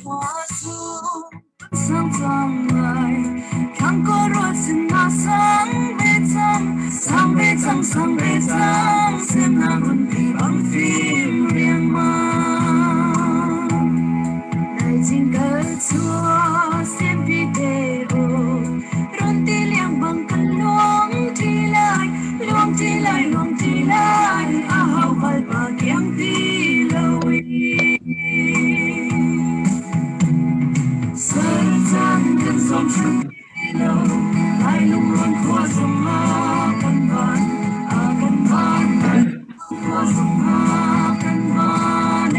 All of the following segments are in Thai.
hoa xuống sáng vàng lại khang có rồi xin na sang bê trăng xem na vẫn đi bằng phim riêng mà đại chính cờ chúa xem đi đề ô run ti liang bằng căn luông ti lại a hau vai ba kiang ti lâu sợi tan cần dòng sông lâu hai lung luân qua sông ma căn van qua sông ma căn van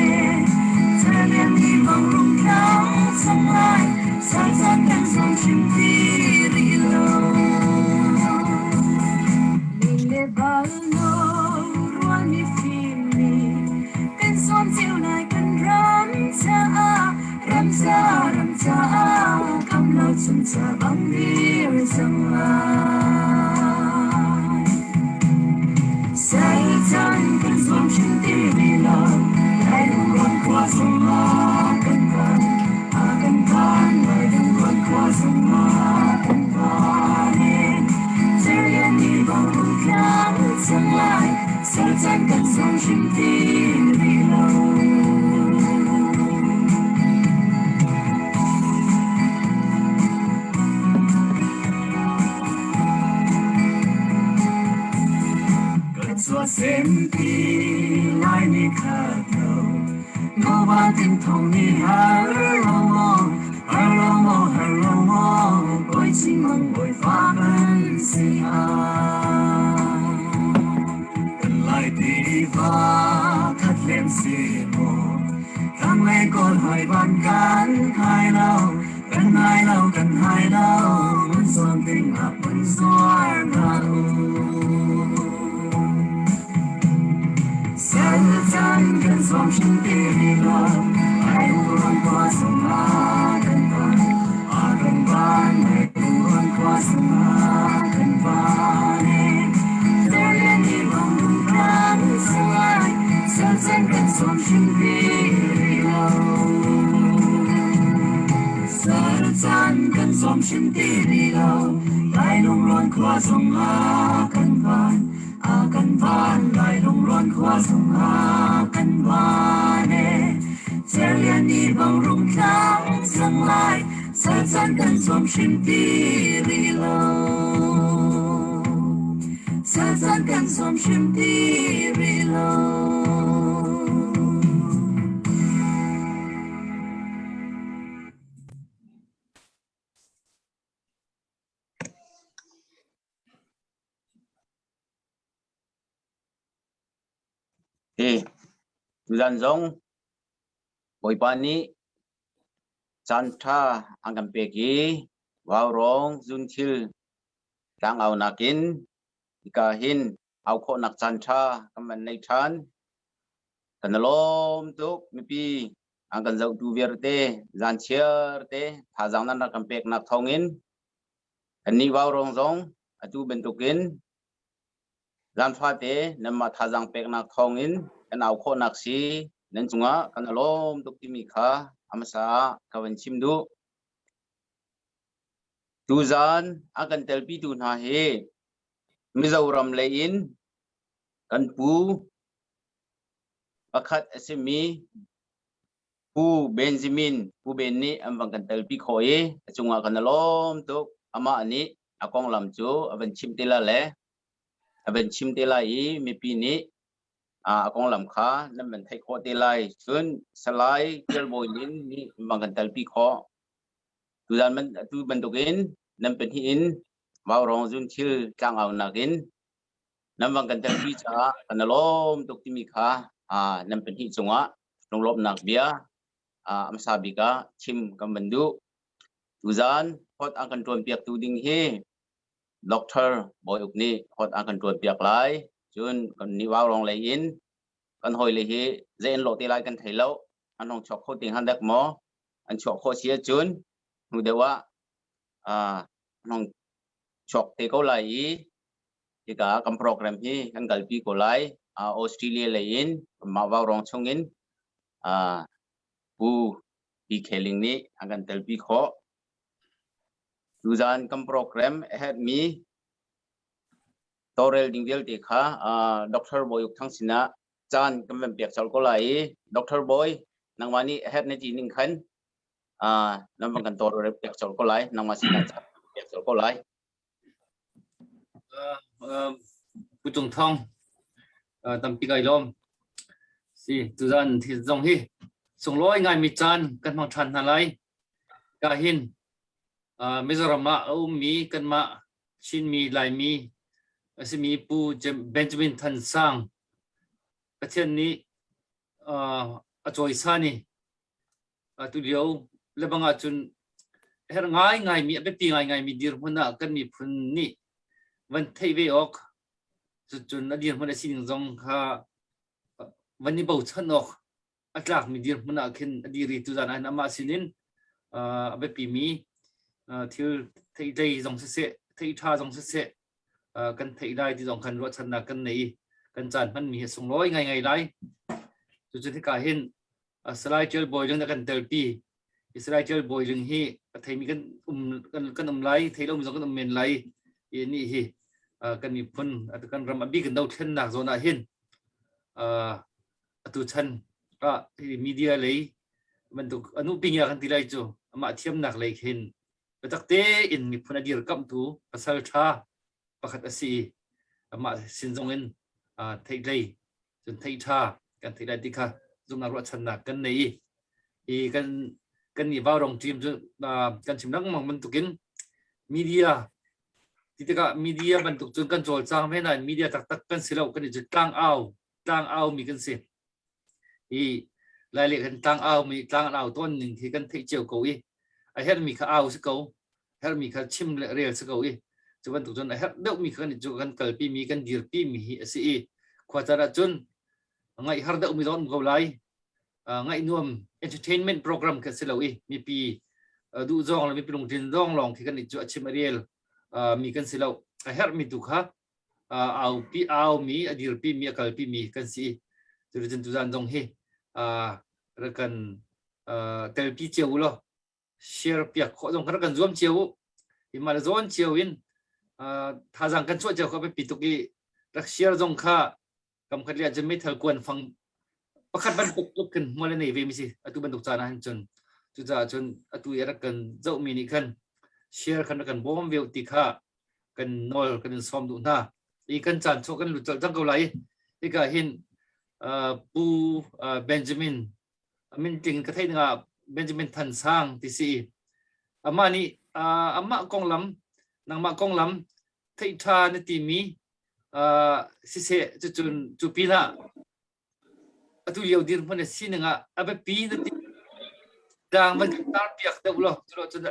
thế liền đi bằng rung trắng sông lại sợi tan cần dòng chim đi lâu lê ba lâu ruan đi phim mi cần son chiều này cần rắm cha cầm lâu chung cha bằng đi sông lại say tan cần dòng chim đi lâu lại lung luân qua sông ma căn van lại lung luân qua sông ma căn van thế liền đi bằng rung trắng sông lại say tan cần dòng chim đi lâu xóa xem đi lại đi khát lâu ngô ba tình thong đi hello mo ôi chim măng ôi phá ngân si lại đi va cắt lem si mo thằng lê con hỏi ban can hai lâu muốn xuân tình ngập muốn xóa sợi tan cần dòng chim đi lâu hai luồng qua sông ma căn van hai luồng qua sông ma căn van thế liền đi bằng rung trắng sông lại sợi tan cần dòng chim đi lâu sợi tan cần dòng chim đi lâu hai luồng qua sông ma căn van lại lung luân qua sông ma căn van thế liền đi bằng rung trắng sông lại sợi tan cần dòng chim đi lâu sợi tan cần dòng chim đi lâu Tulan zong boy pani Santa angam pegi waurong zuntil tang au nakin ikahin au ko nak Santa kaman naitan kanalom tuk mipi angkan zau tu vierte zanchier te thazang nan nakam pek nak thongin ani waurong zong atu bentukin zanfate nama thazang pek nak thongin kan au ko nak si nan chunga kanalom tuk timika amasa kawan chimdu tuzan akan telpi tu na he mizoram lein kan pu pakhat asemi pu benjamin pu benni ambang kan telpi khoe chunga kanalom tuk ama ani akong lam chu aban chimtila le aban chimtila i mipi ni akong lam kha nam ban thai kho te lai chun salai kel boinin ni mangan talpi kho tudan man tu bantukin nam pen hin mau rong jun chil tang au nakin nam mangan talpi cha kanalom tuk timi kha nam pen hi chunga longlop nak bia amsabi ka chim kam bandu tudan hot ang kan ton piak tu ding he doctor boy ukni hot ang kan ton piak lai chun kan ni wow rong lai in kan hoi le hi zen lo ti lai kan thai lo an hong chok kho ting han dak mo an chok kho sia chun nu dewa nong chok te ko lai ti ka kam program hi kan gal pi ko lai Australia lai in ma wow rong chung in pu pi kheling ni akan tel pi kho tuzan kam program ahead me torel dingdel ti kha Dr. Boy thangsina chan kam pek chal ko lai Dr. Boy nangwani ahead ne ti ning khan namang kan torel pek chal ko lai nangmasina pek chal ko lai Putung thong tam pi gai lom si tuzan thi zong hi song loi ngai mi chan kan mang than halai ka hin Mizoram ma mi kan ma chin mi lai mi asimi pu Benjamin Than Sang pathian ni a choi sa ni tu dio lebanga chun her ngai mi be pi ngai mi dir huna kan mi phun ni van thei ve ok chun na dir huna sin zong kha van ni bau chan ok atlak mi dir huna khin adiri tu zan an ama sinin be pi mi thil thei dei zong se thei tha zong se kan thei dai ti zong kan ro chan na kan nei kan chan man mi sung loi ngai lai chu chu thi ka hin slide chel boy jong da kan tel pi slide chel boy jong hi thei mi kan lai thei lo mi zong kan men lai ni hi kan mi phun kan ram abi kan dau then nak zona hin tu chan media lei man tu anu pinga kan ti lai chu ama thiam nak lei hin takte in mi phuna dir kam tu pasal tha pakhat asi ama sinjongin thei dei chun thei tha kan thei dai ti kha zumna ro chan nak kan nei I kan ni vào rong team chu kan chim nak mang man tukin media titika media ban tuk chun kan chol chang me na media tak tak kan silo kan chu tang au mi kan se I lai le kan tang au ton ning thi kan thei cheu ko I a her mi kha au se ko her mi kha chim le rel se ko I chu ban tuk chun a her deu mi kha ni chu kan kal pi mi kan dir pi mi hi se I khwa chara chun ngai har deu mi don go lai ngai nuam entertainment program kan se lo I mi pi du zong la mi pi long tin zong long thi kan ni chu achim ariel mi kan se lo a her mi tu kha au mi adir pi mi kal pi mi kan si chu tu zan dong hi ra kan tel pi cheu lo share piak kho dong kan kan zoom cheu I ma zon cheu in tha jang kan chu cheu kho pi tu ki rak share dong kha kam khalia je me thal kwan phang pakhat ban puk kan mole nei ve mi si atu ban tuk chana han chun chu cha chun atu era kan zau mi ni khan share kan bom ve ti kha kan nol kan som du na I kan chan cho kan lu chal jang ko lai I ka hin pu Benjamin min ting ka thai nga Benjamin Than Sang ti si ama ni ama kong lam nang ma kong lam thai tha ni ti mi si se chun chu pi na atu liu dir phone sin nga abe pi na ti dang man tar piak de lo chun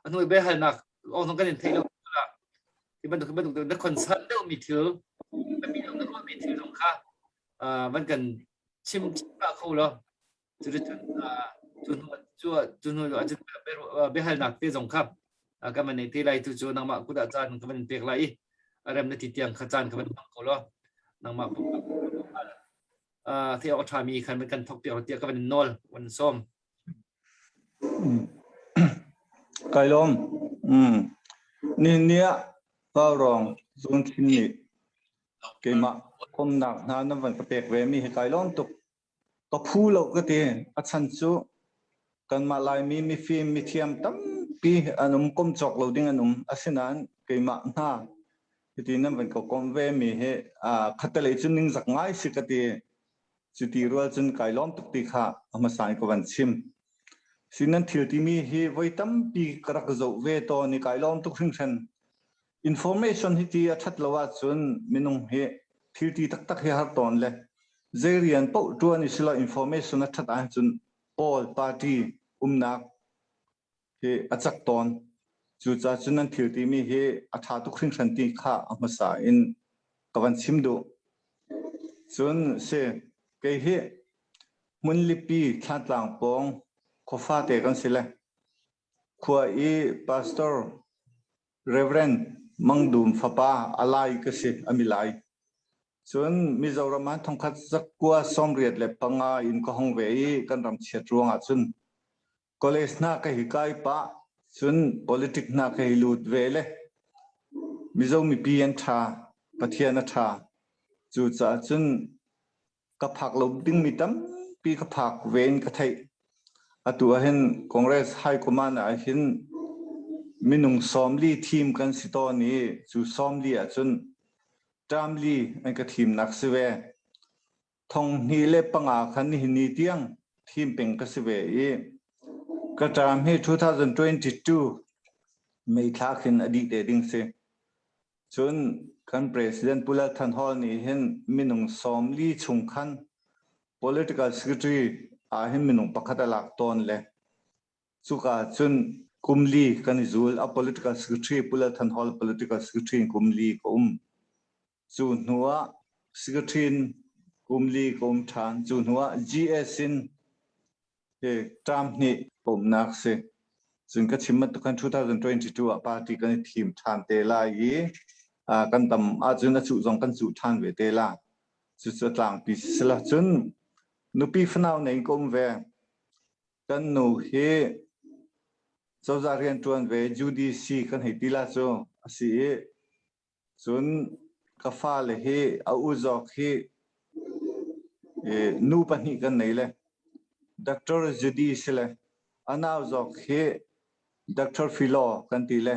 anu be hal nak ong kan thei lo la ti ban du da concern de mi thil mi lo mi thil dong khaมันกันชิมปะเขาเหรอจุนอาจจะเบลนักที่สงครับก็มันในที่ไรทุกจุนนังมากุดอาจารย์ก็มันเปียกไรอะไรมันติดยังขจารย์ก็มันบังเขาเหรอนังมาที่เอาทามีคันมันกันทกเปียกเตียก็มันนอลวันส้มไก่ลมนี่เนี่ยก็รองซุนทินนี่เกมาคมหนักนะนั่นวันกระเปกเวมีไก่ล้อมตุกก็พูเราก็ตีอัชันซูกันมาลายมีฟิล์มมีเทียมตั้มปีอันนุ่มก้มจอกเราดิ้งอันนุ่มอาศัยนั้นเกมาหน้าที่นั่นวันก็คมเวมีขัดเลยจุนนิ่งสักง่ายสิกตีจุดที่รัวจุนไก่ล้อมตุกตีข้าเอามาใส่กับวันชิมสิ่งนั้นที่ที่มีให้ไว้ตั้มปีกระกระโจเวตอนนี้ไก่ล้อมตุกถึงฉันinformation ที่ชัดละว่าจุนมินุงเฮที่ที่ตักเฮฮาร์ตอนเลยเจเรียนปุ๊บตัวนี้สิละ information ชัดอ่านจุน all party นักเฮอาจักตอนจุดจ้าจุนนั้นที่มีเฮอาชาตุกครึ่งสันติข้าอามาสาอินกับวันชิมดูจุนเสเกเฮมุนลิปีทัดหลังปองขฟ้าเตกันสิเลยขวาpastor reverend มังดูมฟ้าป้าอะไรก็สิอามิไลส่วนมิจรามันทองคัดสักกัวสมเรียดเล็บปังอินก็ห้องเวกันรำเชียดรวงอาจุน college na ka hikai pa chun politics na ka hilut vele mizo mi pian tha pathiana tha chu cha chun ka phak lo ding mi tam pi ka phak ven ka thai atu a hen congress high command a hin minung somli team kan sitoni chu somli a chun tramli an ka team nak siwe thong ni le panga khan ni ni tiang team peng ka siwe e ka tram hi 2022 mei thakin adi te ding se chun kan president pula than hall ni hen minung somli chung khan political secretary a hen minung pakhata lak ton le chuka chun kumli kan zul a political secretary pula than hall political secretary kumli ko chu nuwa secretary kumli kom than chu nuwa gs in he tram ni kom nak se chun ka chimmat kan 2022 a party kan team than te la yi kan tam a chun a chu jong kan chu than ve te la chu chu tlang pi sela chun nupi fnau nei kom ve kan nu he Sozarian tuan ve UDC kan he tila cho asi chun ka fa le he a uzok he nu pani kan nei le Dr. Judi sile anaw zok he Dr. Philo kan ti le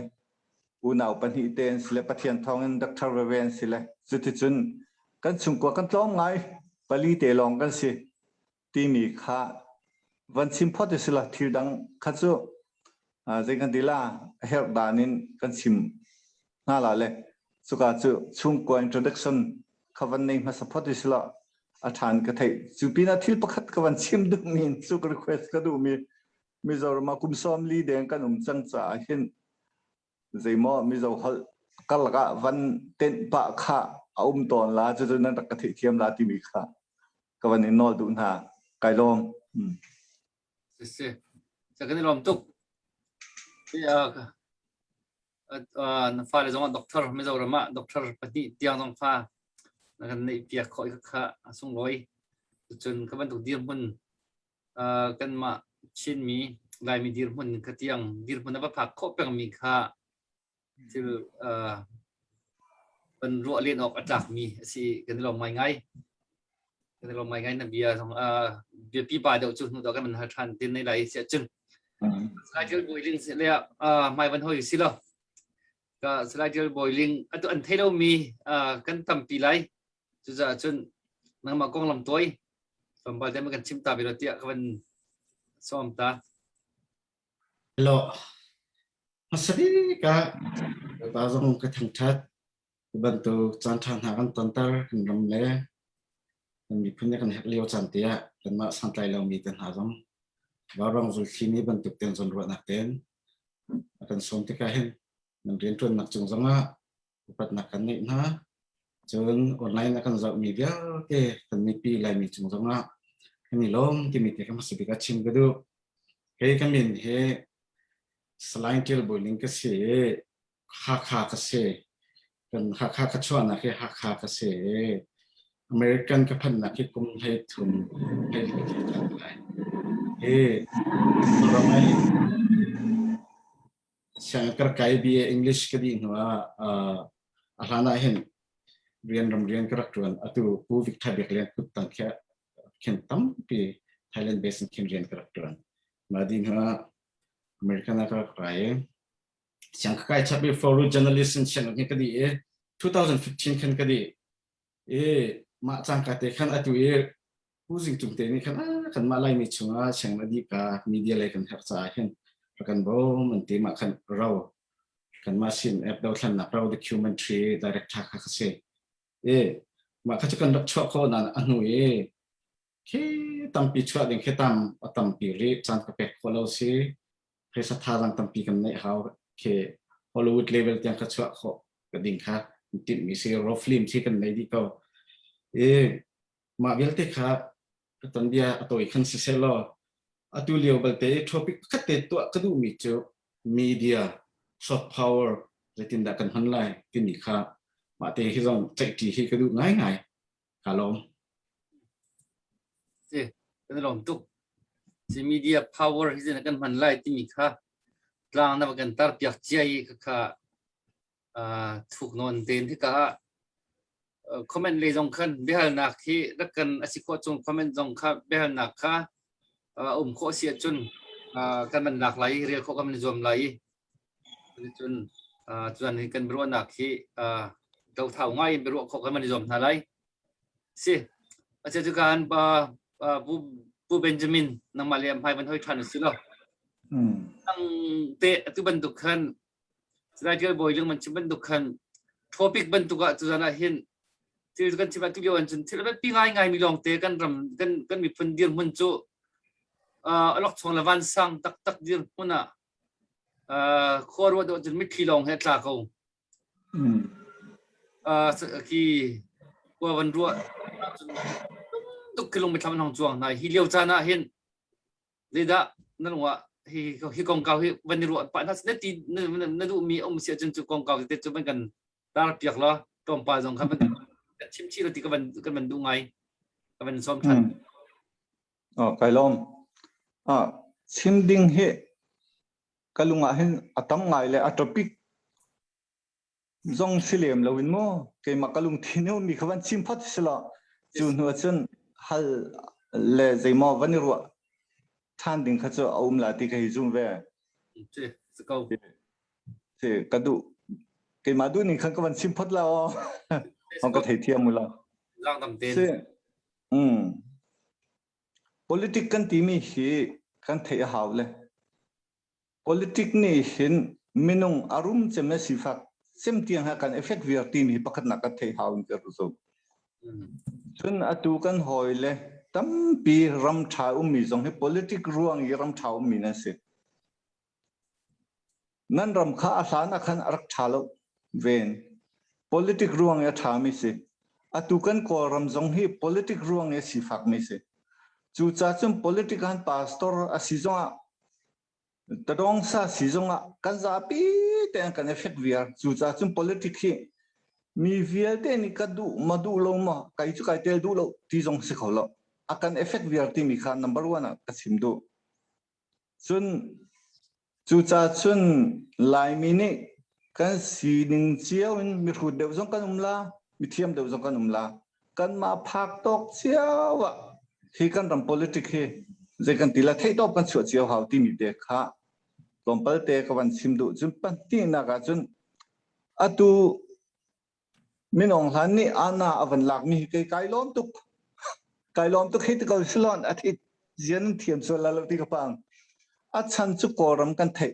unaw pani ten sile pathian thongen Dr. Reven sile chuti chun kan chung ko kan tlom ngai pali te long kan si ti mi kha van sim phot sila thirdang khachu je kan dila help danin kan sim na la le chuka chu chung ko introduction khawan nei ma support sila athan ka thai chupina thil pakhat ka wan sim du min chu request ka du mi Mizoram kum som li den kan chang cha hin zeimo mizo hal kalga van ten pa kha ton la chu na ka thei thiam la ti mi kha ka wan in nol du na kai lom se sa kan lom tuk ya na fa le zong doctor Mizoram doctor pati tiang dong fa na kan nei pia khoi kha sung loi chun ka ban tu dir mun kan ma chin mi lai mi dir mun ka tiang dir mun ba phak kho peng mi kha til ban ro len ok atak mi si kan lo mai ngai na bia song bia pi ba de chu nu da kan man ha than tin nei lai se chun slidal boiling se le mai ban hoi si lo ka slidal boiling atu an thelo mi kan tam pi lai chu za chun nang ma kong lam toi pam ba de ma kan chim ta bi lo tia kan som ta lo masari ka bazong ka thang that bantu chan than ha kan tantar kan ram le kan mi phun kan hek leo chan tia kan ma san tai lo mi tan ha jong barang zul khini bantu ten zon ro nak ten kan som te ka hen nan rian tun nak chung zonga pat nak kan nei na chun online kan zau mi bia ke kan mi pi lai mi chung zonga kan ni lom ki mi te ka masbi ka chim gadu ke kan min he slidal boiling ka se ha ka se kan ha ka chwa na ke ha ka se American ka phan na ke kum hai thum hai lai ramai sang kar kai bi English ka di hwa ahana hen rian karakteran atu pu vikta beklen putang kya ken tam pi Thailand based ken rian karakteran madin hwa American ka kai sang kai chabi for journalism chen ni ka di 2015 kan ka di ma chang ka te khan atu pu jing tum te ni kan ma lai mi chunga chang na di ka media lai kan har cha hen kan bo man ti ma kan raw kan ma sin app do than na raw documentary director ka se ma kha kan rak chwa ko na anu ke tam pi chwa ding ke tam pi ri chan ka pek ko lo si ke sa tha jang tam pi kan nei how ke Hollywood level tiang ka chwa ko ka ding kha tin mi se raw film si kan nei di ko ma belte kha tan dia atoi khan se se lo atu leo balte topic khatte to kadu mi chu media soft power retin da kan han lai tin ni kha ma te hi zong chai ti hi kadu ngai ka lom se kan lom tuk media power hi zen kan man lai ti mi kha tlang na kan tar piak chai kha thuk non ten thi ka comment le jong khan behal na khi rakan asiko chung comment jong kha behal na kha kho sia chun kan man nak lai re kho kan zom lai chun chuan hi kan bro na khi dau thau ngai bro kho kan man zom na lai si acha chu kan bu Benjamin nang maliam hai ban hoi than si lo nang te tu ban tu khan radio boy lung man chi ban tu khan topic ban tu ga tu na hin til kan chi ba tu yo an chun til ba pi ngai mi long te kan ram kan mi phun dir mun chu alok chong la van sang tak dir huna khor wa do chun mi khilong he tla ko ki wa van ruwa tuk kilong mi tham nong chuang nai hi liu cha na hin leda nan wa hi kong kau hi van ruwa pa na ne ti na du mi om sia chun chu kong kau te chu ban kan dar piak lo tom pa jong kha ban chim chi lo ti ka ban du ngai ka ban som than kai lom chim ding he kalunga hin atam ngai le atopic zong silem lawin mo ke makalung thinu mi khawan chim phat sila chu nu chun hal le zeimo vanirwa than ding kha chu aum la ti kai zum ve che ko se kadu ke madu ni khan kawan chim phat la ong ka thei thiam mula lang tam ten se politic kan ti mi hi kan thei haw le politic ni hin minung arum cheme sifak sem tiang ha kan effect wir ti mi pakhat na ka thei haw ter so chun atu kan hoi le tam pi ram tha mi jong he politic ruang i ram tha mi na se nan ram kha asana khan arak thalo ven politic ruang ya tha mi se atu kan ko ram jong hi politic ruang e sifak mi se chu cha chum political pastor asizonga tadong sa sizonga kan za pi te kan effect wir chu cha chum politic hi mi vial te ni kadu madu lo ma kai chu kai tel du lo ti jong se kholo akan effect wir ti mi kha number 1 ka sim du chun chu cha chun lai mi ni kan si ning chiao in mi khu deu jong kan umla mi thiam deu jong kan umla kan ma phak tok chiawa hi kan ram politic he je kan tila thei top kan chu chiao hau ti mi te kha lompal te ka wan sim du chun pan ti na ka chun atu minong han ni ana avan lak mi kai lom tuk hit ka silon athi jian thiam so la lo ti ka pang a chan chu koram kan thei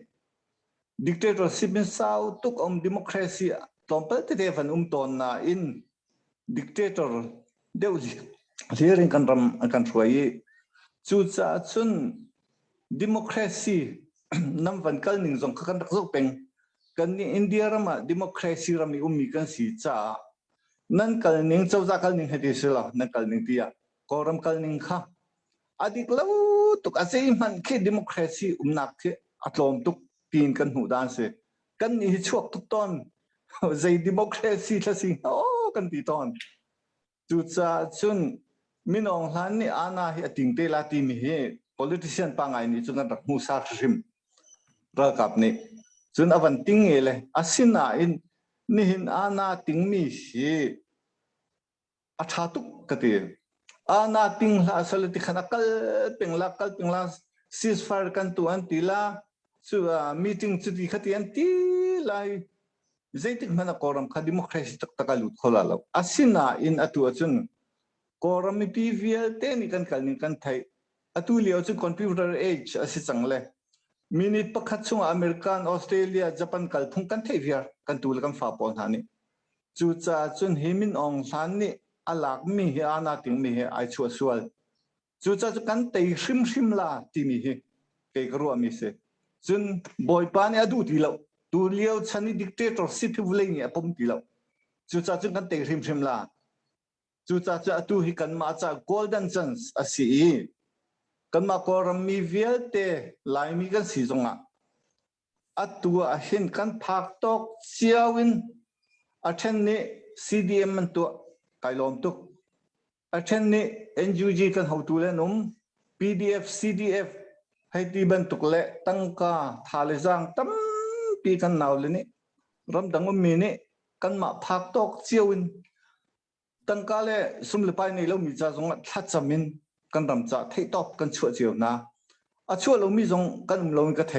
dictatorship in sau tuk democracy lompal te van ton na in dictator deuji hearing kan ram kan ruai chu cha chun democracy nam van kal ning jong khan rak zo peng kan ni india rama democracy rami ummi kan si cha nan kal ning chawza kal ning heti sila nan kal ning tia koram kal ning kha adik lo tuk asei man ke democracy umnak ke atlom tuk tin kan hu dan se kan ni chuak tuk ton zai democracy thasi kan ti ton chu cha chun minong han ni ana hi ating te la ti mi he politician pangai ni chunga rak mu sa rim ra kap ni chun avan ting ele asina in ni hin ana ting mi hi athatuk kati ana ting la salati khana kal pengla ceasefire kan tu an tila chu meeting chu ti khati an ti lai zaitik mana koram kha democracy tak takalut khola lo asina in atu achun koram mi pvl te ni kan kal ni kan thai atu leo chu computer age asi changle minute pakhat chung american australia japan kal thung kan thei viar kan tul kan fa pon hani chu cha chun himin ong san ni alak mi hi ana ting mi he ai chu sual chu cha chu kan tei hrim la ti mi hi ke gro mi se chun boy pa ni adu ti lo tu leo chani dictatorship vule ni apom ti lo chu cha chu kan tei hrim la chu cha chu atu hi kan ma cha golden chance asi kan ma koram mi vialte lai mi kan si zonga atu a hin kan phak tok chiawin athen ni cdm man to kailom tuk athen ni ngug kan hotu le num pdf cdf ให้ตีบรรทุกเละตั้งกาทาเลจางตั้มปีกันหนาวเลยนี่รำดังว่ามีนี่กันมาพักตกเจียวอินตั้งกาเละสมเลไปในเรามีจ่าจงทัดจำมินกันรำจ่าเทตอบกันชั่วเจียวนะชั่วเรามีจงกันเรามีกระเท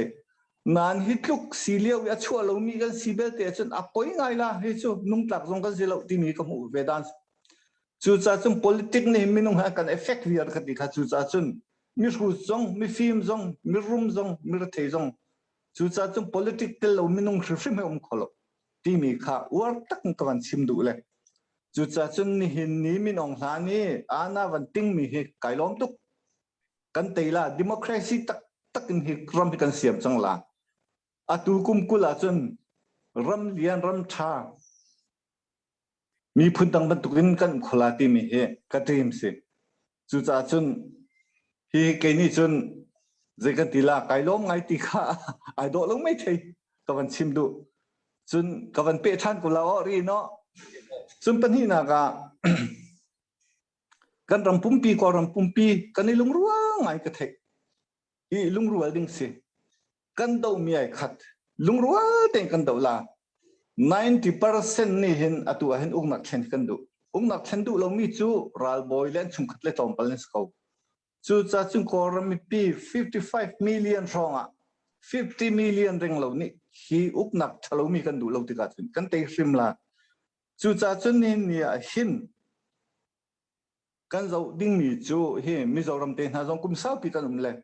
นานฮิตลุกสีเลี้ยวชั่วเรามีกันสีเบลเตจนปอยไงล่ะเฮ้ยจู่นุ่งตักจงกันสิเราที่มีกับหูเวดานจู่จ่าจง politic นี่มีนุ่งหากัน effect วิอาร์กันดีค่ะจู่จ่าจงมีรูปจงมีฟิล์มจงมีรูมจงมีรถเทจงจู่จ่าจง political เรามีนุ่งริฟไม่อมขลุ่ที่มีค่ะวัดตักกันชิมดูเลยจู่จ่าจงนี่เห็นนี่มีน้องหลานนี่นาวันติ้งมีเหตุไก่ล้อมตุกกันเตล่า democracy ตักเหตุรำกันเสียบจังละตูกุมกุลาจนรำเลียนรำชามีพื้นตังบรรทุกินกันขลาที่มีเหตุกระเทียมสิจู่จ่าจนฮีเกนี่จนเจกันตีลาไก่ล้อมไงตีข้าไอ้โดดลงไม่ใช่กับวันชิมดูจนกับวันเปะท่านกุลาอรีเนาะจนปัญหานากากันรำปุ่มปีกว่ารำปุ่มปีกันนี่ลุงรัวไงกระเทกอีลุงรัวดิ้งสิกันเดามีไอ้ขัดลุงรัวเต็งกันเดาละ 90% นี่เห็นตัวเห็นอุ้งนักเข็นกันดูอุ้งนักเข็นดูเรามีจูรัลบอยเล่นชุมขัดเล่นตอมปัลเลนสเขาจู่จ่าจุงกอร์มีปี55 million รองอ่ะ50 million เร่งเรานี่ฮีอุกนักทะลุมีกันดูเราติดกันกันเตะริมละจู่จ่าจุนนี่เนี่ยหินกันเราดิ้งมีจู่เฮมิโซรัมเตนหาจงกุมสาวปีกันอุ้มเลย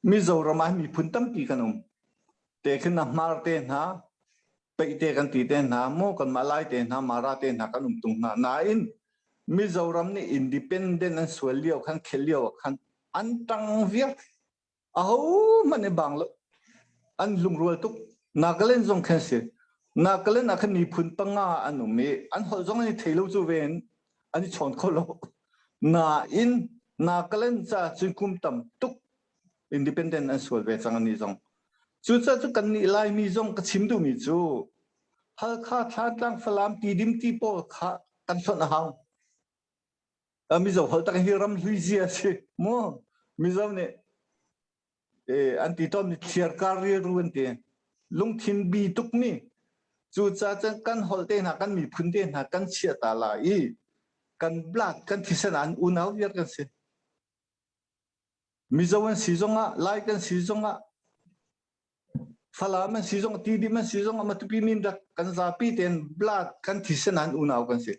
มิโซรัมมีพุ่นตั้มปีกันอุ้มเตะขึ้นน้ำมาเตนหาไปเตะกันตีเตนหาโมกันมาไล่เตนหามาราเตนหากันอุ้มตรงนาอินมิโซรัมนี่อินดิเพนเดนต์สวยเลี้ยวขันเขลียวขันอันตังเวียมันในบางละอันลุงรัวตุกนักเล่นจงแค่เสียนักเล่นนักมีพุ่นปังอันนุ่มมีอันหัวจงอันนี้เทลูจูเวนอันนี้ชนเขาละนาอินนักเล่นจะจุกุมตั้มตุกอินดิเพนเดนต์อันสวยเวจังอันนี้จงจู่จะจุกันนี่ไล่มีจงก็ชิมดูมีจู่ฮัลข้าทาดังฟลามตีดิมตีโปข้ากันชนหางมิโซฮัลตังฮิรัมลุยเซียสิโมมิโซเนี่ยอันที่ตอนนี้เชียร์การเรียรู้เองลุงทินบีตุกนี่จู่จ้าจังกันฮัลเตนหากันมีพื้นเตนหากันเชียร์ตาลายกันบลัดกันที่สนานอุณหภูมิกันสิมิโซวันซีซงอ่ะไล่กันซีซงอ่ะฟลามันซีซงตีดิมันซีซงอ่ะมาตุปีมินดักกันซาปีเตนบลัดกันที่สนานอุณหภูมิกันสิ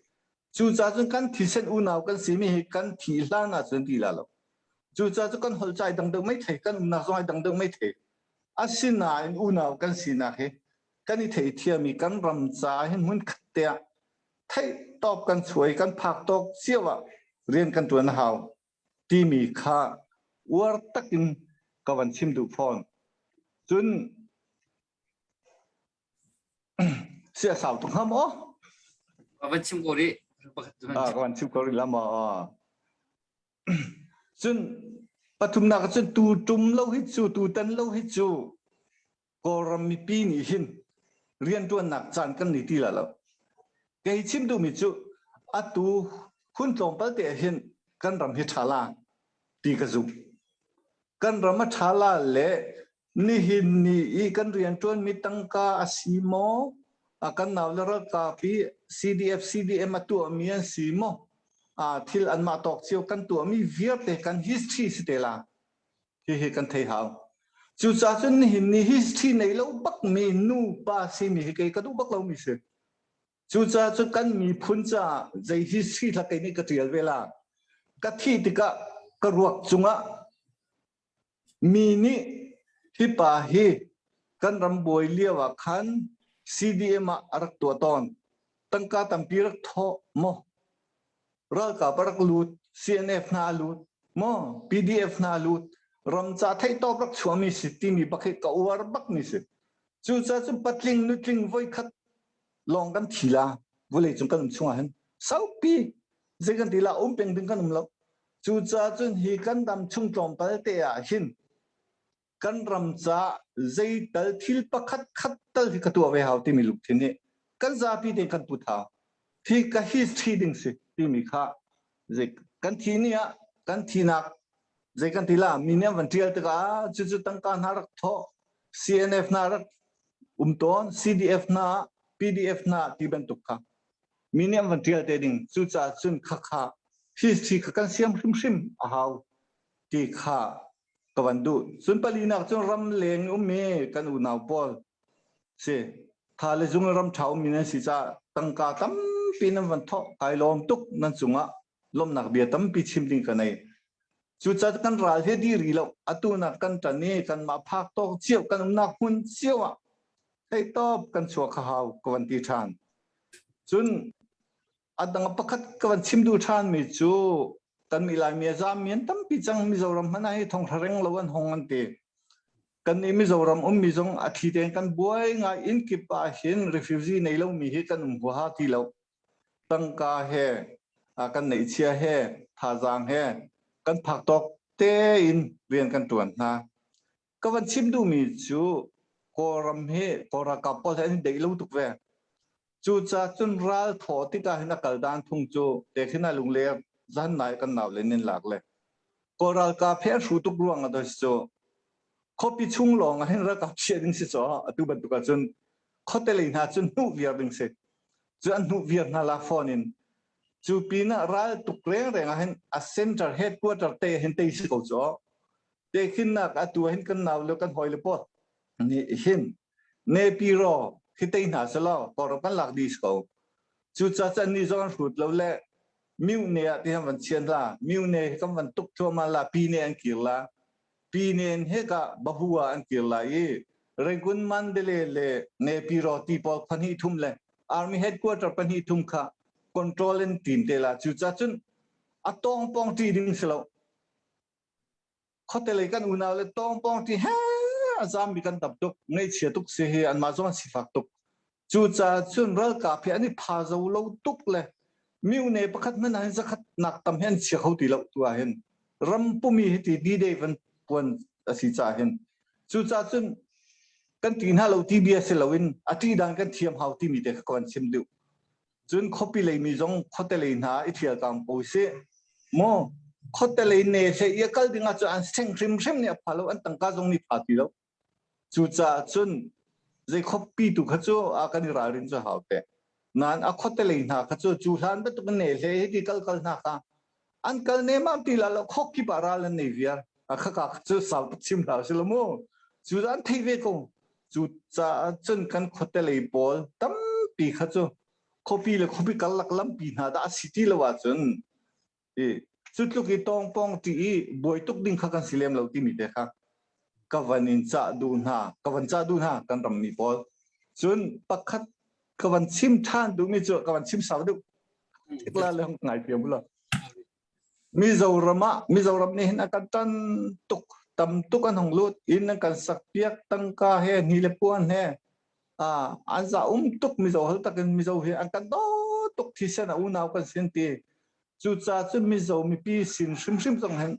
จู่จ้าจังกันที่สนอุณหภูมิกันสิมีกันที่ล้านอ่ะจนที่ละแล้วจู่จ้าจังกันหัวใจดังๆไม่เทกันอุณหภูมิดังๆไม่เทอาศินาอุณหภูมิกันสินะเฮกันนี่เทเทียมีกันรำใจเห็นมันขัดเตะไทยตอบกันสวยกันผักตกเสียวะเรียนกันตัวหาวที่มีค่าวัดตักินกับวันชิมดูฟอนจนเสียสาวตรงห้ามอ๋อวันชิมโกรีกับวันชิมก็ริลามาจนปฐุมนาจนตูจุ่มเล่าฮิตจูตูตันเล่าฮิตจูก็รำมีปีนี่หินเรียนตัวหนักจานกันนี่ทีละแล้วแกชิมดูมิจูตูคุณจอมปะเตะหินกันรำฮิตชาลาตีกระจุกันรำชาลาเละนี่หินนี่กันเรียนตัวมีตั้งกาอาศิโมกันนาวเลระกาปี CDF CDM ตัวมีอันศิโมทิลอันมาตอกเชียวกันตัวมีเวียเตกัน history สเตล่าที่กันเทหาวจู่จ้าจนหินนี่ history ในเราบักเมนูปาซีมีเกยกันดูบักเรามีเสจู่จ้าจนกันมีพุ่นจ้าใจ history ทักเกนี่ก็เรียลเวลากะที่ติกะกระรวกจุงะมีนี่ที่ป่าฮีกันรำบวยเลี้ยวขัน CDM รักตัวตอนตั้งกาตั้งปีรักทอโมรักกับรักลูด CNF นาลูดโม PDF นาลูดรำจัดให้ตอบรักชัวมีสิทธิ์มีบักให้กอวาร์บักมีสิจู่จ้าจุปัดลิงนุดลิงไว้ขัดลองกันทีละวันเลยจุกันช่วงนั้นสาวปีเจกันทีละเป็นดึงกันแล้วจู่จ้าจุนฮีกันดำชุ่มจอมไปเตะหินกันรำจ้าใจตัลทิลปะขัดตัลที่กตัวเวหาที่มีลูกทีนี้กันซาปีเด็กกันปุถาที่กับฮิสทรีดิ้งสิที่มีค่าใจกันทีนี้กันทีนัก ใจกันทีละมีเนี่ยวันเที่ยวตะกาจุดตั้งการหารักทอ CNF นารักต้น CDF นา PDF นาที่เป็นตุกค่ะมีเนี่ยวันเที่ยวเตดิงจุดจ้าจุนข้าที่กันเสียมชิมอ้าวที่ข้ากวันดูจุนปลีนักจุนรำเลงมีกันอุณาวบอลเสถ้าเลยจุนรำเท้ามีเนี่ยสิจ้าตั้งการตั้มปีนั้นวันทอไกลมตุกนั่นจุงะลมนักเบียตั้มปีชิมดิงกันในจุดจัดกันราเฮดีรีแล้วอตุนักกันจันนี่กันมาพักโตเชี่ยวกันนักหุ่นเชี่ยวให้ตอบกันชัวข้าวกวันที่ทานจุนอันดังประคัดกวันชิมดูทานมิจูกันมีลายมีจามีนตั้มปีจังมิโซรัมมันให้ทองทะเลงละวันหงอันเตกันนี้มิโซรัมมีจงอาทิตย์กันบวยงาอินกิปาเห็นรีฟิวซีในเรามีให้กันหัวหาที่เราตั้งกาเฮกันในเชียเฮทาจางเฮกันผักตอกเตอินเรียนกันตัวนะก็วันชิมดูมีจูโครัมเฮโครากับพอใช้เด็กลูกตุกเวจูจ้าจุนรัลทอติกาหินักกลดานทุ่งจูเด็กหินาลุงเลี้ยจันนายกันหนาวเลยนินหลักเลยโครากับเพชรสูตุกรวงกันตัวจูคบพิชุงหลงให้รักกับเชียดิงสิจ้าตุบันตุกจุนเขาเตลินหาจุนนุเวียดิงสิจุนนุเวียนาลาฟอนินจูปีน่ารัลตุกเร่งให้อัเซนเตอร์เฮดควอเตอร์เตเห็นเตยสิเขาจ้าเด็กหินักตัวเห็นกันหนาวแล้วกันหอยเลยปอดนี่เห็นเนปีรอคิดแต่หน้าสลาวก็เรากันหลักดีสเขาจุดจัดนี่จงสุดแล้วแหละมิวเนียที่ทำวันเชียนละมิวเนียก็วันตุกทัวมาละปีเนียอันกิละปีเนียเฮกะบะหัวอันกิละยี่เรื่องกุนมันเดเลเนปีรอตีปอกพันหิทุ่มเลยอาร์มีเฮดควอเตอร์พันหิทุ่มค่ะคอนโทรลเลนทีมเตล่าจุดจัดจนอัตองปองที่ดิ้งสลาวเขาเตเลยกันอุณาเลยตองปองที่เฮ้อาจารย์มีกันตับตุกในเชียตุกเสียอันมาจงสิฟักตุกจูจ่าจุนรัลกาเพียนี่พาจะอุลาวตุกเลยมิวเนปขัดมันให้สักนักตำเห็นเชียเขาตีเราตัวเห็นรำปุ่มีที่ดีเดวันปวนสิจ่าเห็นจูจ่าจุนกันตีน่าเราทีบีเอสเราวินอาทิตย์ดังกันเทียมเฮาที่มีเด็กก่อนชิมดูจุนคบปีเลยมีจงเขาเตเลยนะอิทธิกรรมโอเซ่โมเขาเตเลยเนี่ยเสียกัลดิ้งอาจจะอันเซ็งริมเนี่ยพาเราอันตั้งกาจงนี่พาตีเราจูจ่าจุนใจคบปีตุขจูอาการรารินจะหาวเตะนั่นอาคตเลยนะขจูจูทันเป็นตุกันเนี่ยเลยที่กัลนักอันกัลเนี่ยมันตีละเราคบกี่ปาราลเนี่ยเวียร์อาข้าจูสาวชิมดาวสิละโมจูอันที่เวกงจูจ่าจุนกันคตเลยบอลตั้มปีขจูคบปีเลยคบปีกัลลักลัมปีนาดาสิทีละว่าจุนจุดลูกอีตองปองที่บอยตุกดิ้งข้ากันสิเลมเราที่มีเด็กค่ะกวันอินจ่าดูน่ากวันจ่าดูน่ากันรำมีบอลจนปักขัดกวันชิมท่านดูมีจุดกวันชิมสาวดูอีกแล้วเรื่องไงเพียงบุล่ะมิโซรามนี่นักกันตุกตำตุกันหงลุดอินนักกันสักเปียกตั้งกาเฮนิเลปวนเฮอันจะตุกมิโซฮัลตักันมิโซเฮอันกันโตตุกที่เสนาอุณาวกันเซนตีจุดจ่าจุดมิโซมีปีสินชิมตรงเห็น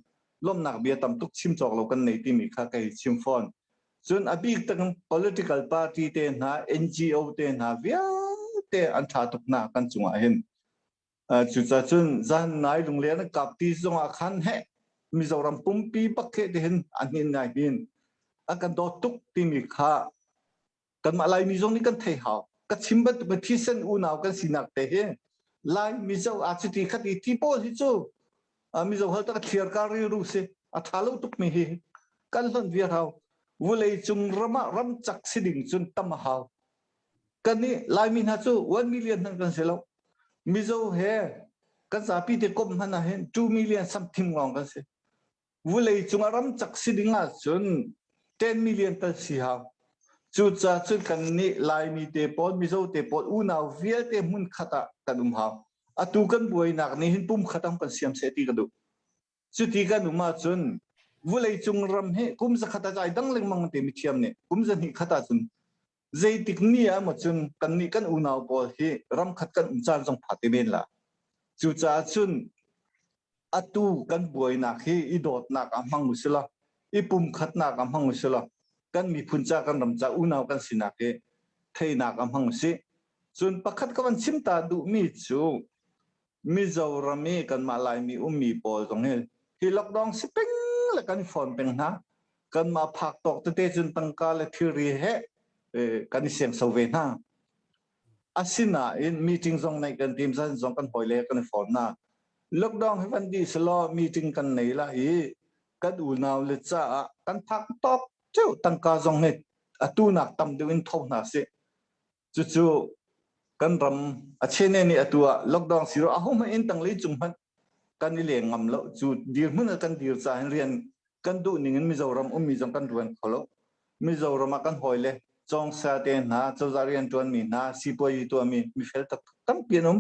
ลมหนักเบียตำตุกชิมจอกเรากันในที่มีค่าไก่ชิมฟอนจนอภิกตั้ง political party เตนะ NGO เตนะเวียเตอันชาตุกนากันจุงอาเห็นจุดจ่าจุดจันนายโรงเรียนกับที่จงอาคันเฮมิโซรัมปุ่มปีปักเกเห็นอันนี้นายเห็นอากันโดตุกที่มีค่ากันมาลายมิโซนี่กันเทหากันชิมบัตรที่เส้นอุณาวกันสินักเตะลายมิโซอาจจะที่ขัดที่โป้ที่จูมิโซฮัลตักเทียร์การีรูเซอัฐาลุตุกมีกันลันเวียร์เฮาวุเลยจุงรำจักสิดิ่งจุนตั้มเฮากันนี่ลายมินฮัจู1 millionนั่นกันเสร็จแล้วมิโซเฮกันสาปีเตกบมันนะเห็น2 million something งกันเสร็จวุเลยจุงรำจักสิดิ่งอ่ะจุน10 million ตัดสิฮาจุดจ่าจุดกันนี่ลายมีเตปอดมิโซเตปอดอุณาเวียเตมุนขัดกันฮาอาตุกันบวยนักนี่เห็นปุ่มขัดกันเสียมเสตีกันดูจุดที่กันมาจุนวุเลยจุงรำเฮกุมจะขัดใจดังเล็งมังเตมิเทียมเนี่ยกุมจะนี่ขัดจุนใจติกนี่อะมาจุนกันนี่กันอุณาบอลเฮรำขัดกันอุจารจงพัดเบนละจุดจ่าจุนอาตุกันบวยนักเฮอีดอดนักอ่ำมังมุสละอีปุ่มขัดนักอ่ำมังมุสละกันมีพุนจากกันรำจากอุณากันสินักเฮเทนักอ่ำมังมุสจุนปักขัดกันชิมตาดูมีจูมิโซรามีกันมาลายมีมีบอลตรงนี้ที่ล็อกดาวน์สิเป็น le kan phone peng na kan ma phak tok te chun tangka le theory he kan siang so ve na asina in meeting zong nai kan team san zong kan hoile kan phone na lockdown he van di slo meeting kan nei la hi kan u naw le cha kan phak tok chu tangka zong ne atu nak tam dewin thau na se chu chu kan ram a chene ni atua lockdown siro a homa in tang le chung han kan ni le ngam lo chu dir mun kan dir cha han rian kan du ningin mizoram mi jong kan ruan kholo mizoram kan hoile chong sa te na chawzarian tuan mi na sipoi tu mi fel tak tam pinum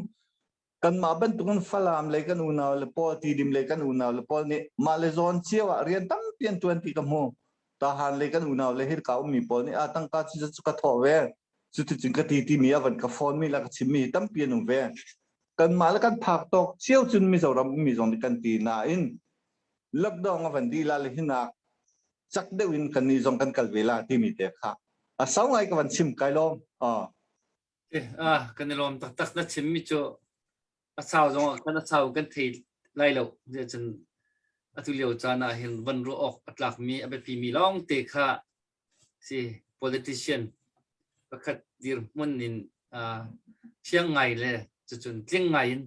kan ma ban tungan falam le kan unaw le pol ti dim le kan unaw le pol ni ma le zon chewa rian tam pian 20 ka mo ta han le kan unaw le hir ka mi pol ni atang ka chi chu ka tho ve chu tu ching ka ti mi avan ka phone mi la ka chim mi tam pian um ve kan ma le kan phak tok chieu chun mi zoram mi zong kan ti na in lockdown avan di la le hina chak de win kan ni zong kan kal vela ti mi te kha a sau ngai ka van chim kai lom kan lom tak na chim mi chu a sao zong kan a sao kan thei lai lo je chen atu leo chana hin van ro ok atlak mi abe pi mi long te kha si politician pakhat dir mun nin chiang ngai le chun tling ngai in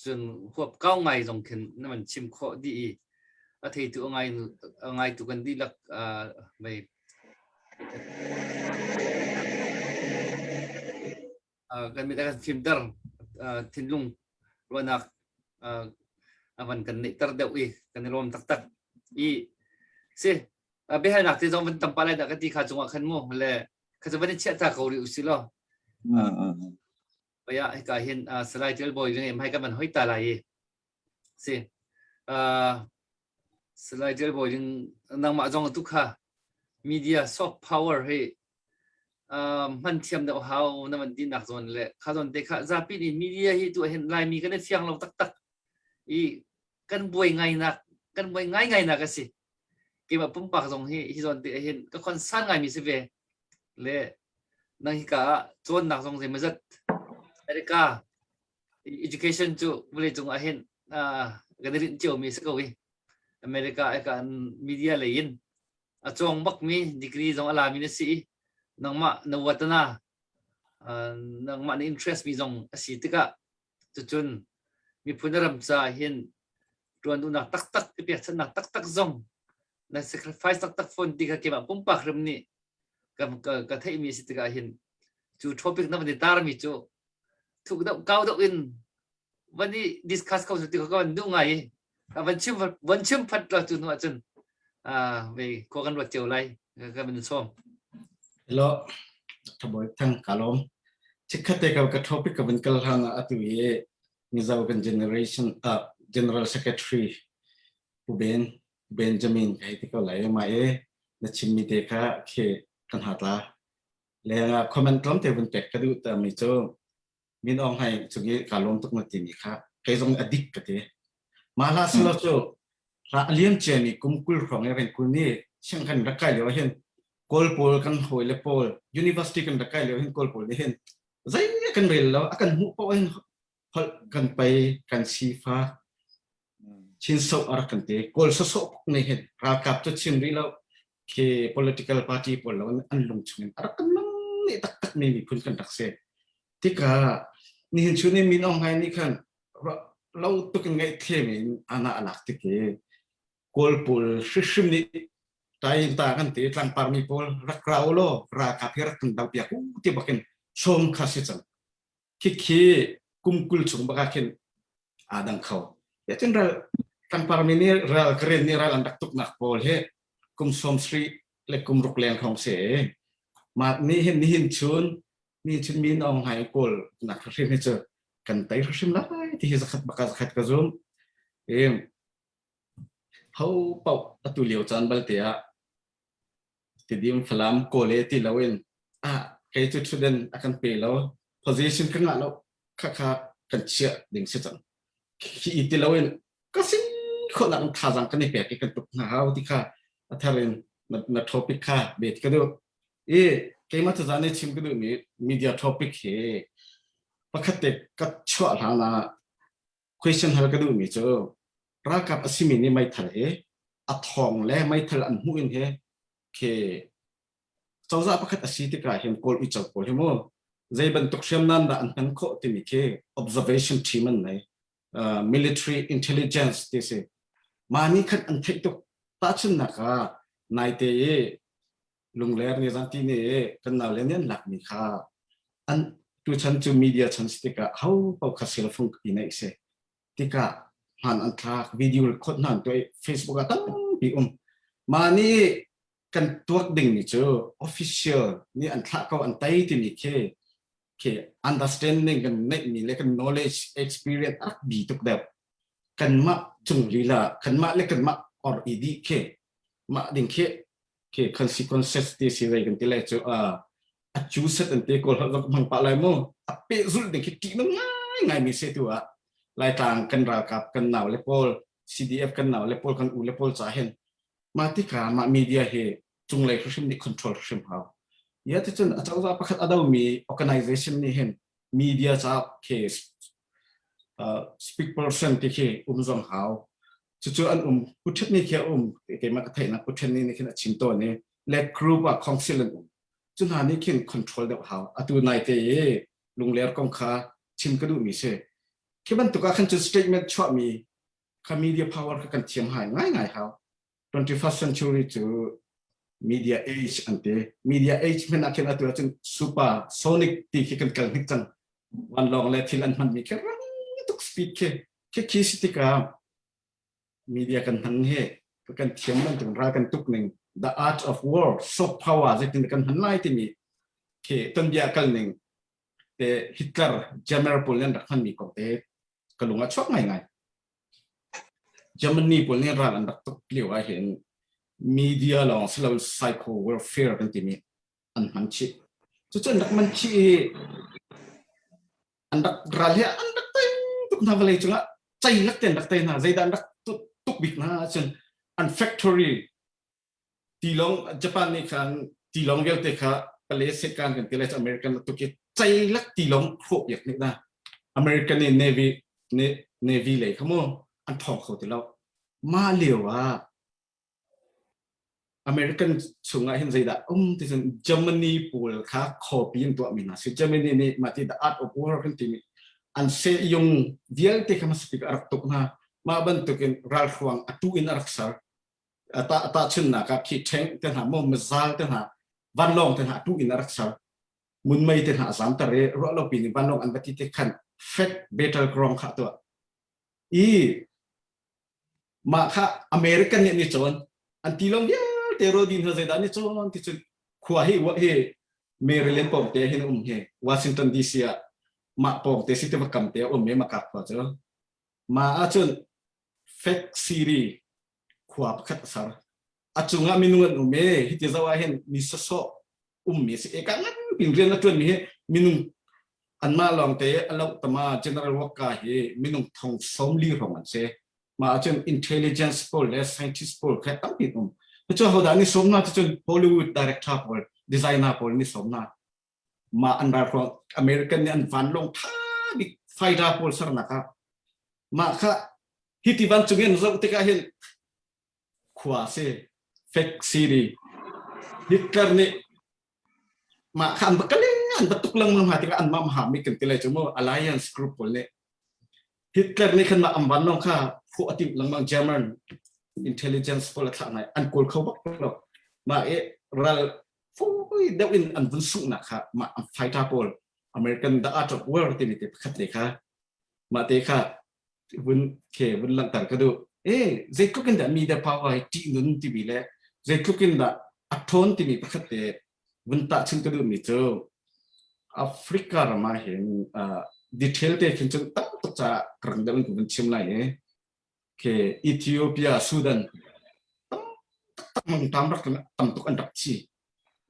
chun huap kau ngai zong khen na man chim kho di a thei tu ngai tu kan di lak mai kan mi ta film dar thinlung ronak avan kan ni tar deu kan rom tak i se be ha nak ti jong ban tam pa lai da ka ti kha chunga khan mo le khaจะban che ta ko ri usi lo ya ka hin slide boy nge mai ka man hoi ta lai se slide boy nang ma jong tu kha media soft power he man thiam da how na man din nak zon le kha zon te kha za pi ni media hi tu hen lai mi kan fiang lo tak i kan boi ngai nak ka si ke ma pum pak zong hi zon te hen ka kon san ngai mi se ve le na hi ka zon nak zong se ma zat America education chu bule chung a hen ga rin chiu mi se ko wi America ka media le in a chong bak mi degree zong ala mi ne si nang ma na watana nang ma na interest mi zong asi tika chun mi punaram cha hin tuan du na tak pe chan na tak zong na sacrifice tak phone tika ke ma pum pak ram ni ka thai mi si tika hin chu topic na ma tar mi chu thuk da kau da in wani discuss kau chu tika ka du ngai van chim phat la chu no chun ve ko kan wat cheu lai ka min som lo taboy thang kalom chikhate ka topic ka ban kal hanga atu ye nizau kan general secretary uben benjamin kai ti ko lai ma na chimmi te kha khe kan hatla lenga comment lam te bun pek ka du ta mi cho min ong hai chugi kalom tuk ma ti mi kha kai jong adik ka te mala slo cho ra aliam cheni kumkul khong ya ren kun ni chang kan ra kai lo hen kol pol kan hoile pol university kan rakai le hin kol pol ni hen zai kan rel lo akan hu po hen hol kan pai kan sifa chin so ar kan te kol so nei hen ra kap to chin ri lo ke political party pol lo an lung chung ar kan mang ni tak ni mi kun kan tak se tika ni hin chu ni min ong hai ni kan lo to kan ngai the mi ana alak ti ke kol pol shishim ni tai ta kan ti tlang par mi pol rakrau lo ra ka phir tang dau pia ku ti baken som khasi chang ki kumkul chung baka ken adang khau ya chen ra tang par mi ni ra kren ni ra landak tuk nak pol he kum som sri le kum ruk len khong se ma ni hin chun min ong hai kol nak rim he che kan tai rim la ti hi zakhat baka zakhat ka zum em how pau atu liu chan bal te a tidim falam kole ti lawin ke chu student akan pe lo position kan lo kha kan chia ding se chan ki ti lawin kasin kho lang tha jang kan ni pe ke kan tuk na haw ti kha atharin na topic kha bet ka do ke ma cha ne chim ka do media topic he pakhatte ka chwa na question hal ka do mi cho rakap asimi ni mai thale อัดทองและไม่ทะลันหูอินเฮเคเจ้าจะประคัดอาศัยที่กลายเห็นกอลอิจฉาโอลเฮโมใจบรรทุกเชื่อมนั้นด่านทั้งโคติมิเค observation team นั่นไงmilitary intelligence ที่สิมานี่ขัดอันที่ตุกตาชุนนักนายเตยลุงเลร์นี่จันทีนี่กันน่าเล่นยันหลักนี่ค่ะอันตัวฉันจูมีเดียฉันสติกะเขาเอาคัสเซลฟุงกินไอเสติกะหันอันทักวิดีโอคนนั้นตัว Facebook ก็ตั้งปีมานี่กันตัวดิ่งนี่เจอ official นี่อันทักเขาอันไตที่นี่เค understanding กันเน็ตมีเล็ก knowledge experience อักบีทุกเด็บกันมาจุงลีลากันมาเล็กกันมา or อีดีมาดิ่งke consequences ti sirai kan tilai chu achuset ante ko lo mang pa lai mo ape zul de ki ti ngai mi se tu lai tang kan ra kap kan naw le pol cdf kan naw le pol kan u le pol cha hen ma ti ka ma media he chung lai khrim ni control khrim ha ya ti chun achau za pakhat adaw mi organization ni hen media cha case speak person ti ke zong haoจู่ๆอันพุทธนี่แค่เกี่ยมากับไทยนะพุทธนี่นี่แค่ชิมตัวนี่และกรุ๊ปว่าคอนซิลน์จุดหานี่แค่คอนโทรลเดียวเขาอัตัวนายเตยลุงเลี้ยกองค้าชิมก็ดูมีเช่แค่บรรทุกการจุดสเตทเมนต์ชอบมีคำมีเดียพาวเวอร์กันเทียมหายง่ายๆเขา 21st century จู่ media age อันเต media age เป็นอะไรนะตัวจุด super sonic ที่แค่กันกันนิดจังวันลองและที่นั่นมันมีแค่ทุกสปีดแค่คิดสติกามีเดียกันทั้งเหตุกันเทียมมันถึงรากันทุกหนึ่ง the art of war soft power จะถึงกันหันไล่ที่มีเคต้นยากันหนึ่งแต่ฮิตเลอร์เจอร์มนีโปเลียนรักมันมีก่อนแต่กลุ่มว่าชอบง่ายเยอรมนีโปเลียนรักอันดับตุกเลี้ยวเห็นมีเดียลองสลาวไซโคเวลเฟียร์กันที่มีอันมันชิจุดอันดับมันชิอันดับราเลียอันดับเต็มทุกนาวันเลยจุละใจลักเต็มดักเต็มนะใจดันดักตุกบิกนะจนอันแฟคทอรี่ที่ลงญี่ปุ่นนี่kanที่ลงเวลเตค่ะไปเลสกันกันที่เลสอเมริกันตุกใจลักที่ลงครบอย่างนี้นะอเมริกันนี่เนวีเลยเขาโม่อันทองเขาที่เรามาเลี้ยวว่าอเมริกันส่งไงเห็นใจด่าที่ฉันเยอรมนีปูลค่ะขอปีนตัวมีนะซึ่งเยอรมนีนี่มาที่ the art of war กันที่มีอันเสียยงเดียลเตค่ะมาสปีกอารักตุกนะมาบันทึกรัลฟวังอัตุอินรักษาตาชนนะครับคิดเช่นเต็นหามมซาลเต็นหาวันลองเต็นหาอัตุอินรักษามุนไม่เต็นหาสามตะเรรอเราปีนี้วันลองอันบัติเตขันเฟกเบตเตอร์กรองขาตัวมาค่ะอเมริกันเนี่ยนี่จนอันที่ลงเยอะเตโรดินเฮเซดานี่จนที่จนขวาให้วะเฮเมริแลนด์ปอมเตเฮนเฮวอชิงตันดีซีมาปอมเตสิเตวกัมเตเมมากัดพอเจอมาอาจนเฟกซีรีขวบขัดสารอาจุงามินุนเมฮิตจะว่าเห็นมิสโซมีสิเอกันปิ่นเรียนนักเรียนมีมินุอันมาลองเตะอันเราตมา general วักกาเฮมินุทองสมลีของมันเสมาอาจน intelligence pool และ scientist pool แค่ตั้งปิดเพราะเจ้าเขาด่านี่สมนาจน Hollywood director pool designer pool นี่สมนามาอันดับของอเมริกันเนี่ยอันฟันลงท่าดิไฟดา pool สารนะครับมาค่ะฮิติวันจุงเงินเราติกาเห็นขวาเซเฟกซีรีฮิตเลอร์นี่มาขันบักเล่งอันบัตุกลังมาติกาอันมาหามิกันติเลยจุโม่ alliance group พวกนี้ฮิตเลอร์นี่ขันมาอันวันน้องข้าผู้อธิบลังบาง German intelligence พวกละท่านไหนอันกูเขาบอกเรามาเราฟูเดวินอันวันสุนักค่ะมาไฟท่าพอล American the art of war ที่มีติดขัดเลยค่ะมาเตะค่ะวันวันหลังต่างก็ดูเจ็ดคุกินดามีเดพาวไอจีนุนที่มีแหละเจ็ดคุกินดาอัทอนที่มีประคัตเตวันตัดชิงก็ดูมีเจอแอฟริกาเรามาเห็นดีเทลเตคินจนตั้งตัวจะกระดังกุนชิมไลเอธิโอเปียซูดานตั้งรักตั้งตุกอันดับชี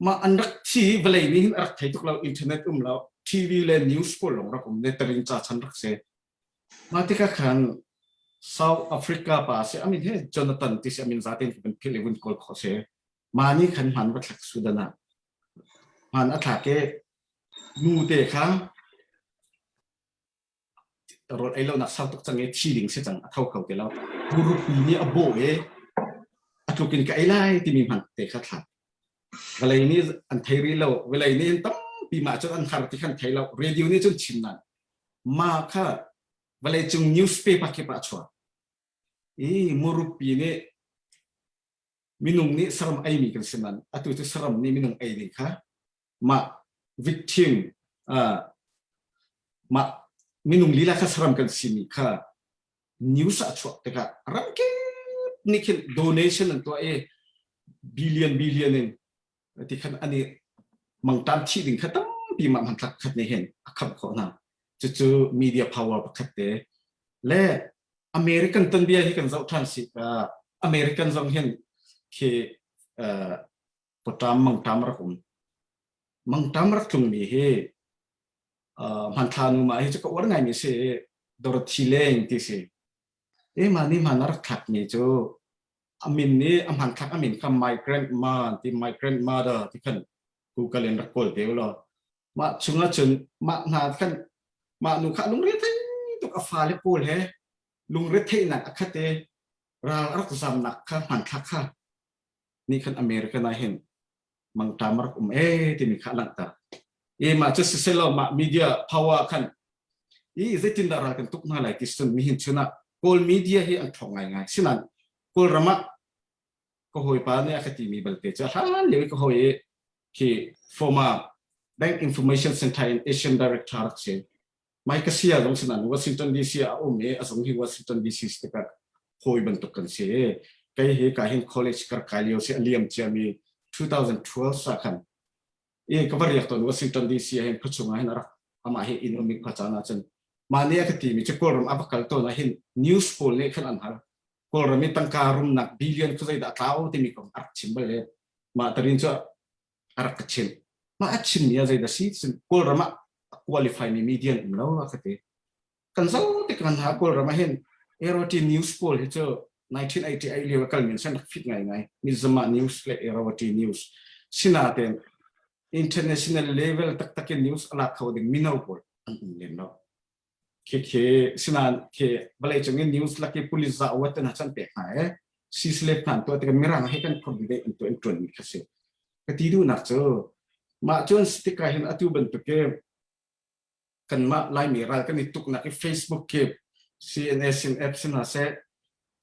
มาอันดับชีเวลานี้อันดับไทยตุกเราอินเทอร์เน็ตเราทีวีและนิวส์โพลเราผมได้ตรินจ่าชันรักเสมาที่ก็ขันSouth Africa ป่ะเสียอามินเฮจอนาธานที่เสียอามินซาตินเป็นพิเลวินโกลขอเสียมานี่ขันหันวัดหลักสุดานะหันอัฐาเกนูเตะครับรถไอ้เราหนักเศร้าตุกจังเอทีลิงเสียจังเท่าเขาเตะเราบุรุษปีนี้อโบ ทุกินกับไอ้ไล่ที่มีมันเตะขัดขัดเวลานี้อันไทยเราเวลานี้ต้องปีมาจนอันคาร์ติขันไทยเราเรดิโอนี่จนชินนั่นมาค่ะเวลาจงนิวส์เพเปอร์เก็บอัชัวมูรุปีนี่มินุงนี่สรมไอมีกันสินันอัตุสรมนี่มินุงไอนี่ค่ะมาวิกติมมามินุงลีลาค่ะสรมกันสิมีค่ะนิวส์อัชัวแต่ค่ะรังเกนี่คือ donation ตัวbillionนึงที่ขันอันนี้มังตามที่ดึงขัดตั้งปีมามันทักขัดในเห็นขับเขาหน้าจู่ๆ media power ขัดเตะและอเมริกันตันเบียที่กันเจ้าท่านสิอเมริกันจงเห็นคือปตามมังตามรักตุงมีเฮมันทานุมาเฮจะก็วันไงมีเสดอร์ทีเลงที่สิมานี่มันรักขัดมีจู่อามินนี่มันขัดอามินคำ migrant man ที่ migrant mother ที่กันกูก็เรียนรักโกลเดียวละมาช่วงจนมาหากันมาหนุ่มข้าลุงเรียกที่ตุกอาฟาเลปูลเฮลุงเรียกที่นั่นอักเตเรารักษาหนักข้ามันขัดข้านี่คันอเมริกันน่าเห็นมังตามรักที่มีข้าหลังตามาจะเสร็จแล้วมามีเดีย power คันจะติดดารากันทุกนาไหลที่สุดมีเห็นชนะโกลมีเดียให้อันทองง่ายสินั้นโกลรามาก็หอยปานเนี่ยคดีมีบัลเตจะฮันเลี้ยก็หอยที่ former Bank Information Center in Asian Director เช่นไม่ก็เสียตรงสินั้นวอชิงตันดีซีอาสงที่วอชิงตันดีซีสติกาหอยบรรทุกกันเสียก็เห็นการเห็น college กับการเลี้ยวเสียเลี้ยมจะมี2012สักคันก็ว่าเรียกตอนวอชิงตันดีซีเห็นผู้ชมเห็นอะไรอามาเห็นอินโอมิกพัฒนาจนมาเนี่ยคดีมีจะโกลรมอัปคัลตัวนะเห็น news poll เนี่ยขันอันหาโกลรมีตั้งการุมนักบิลเลียนก็จะได้ข่าวที่มีของอาร์ชิมเบลมาตรินจะอาร์ชิมมาอาร์ชิมเนี่ยจะได้สิโกลรมา qualify ในมีเดียนแล้วว่าคดีกันเจ้าที่กันหาโกลรมาเห็นเอโรตี news poll ที่เจอ1980เรียกว่ากันเหมือนเส้นฟิตไงมีสมา news และเอโรตี news สินาเต็ม international level ตักnews อะไรเขาดึงมินาโกลอันนี้เนาะเคสินาเคบลายจังเงิน news ลักที่ police จะเอาไว้ตั้งหันเปกหายซีสเลปนั่นตัวที่กันมีร่างให้กันคนดีได้ตัวตรวจมีขั้นสิก็ที่ดูนักเจอมาจนสติกาเห็นอัตุบันตุกเก็บกันมาไล่มีรายกันในตุกนักที่ Facebook เก็บ CNS สิน App สินะเสร็จ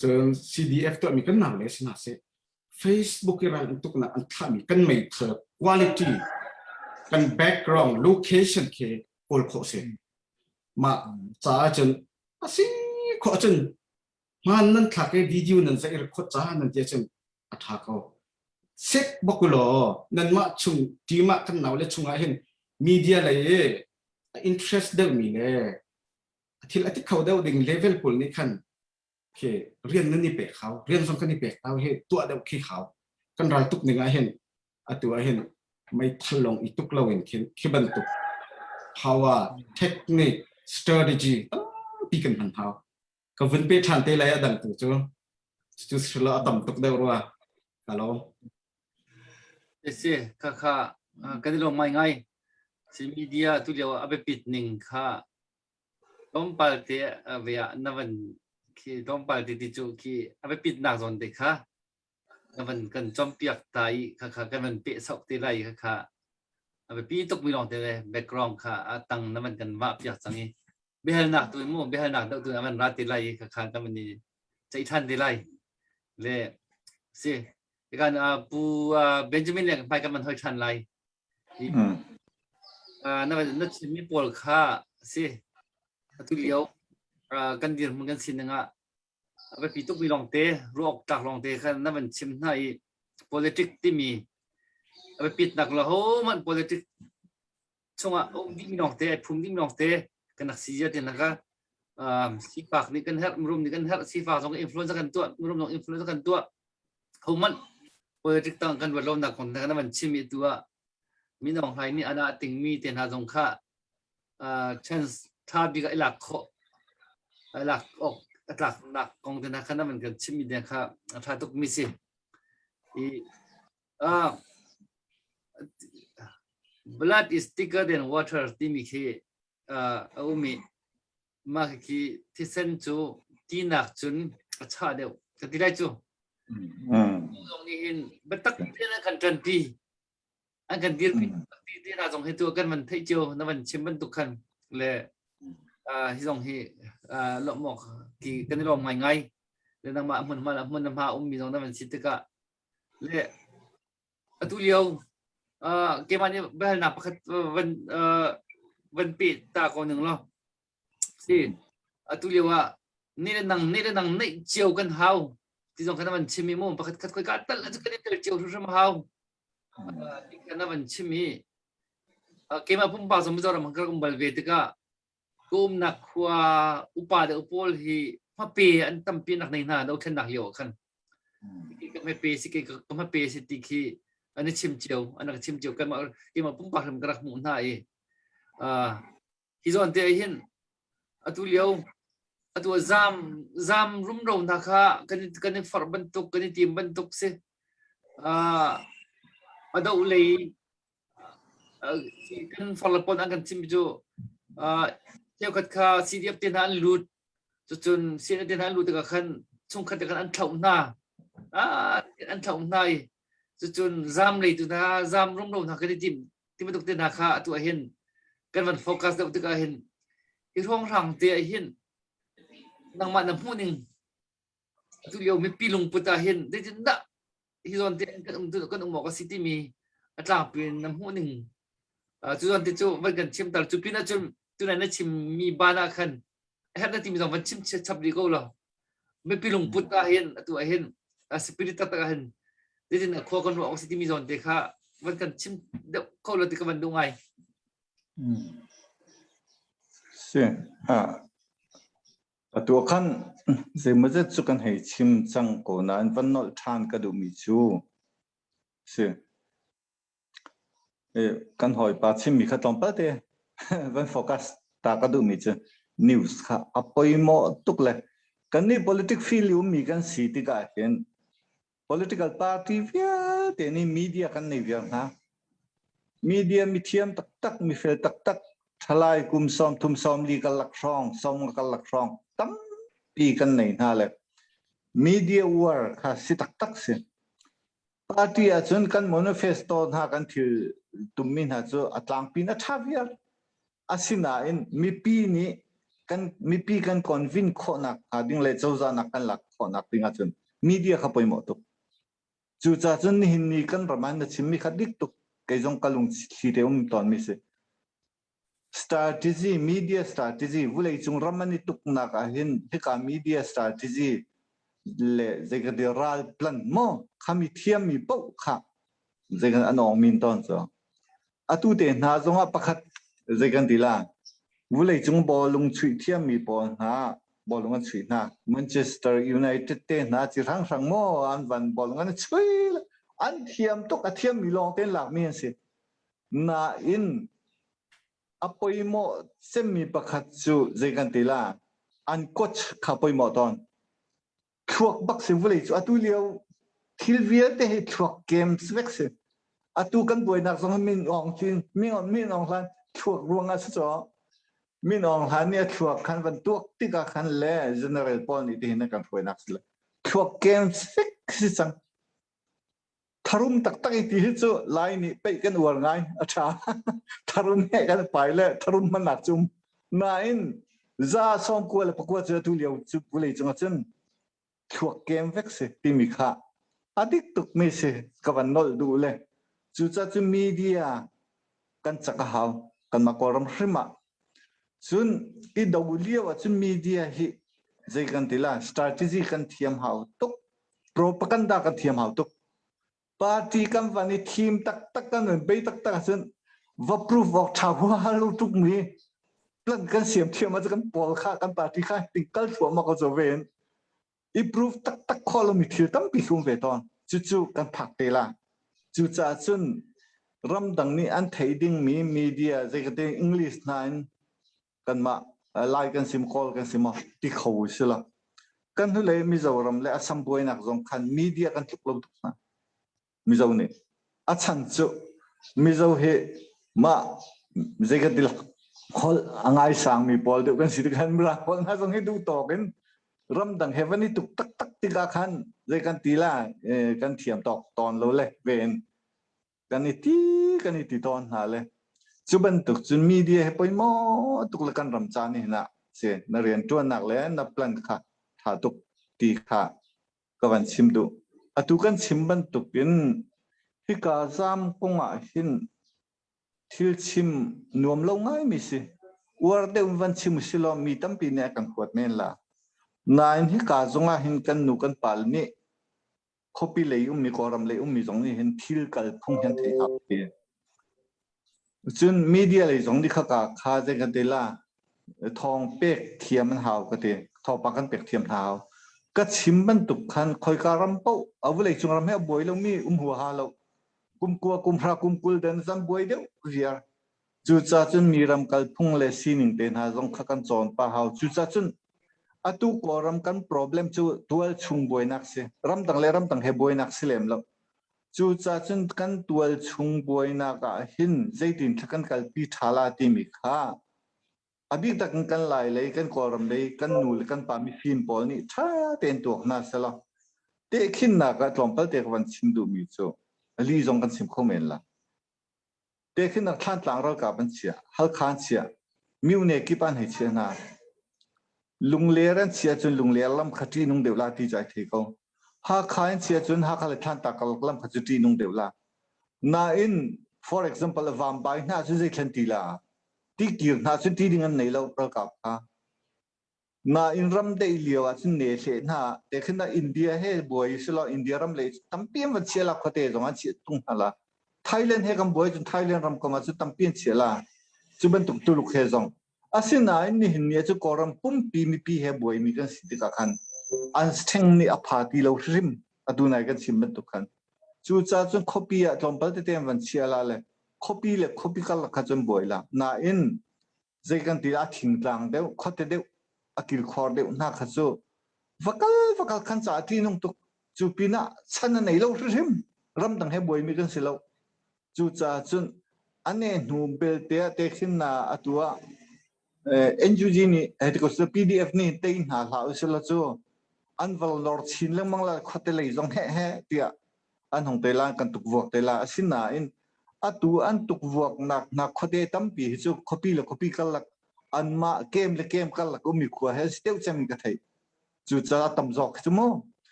จน CDF ตัวมีกันหนังเลยสินะเสร็จ Facebook ที่รายตุกนักอันท่ามีกันไม่เท่า quality กัน background location เคโอลโคเซมาจ้าจนสิขอจนมันนั่นถักไอ้วิดีโอนั่นจะเอร์ขอจ้านั่นเจจนอัฐาเขาเซ็กบอกกูหรอนั่นมาชุงที่มากันหนาวเลยชุงเห็นมีเดียเลยอินเทรสเดอร์มีเลยที่ละที่เขาเดาดึงเลเวลปุ่นนี่ขันเคเรียนนั่นนี่เปะเขาเรียนสองคนนี่เปะเอาเห็นตัวเดาขี้เขากันรายตุกหนึ่งเห็นตัวเห็นไม่ทะลงอีตุกเราเห็นขี้บันตุก power technique strategy ปีกันพันเท้าก็วันเป็นทันเตลัยดังตัวจู่สุดละต่ำตกเดียวรัวฮัลโหลสิค่ะกันที่ลงไม่ง่ายสิมีเดียตุเลียวเอาไปปิดหนึ่งค่ะต้องไปเตะเวียนวันที่ต้องไปที่จู่ที่เอาไปปิดหนักส่วนเด็กค่ะนวันกันจอมเปียกตายค่ะกันมันเปะสอกตีไรค่ะเอาไปปีตกมีลองเตะเลยแบ็กกราวด์ค่ะตั้งนวันกันว่าเปียกสังนี้เบลหนักตัวมั่วเบลหนักตัวมันรัดตีไรค่ะกันมันนี่ใจท่านตีไรเลยสิการปูเบนจามินเนี่ยไปกันมันเฮยทันไรนั่นเป็นนั่นสิมีปวดขาสิตุเลียวกันเดียร์มันกันสินึงไปปีตุกมีลองเตะรู้ออกจากลองเตะกันนั่นเป็นชิมใน politics ที่มีไปปิดหนักแล้วโอ้มัน politics ช่วงโอ้ดิ้งมีลองเตะพุ่มดิ้งมีลองเตะกันนักซีเจนนะครับสีปากนี่กันเฮร์มรุมนี่กันเฮร์สีฟ้าส่งอินฟลูเอนซ์กันตัวมรุมส่งอินฟลูเอนซ์กันตัวเขามันpolitik tang kan walom na kon na man chimi tua minong hai ni ana ting mi ten ha jong kha chance tha bi ga ilak kho ilak ok atlak nak kong ten ha kana man kan chimi de kha tha tuk mi si I blood is thicker than water ti mi khi umi ma ki ti sen chu ti nak chun cha de ka ti dai chu ตรงนี้เห็นบัตักเดียนกันจันปีอันกันดีปีที่น่าสงเหตุกันมันเที่ยวนั่นมันชิมมันตุกันเลยที่สงเหตุหลอกหมอกที่กันนี่ลองไงไงเลยนำมามันมีตรงนั้นมันสิทธิ์ก็เลยตุเลียวเกมนี้เบลนับวันปีตาคนหนึ่งหรอสิตุเลียวว่านี่นั่งนี่เจียวกันเฮาที่สงกันมันชิมีมุมประคัดคุยกันแต่ละจุดกันเจียวชุดมาเฮาที่กันมันชิมีเกมพุ่มป่าสมมติเรามันก็กุมบอลเวติกากุมนักขวาอุปาเดอุปอลฮีมาเปย์อันตั้มปีนักในหน้าเราแค่นักโยกันก็ไม่เปย์สิก็ไม่เปย์สิติคีอันนี้ชิมเจียวอันนั้นชิมเจียวกันมาเกมพุ่มป่าทำกระหมุนหน้าฮิโซนเตยหินตุเลียวตัวจามรุ่มเราหนักกันฝันบรรทุกกันทีมบรรทุกสิada ulai kan falapon ang kan simjo tia kat kha CDF tenan lut chun CDF tenan lut ka khan chung khat kan an thau na an thau nai chun jam lei tu na jam rom rom na ka tim tim tuk te na kha tu hin kan man focus da tu ka hin I rong rang te hin nang ma na muning tu yo mi pilung puta hin de da hi zon te kan mo ka city mi atla pin nam hu ning chu zon te chu van kan chim tar chu pin na chu na chim mi bana khan ha na tim zon van chim chap ri ko lo mi pilung puta hin tu hin spirit ta ka hin de na kho kan ro city mi zon te kha van kan chim de ko lo te ka van du ngai simตัวขั้นเสมันจะจุกันให้ชิมจังก่อนนั้นวันนอลทานกระดูมิจูสิกันหอยปลาชิมมีขั้นตอนปะเดวันโฟกัสตากระดูมิจูนิวส์ค่ะอปอยมอตุกเลยกันนี่ political feel มีกันสีติกาเห็น political party เวียแต่นี่ media กันในเวียนะ media มีเทียมตักมีเฟลตักทลายกุมซ้อมทุ่มซ้อมลีกันหลักช่องซ้อมกันหลักช่องตั้มปีกันไหนน่าเลยมีเดียวัวค่ะสิตักสิปาร์ตี้อาจจะกันมอนิเฟสโต้หากันถือตุ่มมินหาจะอัตลังปีนัทาวิร์อาศินาอินมีปีนี้กันมีปีกันคอนวินขนักหาดิ้งเลยเจ้าจานักกันหลักขนักดิ้งอาจจะมีเดียขับไปหมดตุกจู่จ้าจนหินนี้กันประมาณนั้นชิมมีขัดดิกตุกเกยจงกลุงชีเดียวมีตอนมิเสstrategy media strategy วุ้ยจงรำมันตุกนักเห็นที่การ media strategy เล่จะก็เดี๋ยวรัลพลันโม่ขามีเทียมมีปุ๊กค่ะจะก็อันองมินตอนซ้อตุเตน่าจงอ่ะประคัดจะกันดีละวุ้ยจงบอลลงชุยเทียมมีบอลหาบอลลงกันชุยนะ Manchester United เตน่าจีรังสังโม่อันวันบอลลงกันชุยอันเทียมตุกเทียมมีลองเต้นหลักมีสิน่าอินอปอยโมเซมีประคัตจูเจกันติลาอันโคชขับไปหมดตอนขวกบักสิวุ้ยจูอัตุเลียวทิลเวียเตะขวกเกมส์เว็กซ์อัตุกันป่วยนักสงมินอองจินมินอองลันขวกรวงอาสุจอมินอองลันเนี่ยขวกขันวันตัวติกาขันเล่ general ปอนี่ที่นักกันป่วยนักสิละขวกเกมส์เว็กซ์จังทารุมตักอีทีที่จูไลนี่ไปกันอวดไงอาจารย์ทารุมเนี่ยกันไปเลยทารุมมันหนักจุ่มนายน์จ้าส่งกูเลยประกวดจะทุเรียวจุบุเลยจังจันขวกเกมเว็กซ์ที่มีค่าอดีตตุกไม่ใช่กับวันนอลดูเลยจู่จ้าจุมีเดียกันจักรหาวกันมากรมริมาจุนอีดาวเลียวจุมีเดียฮีใจกันทีละ strategy กันเทียมหาวตุก propaganda กันเทียมหาวตุกปาร์ตี้กันวันนี้ทีมตักกันเหมือนไปตักจนว่าพรูฟว่าชาวฮัลโหลทุกมีเปลี่ยนกันเสียมเทียมมาจากกันปอลค่ากันปาร์ตี้ค่าติงกัลชัวมาก็จะเวนอีพรูฟตักคอลมีทีตั้มปีคุมเวตอนจู่ๆกันผักเตล่าจู่จ้าจนรำดังนี้อันไทยดิ้งมีเดียจะกันอังกฤษนั่นกันมาไล่กันซิมคอลกันซิมที่เขาใช่ละกันทุเลยมิจฉาและอัศมบวยนักสงขันมีเดียกันทุกลมทุกนะมิจฉาเนี่ยอาชันจูมิจฉาเหมาจะกันดีละคนง่ายสั่งมีบอลเดียวกันสิกันบราคนน่าสงให้ดูต่อกัน รำดังเฮวันนี่ตุกตักตักติกาคันใจกันตีละกันเทียมตอกตอนเราเลยเวนกันนี่ตีตอนหาเลยจุบันตุกจุนมีเดียให้ไปหมอตุกละกันรำจานี่นะเสียนักเรียนตัวหนักเลยนับพลันค่ะถ้าตุกตีค่ะก็วันชิมดูตุกันชิมบันตุกินที่กาซามกงอาหินทิลชิมนวมลงง่ายมิสิวัวเดวันชิมสิลอมีตั้มปีเนี่ยกันขวดเมนละนายที่กาจงอาหินกันนูกันปาลนี่คบปีเลยมีกอรำเลยมีจงนี่เห็นทิลกัลพงเห็นเทียบเปียจนมีเดียเลยจงที่ข้ากาคาเจกันเดล่าทองเป๊กเทียมมันหาวกันเดทองปากกันเป๊กเทียมหาวก็ชิมบันตุกคันคอยการำเป้าเอาไว้เลยจงรำให้บ่อยแล้วมีหัวหาเรากุมกัวกุมพระกุมกุลเดินซันบ่อยเดียวเรียจู่จ้าจนมีรำกัลพุ่งเลยซีนิงเดินหาจงขักันจอนป้าหาวจู่จ้าจนตุกอรำกัน problem จู่ตัวชุงบ่อยนักเสียรำตั้งเลยรำตั้งให้บ่อยนักเสียมแล้วจู่จ้าจนกันตัวชุงบ่อยนักหินใจดินทักกันกัลปีทาลาติมิข้าอดีตกันหลายเลยกันกอรำเลยกันนูเลยกันปามีฟิล์มบอลนี่ช้าเต็นตัวน่าเสียละเด็กขินนักตลอดไปเด็กวันชิมดูมีจู่ลีจงกันสิมคอมเมนต์ละเด็กขึ้นนักท่านต่างเรากับบัญชีฮัลคานเชียมิวเนกิปันให้เชียนาลุงเลี้ยนเชียจนลุงเลี้ยลำขัดที่นุ่งเดียวลาที่ใจเทกงฮักคานเชียจนฮักอะไรท่านตากลำขัดที่นุ่งเดียวลานาอิน for example วามใบน่าจะได้ทันทีละที่เกี่ยวน่าจะที่ดิ่งในเราประกอบค่ะนาอินรัมเดียวอาจจะเนเชน่าแต่ขึ้นในอินเดียให้บอยสโลอินเดียรัมเลยตั้มเปี้ยนวันเชียร์ลักขัดเตะตรงนั้นเชียตุ้งฮะละไทยแลนด์ให้กันบอยจนไทยแลนด์รัมก็มาจุดตั้มเปี้ยนเชียร์ละจุดเป็นตุกตุลุกเฮซองอาศัยนายนี่เห็นเนี่ยจุดกอรัมปุ่มปีมีปีให้บอยมีกันสิทธิ์กันอันสเต็งนี่อพาร์ตี้เราริมอดูนายกันสิมันตุกันจุดจ้าจนคอปีอะตอนปัจจุบันวันเชียร์ละเลยคอปีกันละขัดจนบอยละนาอินใจกันตีอาทิ้งต่างเดียวขัดเดียวอากิลคอร์เดียวน่าขัดจูวักขันจ่าที่นุ่งตุกจูปีน่ะฉันนั่นไหนเราริมรำตั้งให้บอยมีกันสิเราจู่จ้าจนอันนี้หนูเบลเตียเตขินน่ะตัวNUGนี่ที่ก็คือ PDF นี่เตยหาหาอุศลจู่อันวัลลอร์ชินเรื่องมังละขัดเลยจงเฮ่เตียอันของเตลากันตุกวกเตลาสินะอินตัวอันตุกวกนักขัดตั้มปีจู่คอปีกันละอันมาเกมกันละก็มีขวาเฮสเตียวจะมีกันไทยจู่จ้าตั้มจอกจู่โม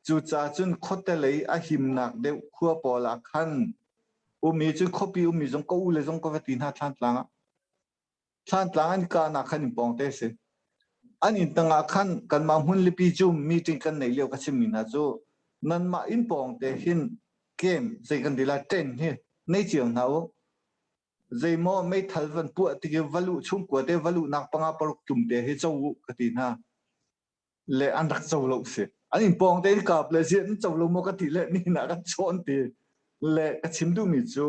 จู่จ้าจนขัดเลยอาหิมนักเดียวขวาปอละขันมีจุดคอปีมีจงก็เลยจงก็ว่าตีนหาท่านต่างอันการนักขันปองเตสอันนี้ต่างขันกันมาหุ่นลิปิจุมมีติกันในเลี้ยวกันชิมินาจูนั่นมาอินปองเตหินเกมใจกันดีละเต้นเฮในเจียงเขาใจโมไม่ทันวันปวดที่วัลุชุ่มกว่าเตวัลุนักปังอาปรุกจุ่มเตให้เจ้ากตินฮะเลยอันรักเจ้าโลกเสียอันนี้ปองเตกับเลยเสียเจ้าโลกมกติเลยนี่นักชนเตเละกชิมดูมิจู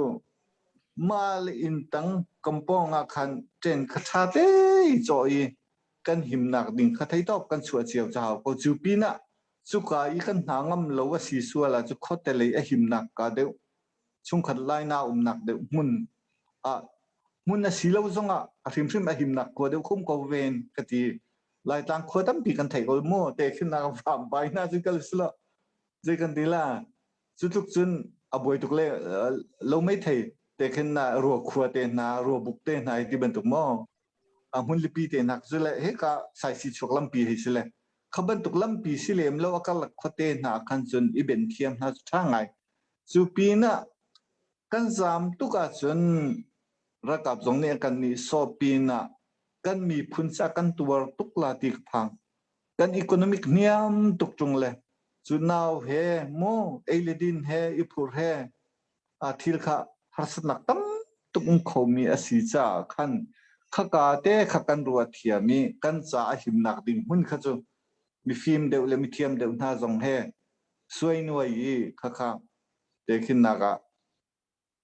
มาลอินตังกำปองอาคันเจนคาชาเตจอยกันหิมนักดิ่งคาไทยตอบกันชัวเจียวเจ้าก็จูปีน่ะสุกาอีกันหางมเลวสีสัวละจุขดเตเลยหิมนักกาเดียวชุงขัดไล่นานักเดียวมุนน่ะสีเลวจงริมหิมนักกว่าเดียวคุ้มกเวนกติไล่ต่างขวดตั้มปีกันไทยก็โม่เตะขึ้นนักฟังไปน่าจะกันสละใจกันดีละจุดทุกจุนอบวยทุกเล่เราไม่ไทยแต่ขึ้นน่ะรัวขวดเตน่ะรัวบุกเตน่ะที่เป็นตุกโม่หุ่นลิปีเตนักสุดเลยเฮ้ก็ใส่สีชกลำปีให้สิเลยขบันตุกลำปีสิเลมแล้วก็ลักขวดเตน่ะคันจนอีเบนเทียมน่าจะช่างไงจูปีน่ะกันสามตุกจนระกับตรงนี้กันนี่โซปีน่ะกันมีพุนสักกันตัวตุกลาติกพังกันอีโคโนมิกเนียมตุกจงเลยจุนาวเฮโมเอลิดินเฮอิพูเฮทิลข้าฮัสนักตั้มตุกขมีอาศิจาขันข้ากาเตข้ากันรัวเทียมีกันจ่าหิมนักดิ่งหุ่นข้าจูมีฟิล์มเดวเลมีเทียมเดวน่าจงเฮสวยนวยยี่ข้าเด็กขึ้นนัก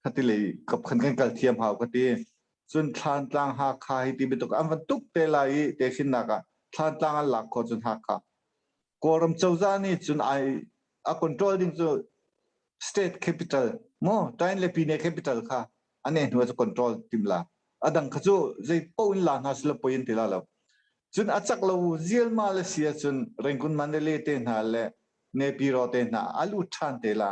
ขัดเลยกับขันกันกัลเทียมหาวกตีจนทานต่างหาคายที่เป็นตุกอันวันตุกเตลัยเด็กขึ้นนักทานต่างหลักคนจนหากกอรมเจ้าจานี่จนคอนโทรลดิ้งจู state capital โม่ตายเลปีเน capital ค่ะอันนี้หัวจะคอนโทรลติมลาอดังข้าจูใจปูนลานาสลปอยน์ติลาแล้ว chun achak lo zial Malaysia chun Rangoon Mandalay te na le ne piro te na alu than te la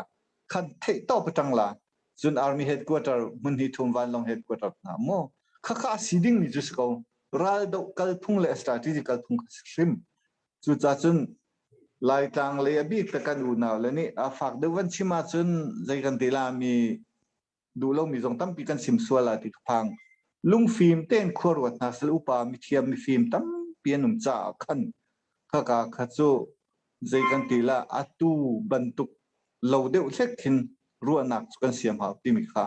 khan thei to patang la chun army headquarter mun hi thum wan long headquarter na mo kha siding ni jus ko ral do kal thung le strategical thung shrim chu cha chun lai tang le abi ta kan u na le ni a fak de wan chima chun zai kan te la mi du lo mi jong tam pi kan sim swala ti phang lung phim ten khor wat na sel upa mi thiam mi phim tam pianum cha khan kha chu zai kan ti la atu bantuk lo deuh hlek thin ruanak kan siam ha ti mi kha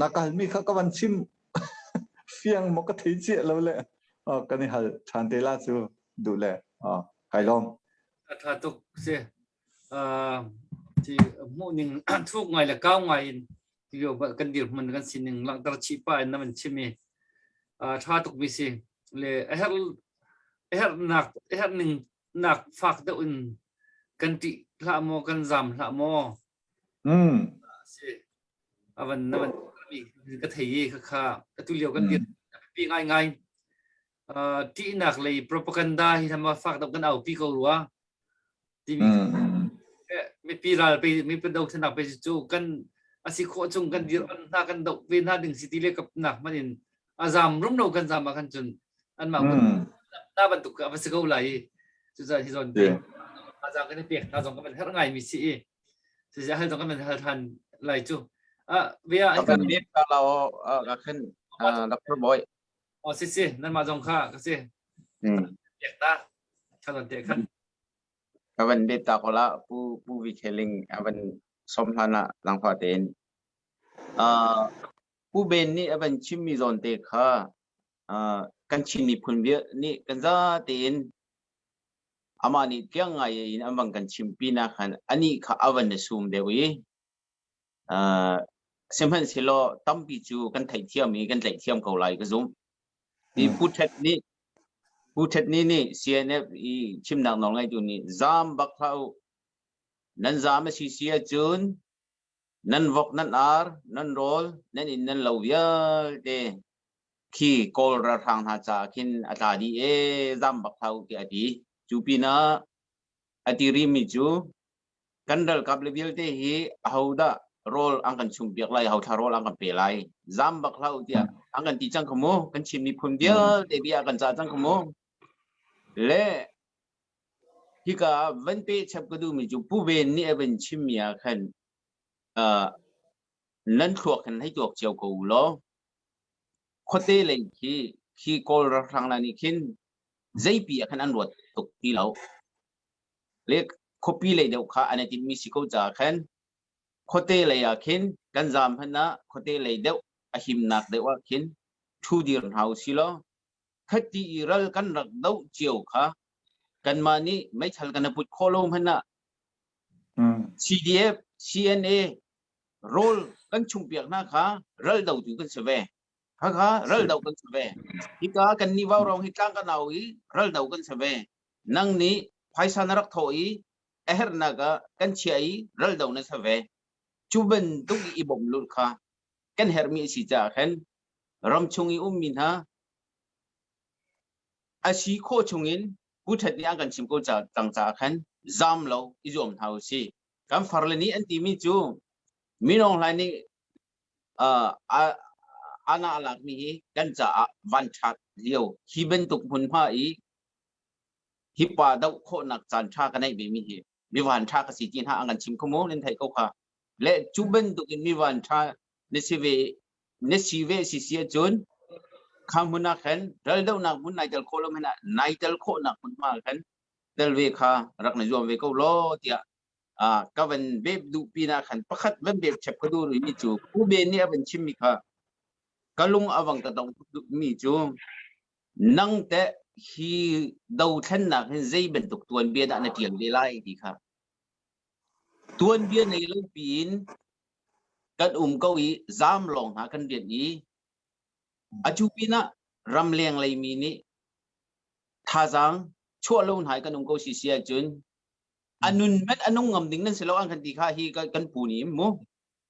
nakal mi kha ka wan chim fiang mo ka thei che lo le kan ni hal than te la chu du le kai lom thà tục xe thì mỗi những thuốc ngoài là cao ngoài thì điều vậy cần điều mình cần xin những lặng tara chỉ bài năm mình chim mi thà tục mi xe le her những nạc phạc đậu in cần trị lạ mò cần giảm lạ mò xe vẫn năm mình cái thấy khá tu liệu cần điều bị ngay trị nạc lấy propaganda thì tham phạc đậu cần ảo pi cầu lúa thì mi pi ra miเป็นดอกถนักไปจู่กันอาศิโคจงกันดีอันหน้ากันดอกเวนหน้าดึงสิติเล็กกับหนักมันเห็นอาจามรุ่มโนกันจามมากันจนอันมาหน้าบรรทุกอาศิโคไหลจู่จะที่จนอาจามกันเปียกอาจามกันเป็นเท่าไงมีสิจะให้จงกันเป็นทันไหลจู่เวียไอ้กันนี้เราขึ้นดร.บอยอ๋อสินั่นมาจงค่าก็สิเปียกตาชาลอนเตะขันวันเดตาคนละผู้วิเคลิงวันสมฐานะหลังพอเต็นผู้เบนนี่วันชิมมีจอนเตค่ะกันชิมมีผลเบี้ยนี่กันจะเต็นอามานี่เที่ยงไงอินอันบังกันชิมปีนะคันอันนี้ข้าวันเดซูมเดวีเซมพันสิโลตั้มปีจูกันไทยเที่ยมมีกันไทยเที่ยมเกาหลีก็ซุ่มที่พูดเท็จนี่ CNF อีชิมนักน้องไงตัวนี้จามบักเท่านั่นจามสิเสียจูนนั่นวอกนั่นอาร์นั่นโรลนั่นอินนั่นเหลาเยอะเดขี้โกลระทางหาจากินอาตาดีจามบักเท่าที่อดีจูปีน่าอดีริมิจูกันดัลกับเลเวลเตฮีเอาดาโรลอังกันชุมเบียกไลเอาทาโรลอังกันเปลัยจามบักเท่าที่อังกันตีจังขโมกันชิมมีพุ่มเดียวเดบีอังกันจ่าจังขโมเล่ที่ก็วันเปิดชับกระดูมีจูผู้เวนนี่เป็นชิมยาขันนั่นขวกขันให้ตัวเจ้ากูล้อคนเตเลยที่โกลรังลานิคินใจปีขันอันรวดตกปีแล้วเล็กคบปีเลยเดียวข้าอันนี้ที่มีสิโกจ่าขันคนเตเลยคินกันจำพันนะคนเตเลยเดียวอหิมนักเดียวคินทูดีร์เฮาสิล้อคัดที่รัลกันรักดาวเจียวค่ะกันมานี่ไม่ทันกันพูดโคลมพันนะ CDF CNA โรลกันชุมเปียกนะค่ะรัลดาวถึงกันเสวค่ะรัลดาวกันเสวที่กากันนี่ว่าเราให้กางกันเอาอีรัลดาวกันเสวนั่งนี่ไพศาลรักถอยเอเฮร์นักกันเชียรัลดาวนั่นเสวจูบันตุกอีบอมลุลค่ะกันเฮร์มีสิจ่าขันรำชงอีมินฮะอาชีโคชงอินผู้ทัดนี้กันชิมโกจ่าต่างจากขันจามเราอิจอมเท่าสิกันฟาร์เลนี่อันที่มีจูมีน้องหลายนี่อาณาหลักมีกันจะวันชัดเดียวฮิบันตุกพุนผ้าอีฮิปาดาวโคนักจานชากันในแบบนี้มีวันชากสิจินหาอันกันชิมขโมยเล่นไทยเขาค่ะและจูบันตุกินมีวันชาเนสิเวสิเสียจนคำมุนักขันเราเดานักมุนนายเตลโคลมนะนายเตลโคนักมุนมาขันเตลเวค่ะรักในจวมเวก็โลเตียก็เป็นเว็บดูปีนักขันประคัดเว็บเช็คก็ดูรีมิจูผู้เบนเนี่ยเป็นชิมิค่ะก็ลุงอวังกระดองมีจูนั่งแต่ฮีดาวทันนักเห็นใจเป็นตุกตัวเบียดอันเตียงเวลาดีค่ะตัวเบียในโลกปีนกันเก้าอี้จามลงหากันเบียดนี้อาจูปีน่ะรำเลียงเลยมีนี่ท่าจังชั่วลงหายกันเก้าสิเสียจนอันนู้นเม็ดอันนู้นงำดิ่งนั่นเสร็จแล้วอันกันตีข้าฮีกันปูนี่มั้ง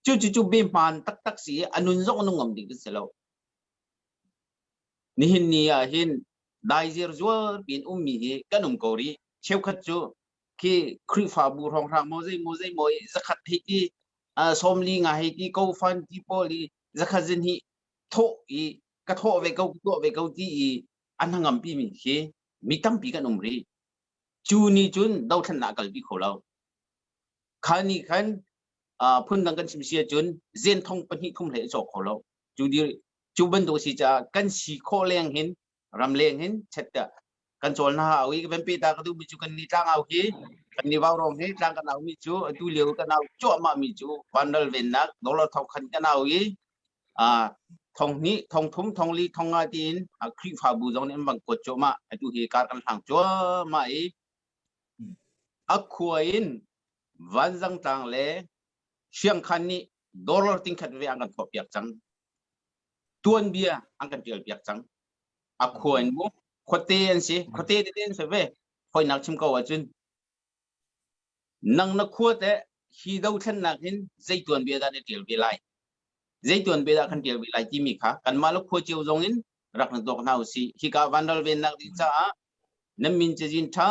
จู่เบมพานตักสีอันนู้นจงอันนู้นงำดิ่งกันเสร็จแล้วนี่เห็นนี่เห็น ได้เจอจัวเป็นมีเฮกันกอรีเชื่อขัดจูที่คริฟาบูรองรางโมเซโมยจะขัดที่สมลีงาที่กูฟันที่พอลีจะขัดจินที่โถอีกระโถเวกตัวเวกที่อันหังอัมปีมีเฮมีตั้มปีกันรีจูนี่จุนดาวทันนักกัลปีโคลาวขันนี่ขันพุ่นดังกันชิมเสียจุนเจนทงปนิคุมเหจอกโคลาวจูดีจูบันโดสิจะกันสีโคเลียงเห็นรำเลียงเห็นเช็ดกันโจลน่าเอาอีกเป็นปีตากระดูมิจูกันนี่จ้างเอาคีกันนี่ว่าวรองเฮจ้างกันเอามิจูดูเลี้ยวกันเอาจ่อมามิจูวันเดลเวนนักดอลลาร์ทองขันกันเอาอีทองนี้ทองทุ่มทองลีทองอาดินคลิฟาบูจงนี่บังกดจ่อมาดูเหตุการณ์กันทางจ่อมาอีอักขวอินวันจังตังเล่เชียงคันนี้ดอลลาร์ติงขัดเวอังกันทบยักจังตัวนเบียอังกันเดียลยักจังอักขวอินบุขดเตียนสิขดเตียนเตียนสิเว้พอยนักชิมก็ว่าจุนนังนักขวดแต่ฮีดาวทันนักเห็นใจตัวนเบียดานเดียลเวลัยใจตัวนเบียดาคันเดียลเวลัยที่มีค่ะกันมาลุกขวดเจียวจงอินรักนักดอกนาอุสิฮีกาวันดอลเวนนักดิจ้าน้ำมินจะจินท่า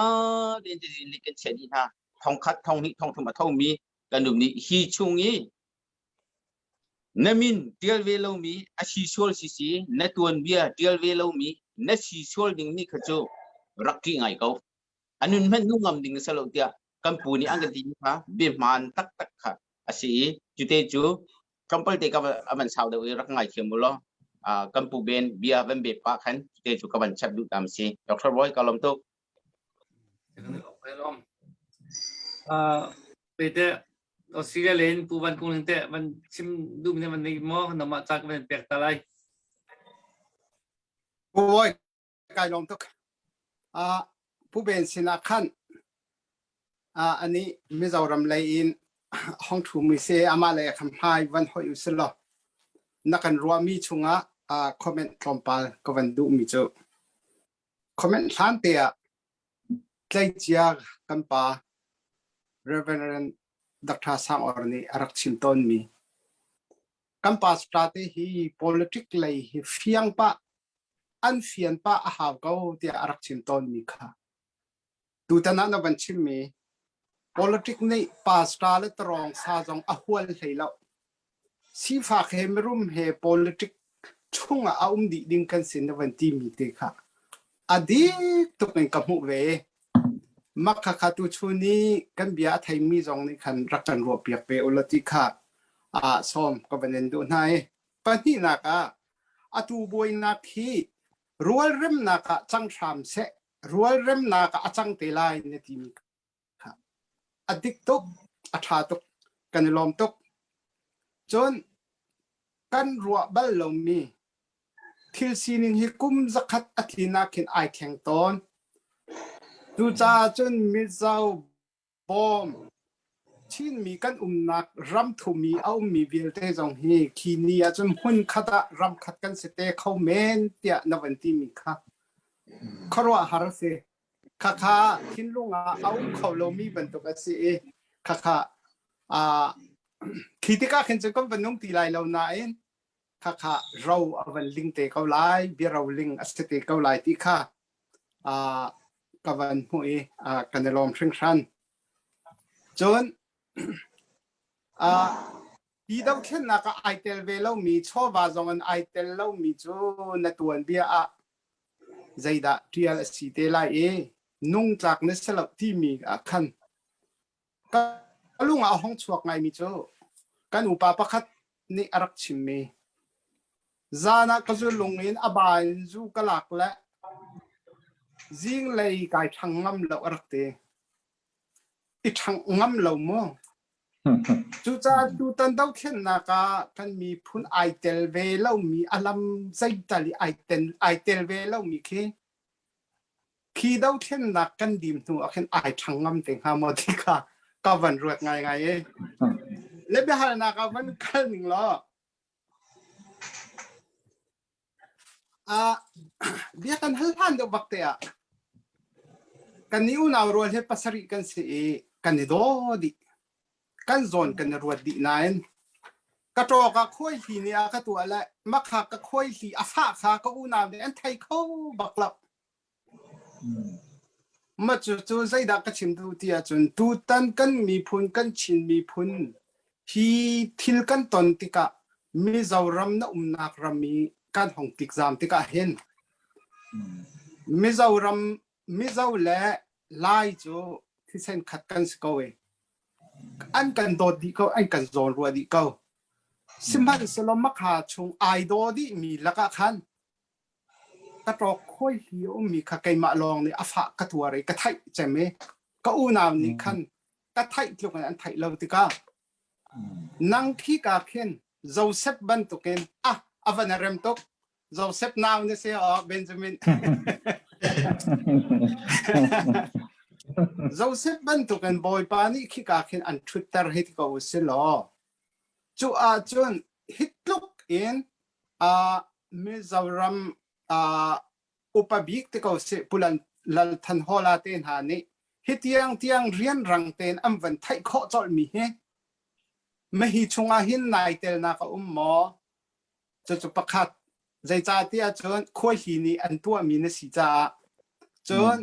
เดินจะจินลิกันเชดินะทองคัดทองนี้ทองธรรมะทองมีกันดุมนี้ฮีชุงอีน้ำมินเดียลเวลามีอาชีชอลสินัตัวนเบียเดียลเวลามีนัชีชอลดิ้งนี่ขจูรักที่ไงเขาอันนั้นมันนุ่งงำดิ้งสโลเดียกัมพูนี่อังกันดิ้งค่ะเบียมันตักค่ะอาศัยจุดเตจูกัมพูเตกับมันสาวเดียวรักไงเขียนบุลกัมพูเบนเบียเป็นเบียปากขันจุดเตจูกับมันชัดดูตามสิดร.รอยกาลมตุกไปเตะออสเตรเลียเล่นปูบันคงเตะมันชิมดูมันในหม้อนำมาจากมันเปียกตะไลโอ้ยกายลมทุกผู้เป็นสินาขันอันนี้มิจารำเลยอินห้องถูมิเซอามาเลยคำพายวันหอยอุสลอนักการรัวมีชุงคอมเมนต์ตอมปาลก็วันดูมิจูคอมเมนต์ทันเตียใจเจียกันปา Reverend Dr. Sang Orni arak chimton mi kan pa strategy politics lei hi fiang pa an fian pa a haw go ti arak chimton mi kha tu tana na ban chim mi politics nei pa stra le trong sa jong a hual heilo si fa khem rum he politics chunga a di ding kan sin na van ti mi te kha adi tu pen ka mu veมักขะตุชุนี้กันเบียไทยมีจงในขันรักกันรัวเปียกเปอุลติค่ะส้มก็เป็นดูนายปนี่นักตูบวยนักที่รัวเริ่มนักจังชามเสรัวเริ่มนักจังเตลัยในทีมค่ะอดิกตุกชาตุกกันลมตุกจนกันรัวบัลลมมีทิลซีนิงฮิกุมจักขัดอธินาคินไอแข่งตอนดูจ้าจนมิเจ้าบอมชินมีกันนักรำทุมีเอามีเวลเตจงเฮคีนีจนหุ่นขัดรำขัดกันเสตเขาเมนเตียนวันที่มีค่ะครัวหาร์เซข้าทิ้งลุงเอาเขาโลมีบรรทุกสิข้าคิดก้าเห็นจะก็เป็นน้องตีไลเราหน้าเองข้าเราเอาวันลิงเตะเขาไล่เบียเราลิงอัสเตะเขาไล่ที่ข้ากับวันพวกกันในลมเชิงชันจนปีดาวเช่นนักไอเทลเวลมีชอบว่าจงไอเทลเรามีจูนตัวเบียใจดาที่อะไรสิเตลัยนุ่งจากในสลับที่มีขันก็ลุงเอาห้องชวกไงมีจูกันอุปปักนี่อารักชิมมีจานักก็จะลงอินอบายจูกลักและจิงเลยกายทั้งงำเหล่ารักเตอีทั้งงำเหล่ามั่งจู่จ้าดูตันดาวเข็นนักกันมีพุ่นไอเทลเวลามีอารมณ์ใจตาลีไอเทลเวลามีคีดาวเข็นนักกันดิมตัวเข็นไอทั้งงำเต็งหามอดีค่ะก็วันรวดไงเล็บหานักวันกันหนึ่งล้อเบี้ยกันฮัลพันเดบักเตะกันนิ้วนาวรัวเฮปัสริกันสิกันนิโดดิกันโซนกันรัวดินายกระโจกก็ค่อยทีเนี่ยก็ตัวละมักหักก็ค่อยทีอาฟ้าขาก็อูนาวเนี่ยอันไทยเขาบักลับ มาจู่ๆใจดักกระชิมดูที่จนตูตันกันมีพุนกันชินมีพุนฮีทิลกันตอนติกะมีเจ้ารำนะนักรำมีกันห้องติกซามติกะเห็นมีเจ้ารำมีเจ้าเล่ไล่จู่ที่เส้นขัดกันสกอยอันกันโดดดีก็อันกันโซนรัวดีก็สิมันสลมมักหาชงไอโดดีมีละกะคันกระตอกค่อยหิวมีขะไกมาลองในอฟะกระตัวอะไรกระไทใช่ไหมก็อูนาวนี่คันกระไทเที่ยวกันอันไทเราติกานังที่กาเขียนโจเซฟบันตุเกนอวันนารมตุกโจเซฟนาวนี่เสียเบนจามินโจเซฟบันตุเกนบอยปานี่ที่กาเขียนอันทวิตเตอร์ให้ที่เขาอุสิลอจูจนฮิตลุกอินมิซารัมอุปบิกที่เขาเสปุลันลัลทันฮอลาเตนหานี่ฮิตยังเรียนรังเตนอันวันไทยข้อจอดมีเฮไม่ฮิชงอาหินนายเตลนักหมอจะประคัดใจจ่าที่จนคุยหินี่อันตัวมีนสิจ่าจน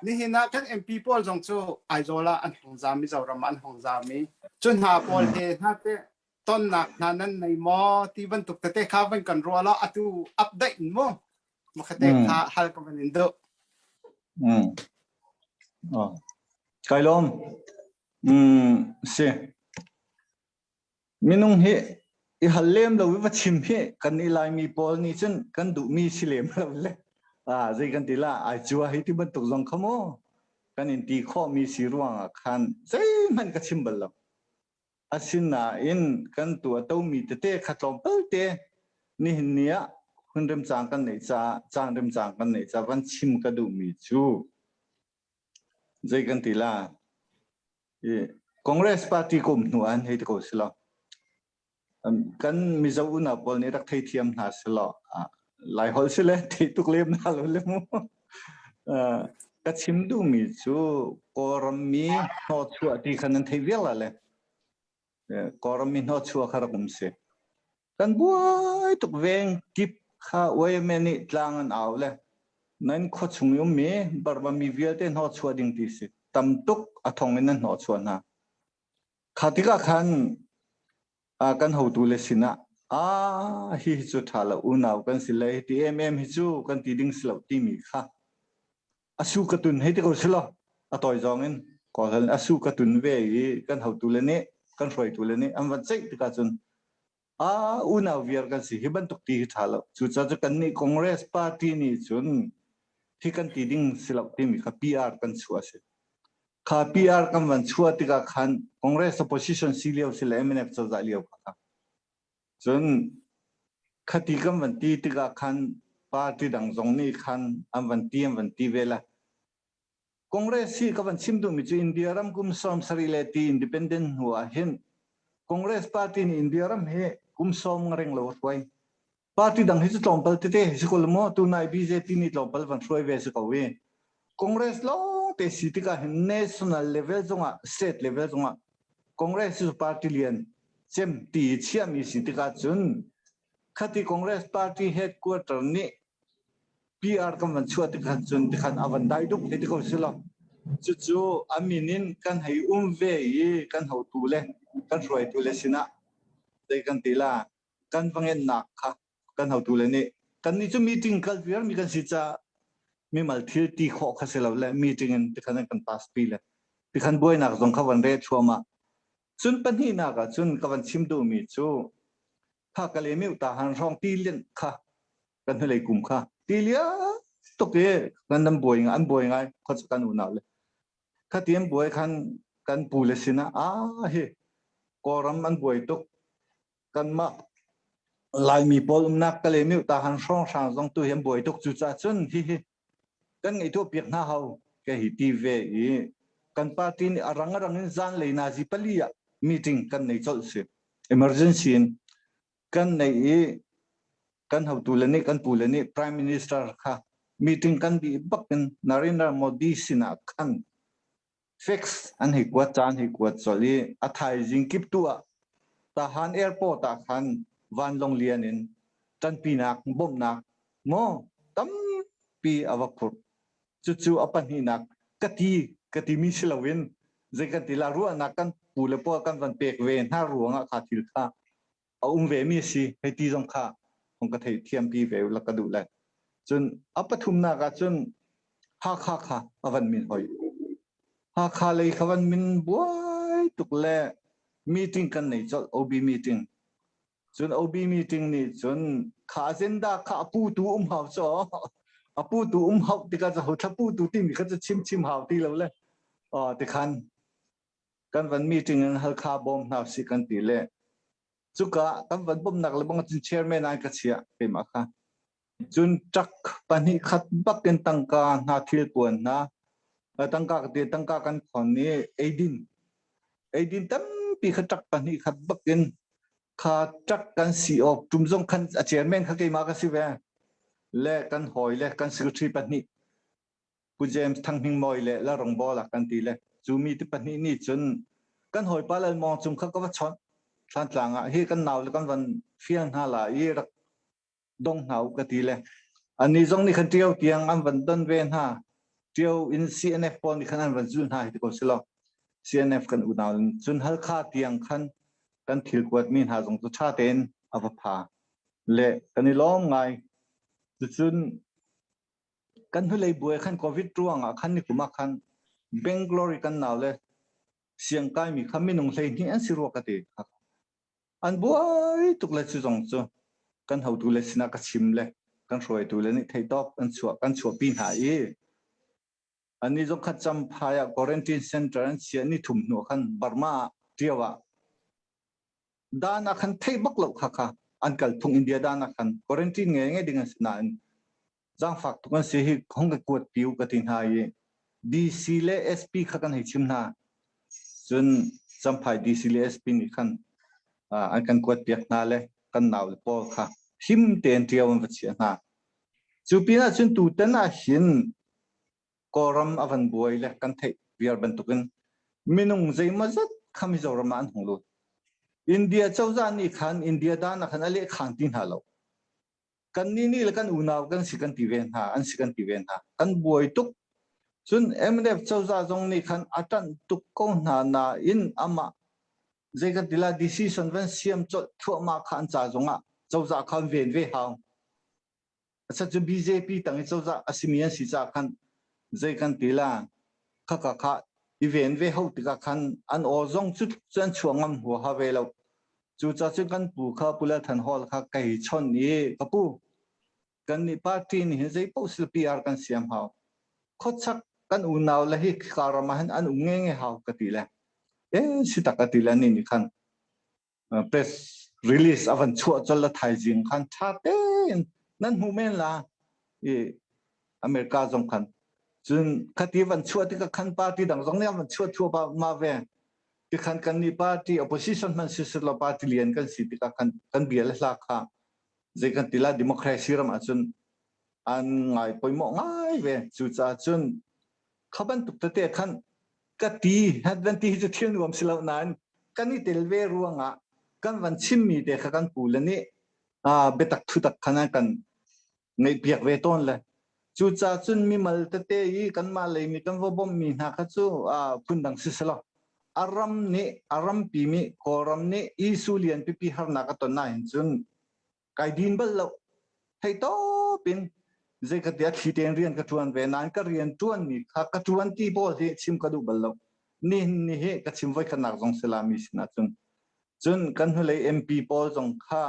นี่เห็นนักกันMPพอลจงจูไอโซลาอันของจามิจะรำอันของจามิจนหาพอลเฮนักเตต้นหนักนั้นในหมอที่บรรทุกเตะข้าวเป็นกันรัวแล้วอัตุอัปเดตมั้งมาเตะข้าฮัลกันเป็นอินโดไกลมเสียมินุงเฮอีฮัลเลมเราวิวัชิมเฮกันอีไลมีพอลนี่จนกันดูมีสิเลมเราเลยใจกันทีละไอจัวให้ที่บรรทุกลงขโมกันอินตีข้อมีสิรวงคันใจมันก็ชิมบลล์อาศินอินกันตัวเต้ามีเตะขัดลมเปิลเตนี่เนี้ยคุณเริ่มจางกันไหนจางเริ่มจางกันไหนวันชิมกระดูมีจูใจกันทีละคอนเกรสปาร์ตี้กลุ่มหน่วยให้ที่เขาสิละกันมิจาอุณาบอลนี้รักไทยเทียมหาสิละหลายคนสิเลยที่ตุกเลี้ยมน่าเลยมั้งก็ชิมดูมีจูกอรมีนอชัวที่ขนาดที่เวลาเลยกอรมีนอชัวขารกุมเสกันบัวตุกเวงกิบข้าไว้เมนิตลางอันเอาเลยนั่นข้อชงยมมีบาร์บามีเวียเตนนอชัวดิ่งที่สิตำตุกอัทองเงินนอชัวนะข้าที่ก็ขันกันหูดูเลยสินะฮิจูทาละอุณาวกันสิเลยที่ฮิจูกันที่ดิ่งสลับที่มีค่ะสู้กระตุนให้ที่เขาสิละต่อยจองเงินก่อนสู้กระตุนเวกันหูดูเลยเนี่ยกันรวยดูเลยเนี่ยอันวันเจ็ดที่กันจนอุณาวเวียกันสิฮิบันตุกที่ทาละจุดจะกันนี่คอนเกรสปาร์ตี้นี่จนที่กันที่ดิ่งสลับที่มีค่ะ PR กันชัวสิข้า PR กันวันชัวที่กันคอนเกรส opposition สิเลียวสิเลย MNF จะจะเลียวค่ะจนขัดที่กันวันที่กันปาร์ตี้ดังจงนี่กันอันวันที่เวลาคอนเกรสที่กันวันชิมดูมิจูอินเดียรัมกุมสอมสริเลตีอินดิเพนเดนต์หัวเห็นคอนเกรสปาร์ตี้ในอินเดียรัมเฮกุมสอมเร่งโลดไว้ปาร์ตี้ดังฮิตลอมเปิลเตะฮิสกุลโมตูนายบีเจตีนี่ลอมเปิลวันช่วยเวสกเอาเวคอนเกรสลองเตสิติกาเห็น national level จงstate level จงคอนเกรสปาร์ตี้เลียนเจมตีเชียมีสิติกาจุนขัดที่คอนเกรสปาร์ตี้เฮดควอเตอร์นี่ PR กันวันชัวติกันจุนติกันอวันได้ดุที่เขาสิละจู่ๆอามินินกันให้เวกันหูตูเลกันรวยตูเลสินะแต่กันทีละกันฟังเงินหนักค่ะกันหูตูเลนี่กันนี่จะมีติ้งกันเวียร์มีกันสิจ้ามีมัลทิลตีข้อข้าเสลาเลยมีติ้งที่กันพาสปีเลยที่กันบ่อยนักจงเขาวันเรชัวมาจุนปัญหานักจุนเขาวันชิมดูมีจู่ถ้ากันเลยมีอุตาหันร้องตีเลียนค่ะกันเลยกลุ่มค่ะตีเลียตกเอ๋กันนำบ่อยงานบ่อยไงเขาจะกันอุณาเลยข้าเตรียมบ่อยกันปูเลสินะเฮ้กอรัมมันบ่อยตกกันมาลายมีพอลนักกันเลยมีอุตาหันร้องช่างจงตัวเห็นบ่อยตกจุดจุนที่กันไงตัวเปียกหน้าเขาแกหิตีเวกันปาร์ตี้นี่รังนี่จานเลยนาจิปลีอะมีติ้งกันในจอดเสีย emergency กันในกันเขาตูเลนี่กันปูเลนี่ prime minister ค่ะมีติ้งกันดีบักกันนารินดาโมดีสินะกัน fix อันให้กวาดจานให้กวาดจอลีอัฐายจิงกิบตัวทหารแอร์พอร์ตขันวันลงเรียนจันปีนักบ่มนักโมตั้มปีอวักพุ จู่ๆอปันหินักกะตีมิชลาวินใจกันติลารัวนักกันปูเลปอกันวันเปกเวนห้าหลวงขาทิลข้าเอาเวมีสิให้ตีจงข้าของกระเทยเทียมปีเวลแล้วก็ดูแลจนอปทุมนากจนฮาคาอวันมินหอยฮาคาเลยขวันมินบวยตุกแลมีติ้งกันในจดโอบีมีติ้งจนโอบีมีติ้งนี่จนขาเซนดาขาปูตูหาวจ่อปูตูหาวที่ก็จะหัวทับปูตูที่มีก็จะชิมหาวที่เราเลยที่คันกันวันมีติ้งฮัลคาบอมนาสิกันตีเลยจุกะกันวันบ่มนักเลยบังจุนเชียร์แม่นายกระเชียเป็นมาค่ะจุนจักปันหิขัดบักกันตั้งกาหาทิลปวนนะตั้งกากตีตั้งกากันคนนี้เอดินตั้มปีขัดจักปันหิขัดบักกันขาจักกันสีออกจุ่มจงคันเชียร์แม่นเขาเกี่ยมากระสิเวเล่กันหอยเล่กันสิกรีปันหิผู้เจมส์ทั้งหิงมอยเล่และรองบอลกันตีเล่จูมีที่ปันหินี่จนกันหอยปลาเลยมองจุ่มเขาก็ว่าช้อนท่านหลังเฮกันหนาวแล้วกันวันเฟียงหาลายรักดงหนาวกะทีเลยอันนี้จงนี่ขันเที่ยวเตียงอันวันต้นเวนฮะเที่ยวอิน CNF ปอนนี่ขันอันวันจุนหายที่ก็สิลอ CNF กันอุณาวจุนฮัลคาเตียงขันกันถิลกวดมีหาจงตุชาเตนอภพาเละกันนี่ล้อมไงจุนกันทุเลยบัวขันโควิดร่วงขันนี่กุมาขันเบงกลอรีกันหนาวเลยเสียงกายมีคำไม่นงเลยนี่อันสิรัวกะติครับอันบัวตุกเลยจุจงจูกันเขาดูเลยสินักชิมเลยกันช่วยดูเลยนี่ไทยดอกกันชัวปีนหายอันนี้จงขัดจำพายควอรันตีนเซ็นเตอร์เสียนี่ทุ่มหนัวขันบาร์มาเดียวด้านนักขันไทยบักเหล่าค่ะอันกัลทุ่งอินเดียด้านนักขันควอรันตีนไงดิ่งสินานจังฝักทุกคนเสียห้องกับกวดผิวกันทิ้งหายดีซีเลเอสพีขักันให้ชิมนาจนจำพายดีซีเลเอสพีนี่ขันอันกันกวดเปียกนาเลยกันหนาวปอค่ะหิมเตียนเทียวมันเสียนะจูปีน่าจนตูเต้นหินกอรัมอวันบวยเลยกันเทวิอาร์บันตุกันมินุงใจมาจัดขมิจอรมันของลูกอินเดียเจ้าจานี่ขันอินเดียด้านนักขันอะไรขันตินฮาโลกันนี่แล้วกันอุณาวกันสิกันตีเวนฮาอันสิกันตีเวนฮากันบวยตุกจนเอ็มเดฟเจ้าจาจงนี่ขันอัตันตุกกงนาอินอามาใจกันทีละดิสิชันวันเสียมจดทั่วมาขันจ่าจงเจ้าจ่าขันเวนเวหางสัจ BJP ตั้งเจ้าจ่าอาศิมียนสิจ่าขันใจกันทีละข้าอีเวนเวหาติกาขันอันโอจงจุดจนช่วงงหัวฮาเวลจู่จ่าจุกันปูข้าปุเลทันฮอลข้าไก่ชนนี่กับปูกันนี่ปาร์ตี้นี่ใจปูสิลปีอาร์กันเสียมหาวขดชักกันอุณาวละฮิคารามาหันอันเงหาวกติละสิตากติละนี่ขันpress release อวันชั่วจนละไทยจริงขันชาเต้นนั่นหูเมนละอเมริกาจงขันจนคดีวันชั่วที่ก็ขันปาร์ตี้ดังตรงนี้วันชั่วมาเวที่ขันกันนี่ปาร์ตี้ opposition มันสิสุดละปาร์ตี้เลียนกันสิที่ก็ขันเบียร์ละสักค่ะใจกันติละ democracy รำจนอันไงไปหมอง่ายเวจู่จ้าจนขบันตุกตะเตะขันกตีฮัดวันที่จะเที่ยงรวมสิลานั้นกันนี่เตลเวรัวงะกันวันชิมมีเด็กกันปูเลนี่เบตักทุตักขนาดกันในเปียกเวทอนเลยจู่จ้าจุนมีมัลตะเตยกันมาเลยมีกันว่าบ่มีนักจู่พุ่นดังสิสละอารมนี่อารมปีมีกอรัมนี่อิสุเลียนปีหานักตอนนั้นจุนไกดินเบลล์ให้โตเป็นใจกระเดียดที่เรียนกระทวนเวนันก็เรียนทวนนี่ข้ากระทวนที่บ่ที่ชิมกระดูเบลล์นี่เหกชิมไว้ขนาดจงสลามิสนะจนกันหัวเลย MP ปอจงข้า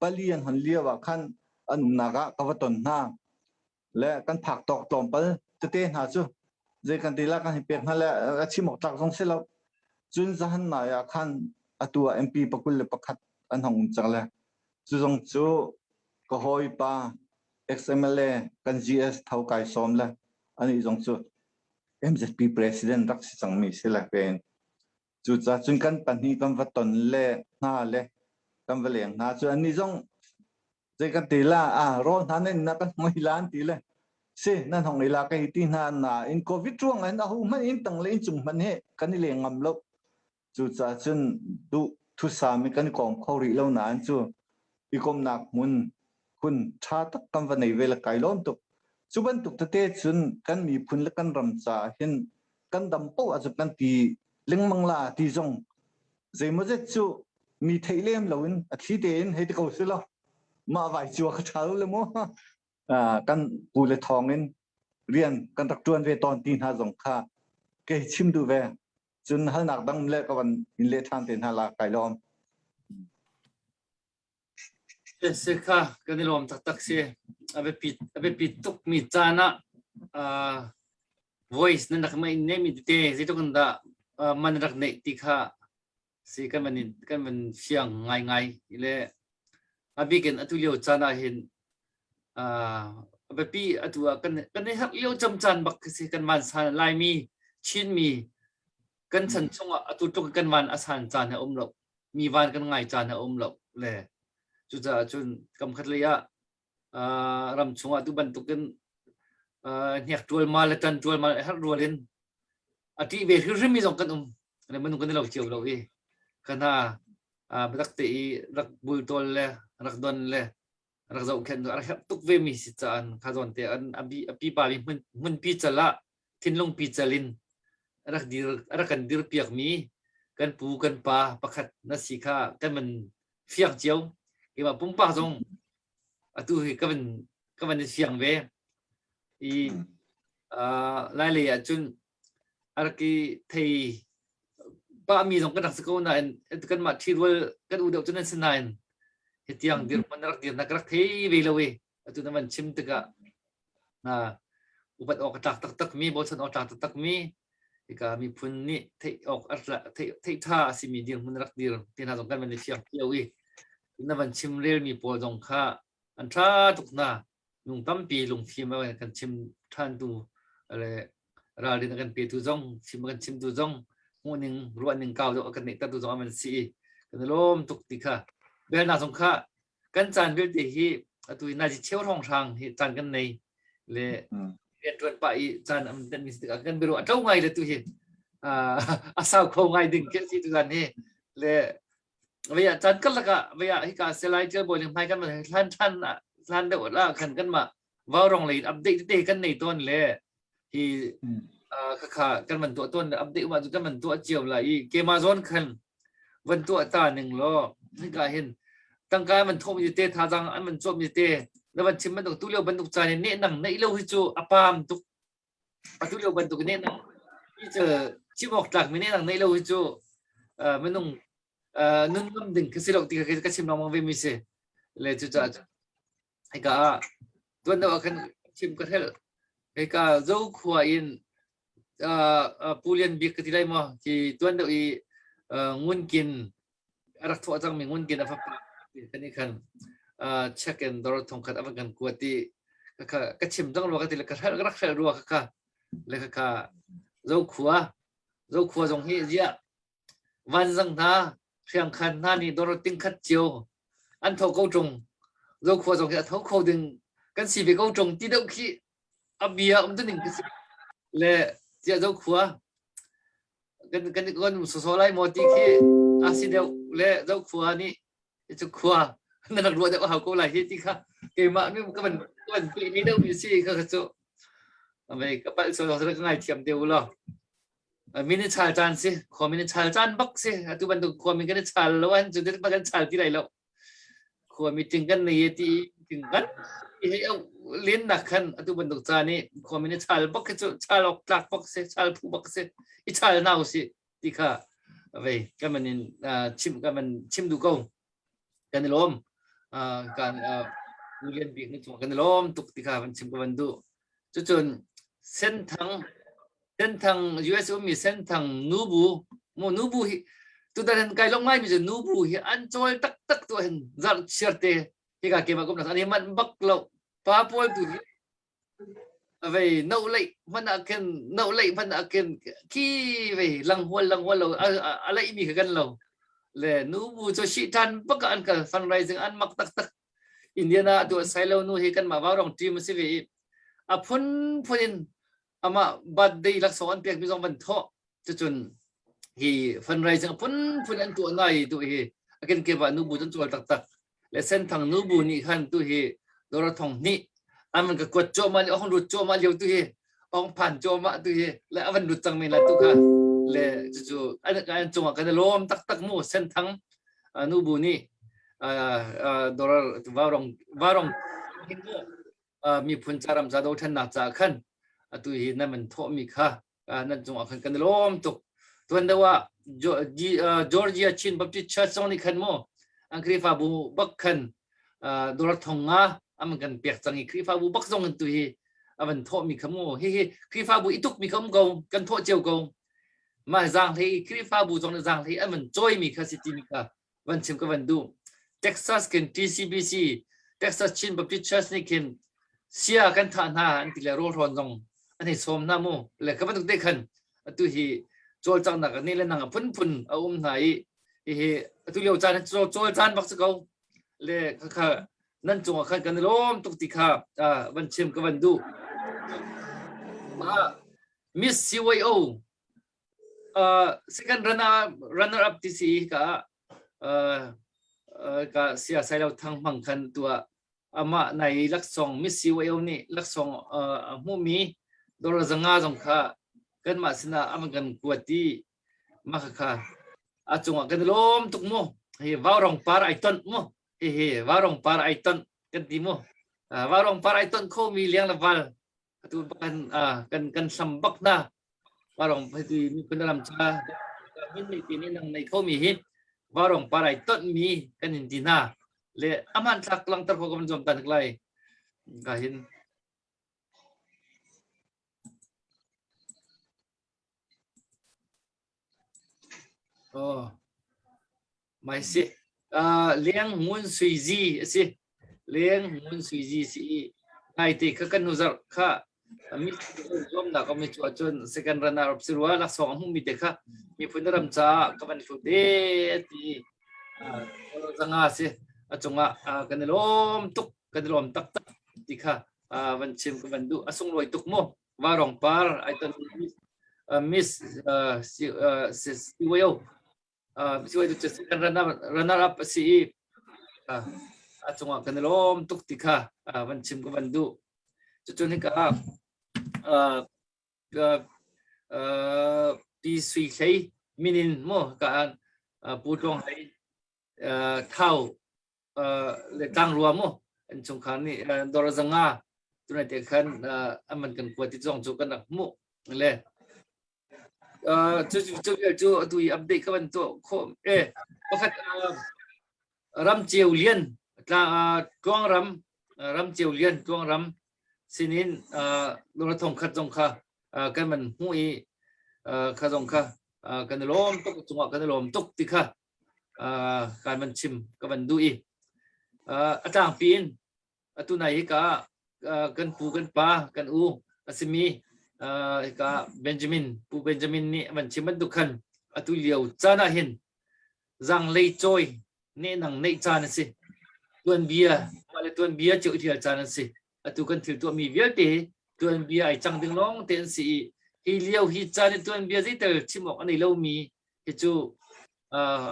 ปลียนหันเลียวว่าขันอันนักกวตนนาและกันผักตอกตอมไปจะเตะหาจู่ใจกันตีละกันให้เปียกนั่นแหละชิมออกจากจงเสลาจนจะหันนายขันตัว MP ปกุลเลยประคัดอันหงจังเลยจู่จงจู่ก็หอยป้า XMLA กัน GS เท่าไก่ซ้อมเลยอันนี้จงจู่MZP President รักษาจังมีเสลเป็นจุดจ้าจุนกันปัญหากันวัดตนเล่หน้าเล่กันวัดเลี้ยงหน้าจุดอันนี้จงใจกันตีละร้อนท่านนี่นักไม่ล้านตีเลยเสียนั่นของเวลาก็ที่นั่นอินโควิดช่วงนั้นมันอินตั้งเลยจุ่มมันเฮกันนี่เลี้ยงงำลบจุดจ้าจุนดูทุสามีกันกองเขารีเล่านานจู่อีกมนักมุนคุณชาตักกันวันในเวลาไกลล้อมตุก chu ban tuk te chun kan mi phun le kan ram cha hin kan dam po azup kan ti lengmang la ti jong zeimo je chu mi theilem loin a thi te in he te ko silo ma vai chu kha thal le mo kan pu le thongin rian kan tak tuan ve ton tin ha jong kha ke chim du ve chun hal nak dang le ka wan in le than ten hala kai lom se kha kan lom tak tak se abe pit tuk mi chana voice na nak mai ne mi te je to kan da man rak nei ti kha si kan man siang ngai le abi ken atu leo chana hin abe pi atu kan ne hak leo cham chan bak si kan man san lai mi chin mi kan chan chunga atu tuk kan man asan chan ha lo mi van kan ngai chan ha lo le chu cha chun kam khat le ya ram chunga tu ban tu kan nyak tual mal tan tual mal har rolin ati ve hrim mi jong kan ne man kan lo chiu lo hi kana badak te rak bul tol le rak don le rak zau khen rak hap tuk ve mi si chan kha zon te an abi pa mi mun pi chala thin long pi chalin rak kan dir piak mi kan pu kan pa pakhat na si kha kan man fiak chiu ki ma pum pa jong atu hi kan man siang ve i lai le chun arki thei pa mi jong kan rak ko na kan ma thirwal kan u deu chun san nain hetiang dir man rak dir na rak thei ve lo we atu na man chim ta ka upat ok tak mi bo chan ok tak mi ika mi phun ni thei ok atla thei tha si mi dir man rak dir tin ha jong kan man siang piau wi na man chim rel mi po jong kha an tha tuk na nung tam pi lung thi ma kan chim than tu ale ra rin kan pe tu jong chim kan chim tu jong morning ruan ning kau do kan ni ta tu jong man si kan lom tuk ti kha bel na jong kha kan chan bel ti hi atu na ji cheu thong sang hi chan kan nei le ren tuan pa i chan am den mi kan beru atau ngai le tu hi asau kho ngai ding ke si tu kan ni le bây giờ chán cất là cả bây giờ khi cả xe lái chơi bồi liền hai căn mà than đậu là khẩn căn mà vào rong lấy update để căn này tuần lệ thì khả căn mình tuần update mà căn mình chiều là cái Amazon khẩn vẫn ta nừng lo khi cả hiện tăng cái mình thôm như thế thà rằng anh mình chôm như thếแล้วมันชิมมันตุเลียวบรรทุกใจเนี่ยหนังในเล่าให้จูอปามตุตุเลียวบรรทุกเนี่ยหนังที่เจอชิมออกจากไม่เนี่ยหนังในเล่าให้จูมันต้องnun ngam ding kasi lok tiga kasi sim namang ve mise le chu cha ai ka tuan da kan chim ka hel ai ka zo khua in pulian bi ka tilai mo ki tuan da i ngun kin arak tho chang mi ngun kin afa kan ni kan check and dor thong khat avan kan kuati ka chim jang lo ka til ka hel rak hel ro ka le ka zo khua jong hi ja van jang tha khiang khan na ni dor ting khat chiu an tho câu trùng dâu khua dòng cái thấu khâu đừng căn xì về câu trùng tí đâu khi abia tên đừng cái lệ chia dâu khua cái con số lại một tí khi xì đeo lệ dâu khua ni chú khua nên là đuổi đeo hào câu lại hết tí khác cái mà các bạn bị đâu bị xì các chỗ vậy các bạn số cái ngày thiểm đều lo mình chal chan si kho mình chal chan bak si tu ban tu kho mình cái chal lo an chu det bagan chal ti lai lo kho mình ting kan nei ti ting kan he lin na khan tu ban tu cha ni kho mình chal bak chu chal ok tlak bak si chal phu bak si I chal nau si ti kha vậy cái mình chim du câu cái lom kan ulian bi ni chu kan lom tuk ti kha ban chim ban du chu chun sen thang US mi sen thang nubu mo nubu hi tu dan kai long mai bi nubu hi an choi tak tu hen zar cherte hi ka ke ma kom na ani man bak lo pa pol tu về nấu lệ vẫn aken khi về lăng hual lo lại mi cái gần lo le nubu cho shi tan bak an ka fundraising an mak tak Indiana tu sai lo nu hi kan ma wa rong team si ve a phun ama birthday lak so an pek mi jong ban tho chu chun hi fundraising phun an tu nai tu hi aken ke ba nu bu chun chol tak le sen thang nu bu ni khan tu hi dor thong ni มันก็กดโจมาเลยห้องดูโจมาเลี้ยวตัวเฮองผ่านโจมาตัวเฮและมันดูจังไม่ละตัวค่ะเลยจู่ๆอันจงกันล้มตักมู่เส้นทั้งนูบุนี่ดอลวารองหินมีพุนจารำจะโดนนักจากขันตัวเฮนั่นมันโทมีค่ะนั่นจงกันล้มตุกตัวนั้นว่าจอร์เจียชินบัพติชเชอร์นี่ขันโมอังกฤษฟ้าบุบักขันดอลทงอ่ะมันกันเปียกจังอีครีฟ้าบุบักซงกันตัวเฮมันโทมีขโมเฮ้ครีฟ้าบุอิตุกมีขโมกกันโทเจียวกมาจางที่ครีฟ้าบุจงจางที่มันจอยมีคสิติมีค่ะวันชิมก็วันดูเท็กซัสกัน TCBC เท็กซัสชินบัพติชเชอร์นี่ขันเสียกันท่านาอันที่เลโรทอนจงอันนี้สมน้ำโมเลยก็มันต้องได้ขันตัวเฮโจลจังนักนี่เลยนังพุ่นเอาไหนเฮตัวเลี้ยวจานโจลจานบักสกเอาเลยค่ะนั่นจงขันกันล้มตุกติค่ะวันชิมก็วันดูมิสซีวโอsecond runner up ที่สี่ก็เสียสายเราทั้งมังคันตัวอามาในลักษณะมิสซีวโอนี่ลักษณะมูมีโดนจังงาจงค่ะกันมาสินะอามันกันกวดที่มาค่ะจงกันล้มตุกโมเฮวารองปาร์ไอตันโมเฮวารองปาร์ไอตันกันที่โมวารองปาร์ไอตันเขามีเลี้ยงละวัลตัวกันสัมบักนะวารองพอดีมีคนรำชามินในปีนี้นังในเขามีฮิตวารองปาร์ไอตันมีกันอินดีน่าเลยอามันสักลังตะโกกันจมตันไกลก็เห็นโอ้ไม่สิเลี้ยงมุนสุยจีสิเลี้ยงมุนสุยจีสิไอ้ที่ข้ากันนุจค่ะมีจอมนักก็มีจน second runner up สิรัวลักษณะหุ่มมีเด็กค่ะมีผู้นรำจ้าก็มันสุดเด็ดที่จังอาสิจงกันล้มตุกกันล้มตักที่ค่ะวันชิมก็วันดูส่งรวยตุกโมวารองปาร์ไอ้ตอนมิสซิวโอsiwa itu second runner up si atong kan lom tuk tika van chim ko bandu chu ni ka pi sui khai minin mo ka putong hai thau le tang ruam mo an chung khan ni dor zanga tu na te khan aman kan ko ti jong chu kan mo le chú tụi update các bạn tụi phát ram chiều liên là quang ram chiều liên quang ram xin in đồ thông khát dòng kha cái mình hui khát dòng kha cái lom túc chúng cái lom túc thì kha cái mình chim các bạn đuôi trang pin tụi này cả cái pu cái pa cái u asimi ka Benjamin ni man chiman dukhan atu liao chana hin zang lei choi ne nang nei chana si tuan bia cheu thia chana si atu kan thil tu mi vial te tuan bia ai chang ding long ten si hi liao hi chana tuan bia zai tel chimok ani lo mi hi chu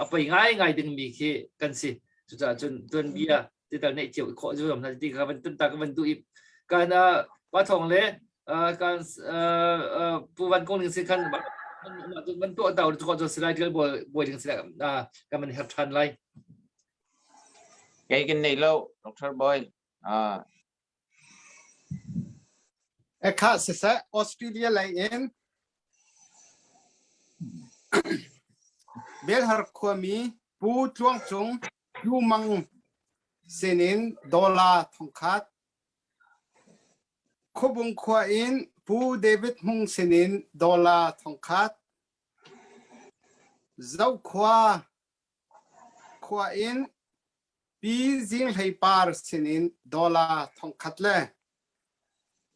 apai ngai ding mi khi kan si chu cha chun tuan bia ti tel nei cheu kho ju lam na ti ka ban tun ta ka ban tu ip kana pa thong leการผู้วันกงหนึ่งสิคันมันตัวเต่าจะก็จะสไลด์ที่บวยถึงสไลด์การมันหัดทันไรcái này lâu Dr. Boyค่ะเสียออสเตรเลียไลเองเบลฮาร์ควมีผู้ช่วงจงยูมังเซนินดอลลาร์ทองคำขบุงขวาอินผู้เดวิดมุงสินินดอลลาร์ทองคำเจ้าขวาอินปีจิงไฮปาร์สินินดอลลาร์ทองคำเลย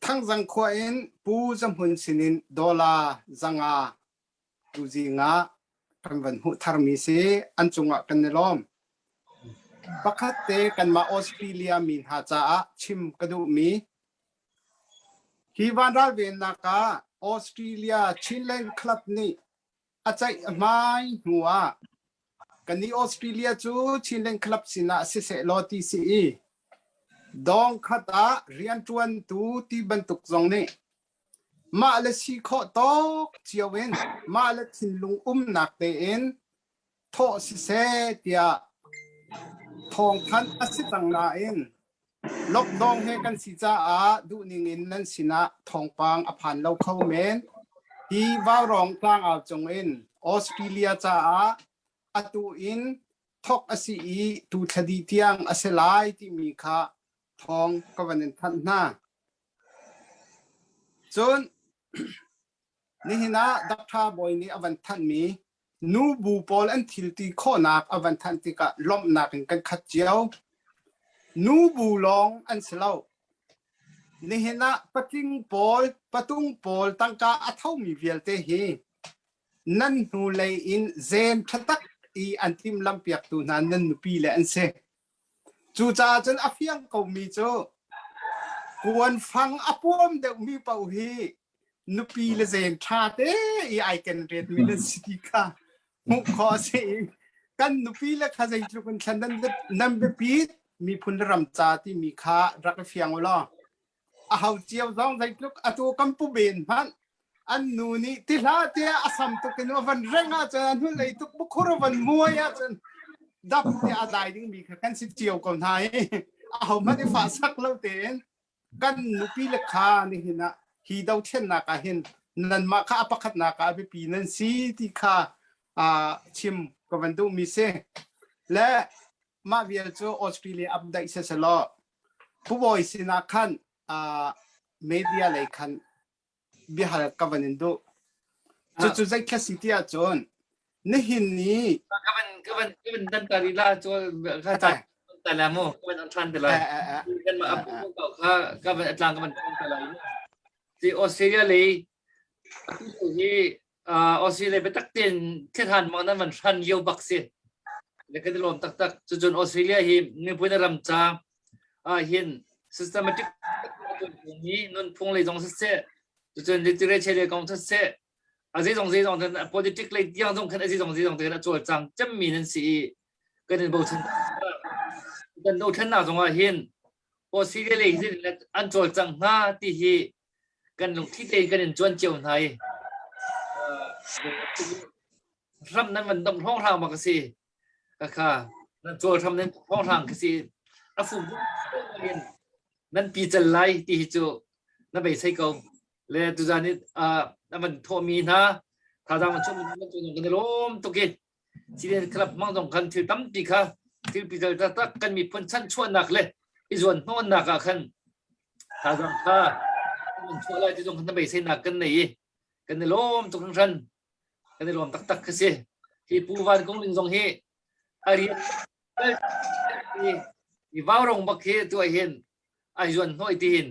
ทั้งจังขวาอินผู้จำหุ่นสินินดอลลาร์จังอาดูจิงาเป็นวันหุทาร์มิเซอันจงอ่ะกันในล้อมปกติกันมาออสเตรเลียมินหาจ้าชิมกระดูมีฮิวันราเวนนักออสเตรเลียชินเลนคลับนี่อาจจะไม่หัวกันนี้ออสเตรเลียจูชินเลนคลับสินะเสเสลอตีสี ดองคาตาเรียนจวนตูที่บรรทุกจงนี่มาเลสีข้อตอกเจียวเอ็นมาเลสินลุงหนักเตเอ็นโทสิเซเตียทองทันอสิตังนาเอ็นลกดองเฮกันสิจ้าอาดูนิงินนั่นสินะทองปางอภันเราเข้าเมนฮีว่ารองกลางเอาจงเอ็นออสเตรเลียจ้าอาตูอินทอกอสีตูทดีเตียงอเซลายที่มีค่าทองกวันนั้นทันหน้าจนนี่นะดักทาบอยนี่อวันทันมีนูบูปอลอันทิลตีข้อนักอวันทันติกะล้มนักกันขัดเจียวนูบูลองอันเสลานี่นะปะติงปอลปะตุงปอลตั้งกาอัฐามีเวลเตฮีนั่นนูเลยอินเซนทัตักอีอันทิมลำเปียกตูนั้นนั่นนูปีเลอันเซจูจ่าจนอฟยังเขามีโจควรฟังอปวมเด็กมีเป่าฮีนุปีละเซนชาเตอีไอเกนเรดมิลสิติกามุขอเซกันนุปีละข้าใจทุกคนฉันนั่นเบปีดมีพุนรำจาที่มีค่ารักเฟียงวะล่ะเอาเจียวซองใจทุกอตัวกัมพูเบนพันอันนู้นี่ที่ลาเตียอสัมตุกินวันเร่งอาจารย์นู่นเลยทุกบุคคลวันมวยอาจารย์ดับที่อาได้ดิ้งมีกันสิเจียวก่อนไทยเอามาที่ฝาสักเล่าเต็นกันนุปีละคานี่เห็นนะฮีดาวเช่นนักเห็นนั่นมาข้าประคัดนักไปปีนั่นสีที่ข้าชิมกับวันดูมีเซและมาเวียลโจออสเตรเลียอัปเดตเสร็จแล้วผู้บริสินาคันเมดียเลยคันบิฮาร์กับวันดูจุดใจแค่สิทธิ์จนนี่เห็นนี่ก็เป็นดันตาลีลาโจข้าแต่ละโมก็เป็นอันทันแต่ละกันมาอัพพวกเขาก็เป็นอัตลังก็เป็นแต่ละที่ออสเตรเลียเลยที่ออสเตรเลียไปตักเตียนที่ทันมันนั้นมันทันเยอะบักเสียแล้วก็จะรวมตักจนออสเตรเลียที่นี่พูดในรำจาเห็น systematic นี้นั่นพงเลยตรงเสียจน literature เลยตรงเสีย这种的 politically 这种看这种的做账证明人是跟人不成跟都成那种啊现我是的嘞是按做账那第一跟龙ที่ได้跟人转交ไทยทำนั้นมันต้องห้องทางมากสิค่ะนั่น做ทำนั้นห้องทางก็สิอ่ะฟุ่มนั่นปีจะไล่ที่จะนั่นไปใช้กองเลยตัวจานี้นั่นมันโทมีนะถ้าทำมันช่วยมันช่วยกันล้มตุกิที่เรียนครับมั่งต้องกันที่ตั้มปีค่ะที่ปีจะตักกันมีพันชั้นช่วยหนักเลยอีส่วนโน่นหนักกันถ้าทำค่ะมันช่วยอะไรที่ต้องกันไปใช้หนักกันไหนกันในล้มตุกทั้งชั้นกันในล้มตักก็สิที่ผู้ว่าของลิงซงเฮอารีที่ว่ารงบักเฮตัวเห็นไอ้ส่วนน้อยที่เห็น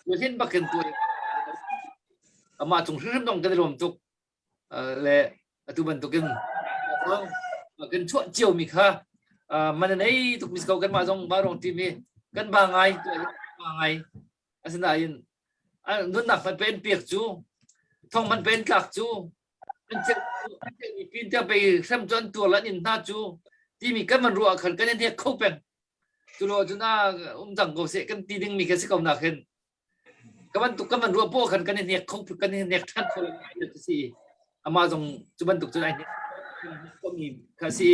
ตัวเห็นบักเห็นตัวมาจงเริ่มต้องกันรวมทุกและตัวมันตัวกันช่วยเจียวมีค่ะมันในทุกมิสเขากันมาจงบารองทีมีกันบางไงตัวบางไงอาศัยนุ่นหนักมันเป็นเปียกจูทองมันเป็นกักจูมันจะมีปีนจะไปเริ่มจนตัวละนินหน้าจูที่มีกันมันรัวขันกันเนี่ยเข้าเป็นจุโรจุน่าจังโกเสกันตีดึงมีกันสิเขาหนักขึ้นก็มันตุกก็มันรัวโป้กันกันเนี่ยเขากันเนี่ยท่านคนเดียวสิอามาตรงจุบันตุกจุดไหนก็มีค่ะสิ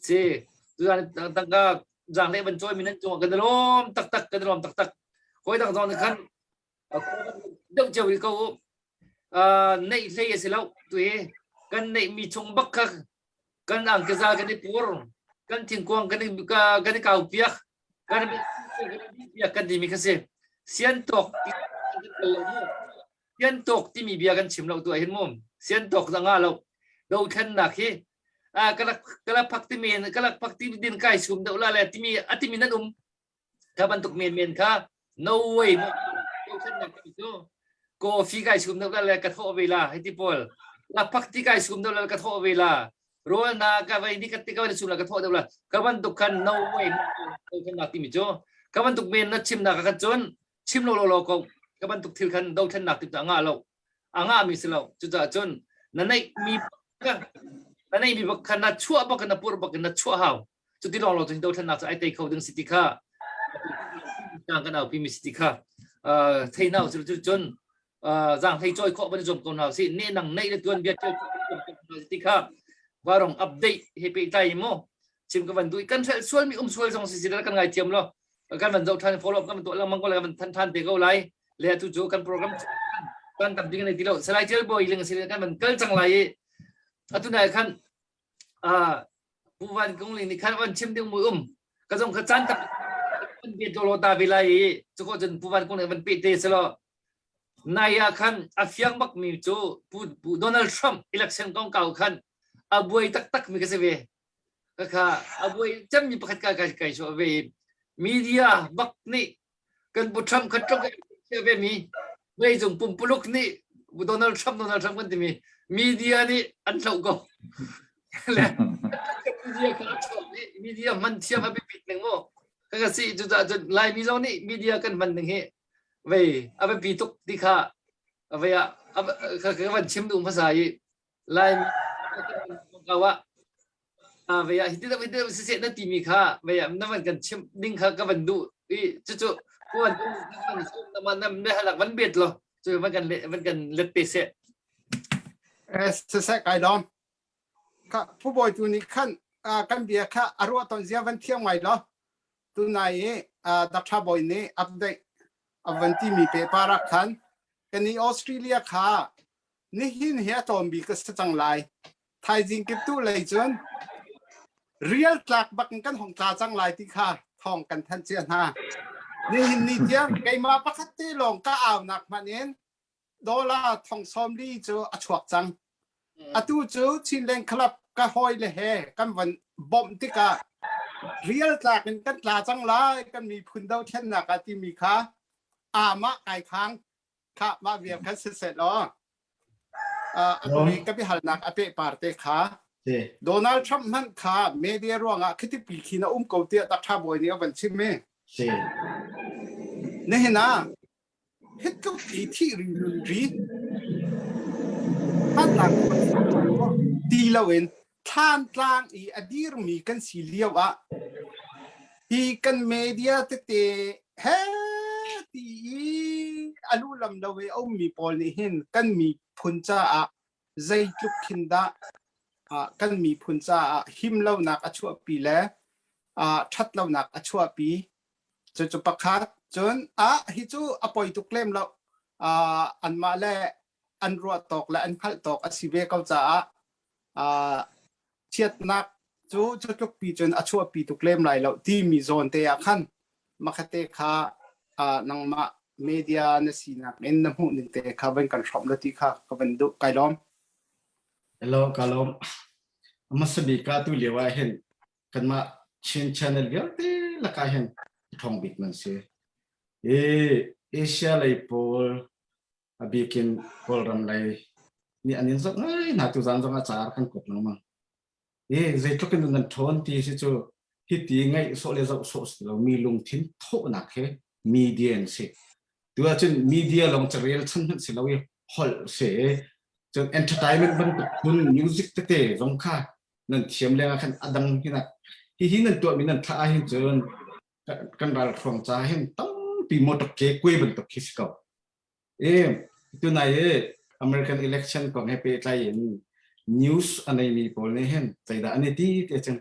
จุดนั้นตั้งก็จางเล่บรรจอยมีนั่นจังกันล้มตักกันล้มตักคอยตักตอนนั้นกันเด็กเจ้าเขาในเสียสิแล้วตัวเองกันในมีชงบักกันอ่างกระซากันในปูร์กันทิ้งกวางกันในกาวเปียกกันเปียกกันดีมีค่ะสิเสียนตกที่มีเบียกันชิมเราตัวเห็นมุมเสียนตกสังหารเราเช่นนักที่กระพักที่เมนกระพักที่ดินใกล้ชุมเดาละแหละที่มีนั่นถ้ามันตกเมนค่ะ no way เราเช่นนักที่ตัวก็ฟีใกล้ชุมเดาละแหละกระทบเวลาให้ที่พอลละพักที่ใกล้ชุมเดาละกระทบเวลาโรนักกับนี่กัติกาวันชุมละกระทบเดาละกับมันตกกัน no way เราเช่นนักที่มีจ้กับมันตกเมนนัดชิมนักกันจนชิมโลก็กับมันตุกทิลคันดาวเทนนักติดต่างเรามีสิเราจุดจนนั่นไอ้มีบักขนาดชั่วบักขนาดปูร์บักขนาดชั่วหาวจุดที่เราถึงดาวเทนนักไอ้เตยเขาดึงสิทธิค่า ต่างกันเอาพิมิสติค่ะไทยน่าสุดจนร่างไทยจอยข้อบันจมคนเอาสิเนนังในตัวเบียดเจ้าสติค่ะว่ารองอัปเดตให้ไปใจมั้งชิมกันวันดูกันส่วนมีส่วนสองสิ่งแล้วกันไงเทียมแล้วกันวันเราทัน follow up กันตัวเรามันก็เลยมันทันเด็กเอาไรเลยทุกจุกันโปรแกรมกันตัดดิ้งในที่เราสไลด์เจอบ่อยเรื่องสิ่งกันมันเกิดจังไรทุนไหนขั้นผู้วันกงลินี่ขั้นวันชิมดิ้งมือกระจงกระจันกับมันเบียดโดโลตาเวลาจุกจนผู้วันกงลิมันปิดเตะสละนายขั้นอาเฟียงมักมีจูผู้โดนัลด์ทรัมป์ election กองเก่าขั้นอาบวยตักมีกระเสวยก็ค่ะอาบวยจำมีประกาศการชัวเวมีเดียบักนี่กันผู้ทรัมป์ขัดจงเชื่อเวมีเวจงปุ่มปลุกนี่โดนัลด์ทรัมป์กันที่มีเดียนี่อันเท่าก็แล้วมีเดียกันชอบนี่มีเดียมันเชื่อมาไปปิดหนึ่งโม่ก็สิจุดไลน์มีโซนี่มีเดียกันมันหนึ่งเหเว้ยเอาไปปีตุกดีค่ะเอาไปคือวันชิมดูภาษาอีไลน์ก็ว่าเว้ยที่เราไปดูเสียนั่นตีมีค่ะเว้ยนั่นมันกันชิมดิ้งค่ะก็วันดูอีจู่ๆวันมันได้หลักวันเบียดหรอจู่มันกันเล็ดเปเสเสกไก่ดอมค่ะผู้บริตัวนี้ขั้นกันเบียค่ะอารมณ์ตอนเช้าวันเที่ยงไหวเหรอตัวไหนดักชาบอยนี้อัปเดตวันที่มีเปปารักขันกันนี้ออสเตรเลียค่ะนี่หินเหี้ยตอมบีก็สจังไลไทยจริงเก็บตู้เลยจนเรียลตลักบักกันของตาจังไลที่ค่ะทองกันทันเจียนฮะนี่หินนี่เดียงไกมาปักตีลงก็เอาหนักมันเองดอลลาร์ทองซอมลี่เจออชวกจังตูเจอชินเลงคลับก็หอยเลยเฮกันวันบอมที่กะเรียลตลักกันตาจังไลกันมีพุนดาวเช่นหนักที่มีค่ะมาไก่ค้างค่ะมาเวียบคัสเสร็จแล้วอันนี้ก็ไปหานักอเปปาร์เตค่ะโดนัลด์ทรัมป์มันค่ะเมเดียร่วงคิดที่ปีขีนะเกาเตียตักชาบอยนี่วันชิมเม่เนี่ยนะเฮ็ดก็ปีที่รีท่านหลังดีละเว้นท่านกลางอดีตมีกันสีเลียวอีกันเมเดียเตเฮ้ตีอลูลำดาวเอมีพอลนี่เห็นกันมีพุนจ้าใจจุกขินดากันมีพุนจ้าหิมเล่านักอชัวปีแล้วชัดเล่านักอชัวปีจะประคัดจนฮิจูอปอยตุกเล่มแล้วอันมาแลอันรัวตอกและอันขัดตอกสิเวเขาจะเชียดนักจูจะจุกปีจนอชัวปีตุกเล่มไรแล้วที่มีโซนเตียขันมาคเตค่ะนังมาเมเดียนสินักเอ็นน้ำหูนิเตะข้าเป็นกันชอบแล้วที่ข้าก็เป็นดุไก่ล้อมHello กาลอมมาสบีกาตุเลียวเห็นกันมาชินชาแนลเดียวเตละกาเห็นทองบิดมันเสียเอเชียเลยพอลบีกินพอลรำเลยนี่อันนี้สักไงน่าตุจันจังอาจารย์กันกบลงมาใจทุกคนนั้นทนที่สิจูฮิตยังไงโซเลจะโซสเรามีลงทิ้งโทนักเหมีเดียนสิตัวจนมีเดียลงจะเรียลชั้นสิเราฮอลเสียจนเอนเตอร์เทนเมนต์มันคุณมิวสิกเตะๆรงค่านั่นเทียมเรื่องกันอดังที่นั่นที่นั่นตัวมีนั่นท่าเห็นจนกันเราครองใจเห็นตั้งปีมอตเกกุยบนตกคิสกตัวไหนAmerican election ของให้ไปใจเห็น news อะไรมีโพลนี่เห็นใจด่าอันนี้ที่จัง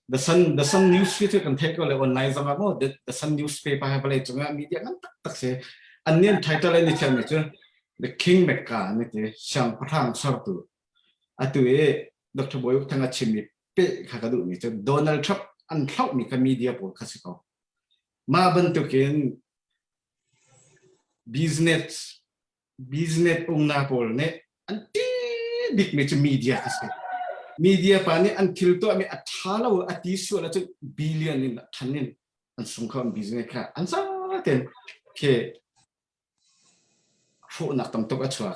The Sun newspaper kan take oleh online sama mo the Sun newspaper ha balai chunga media kan tak se annian title ni chan chu the king mekka ni te sham pathang sartu atu Dr. Boyuk thanga chimi pe khakadu ni chu Donald Trump an thau mi ka media po khasiko ma ban to ken business ungna pol ne anti big me chu media khasiko media pani until to ami athala wa atisu la chu billion in thanin an sungkham business kha an sa ten ke phu nak tam tok achwa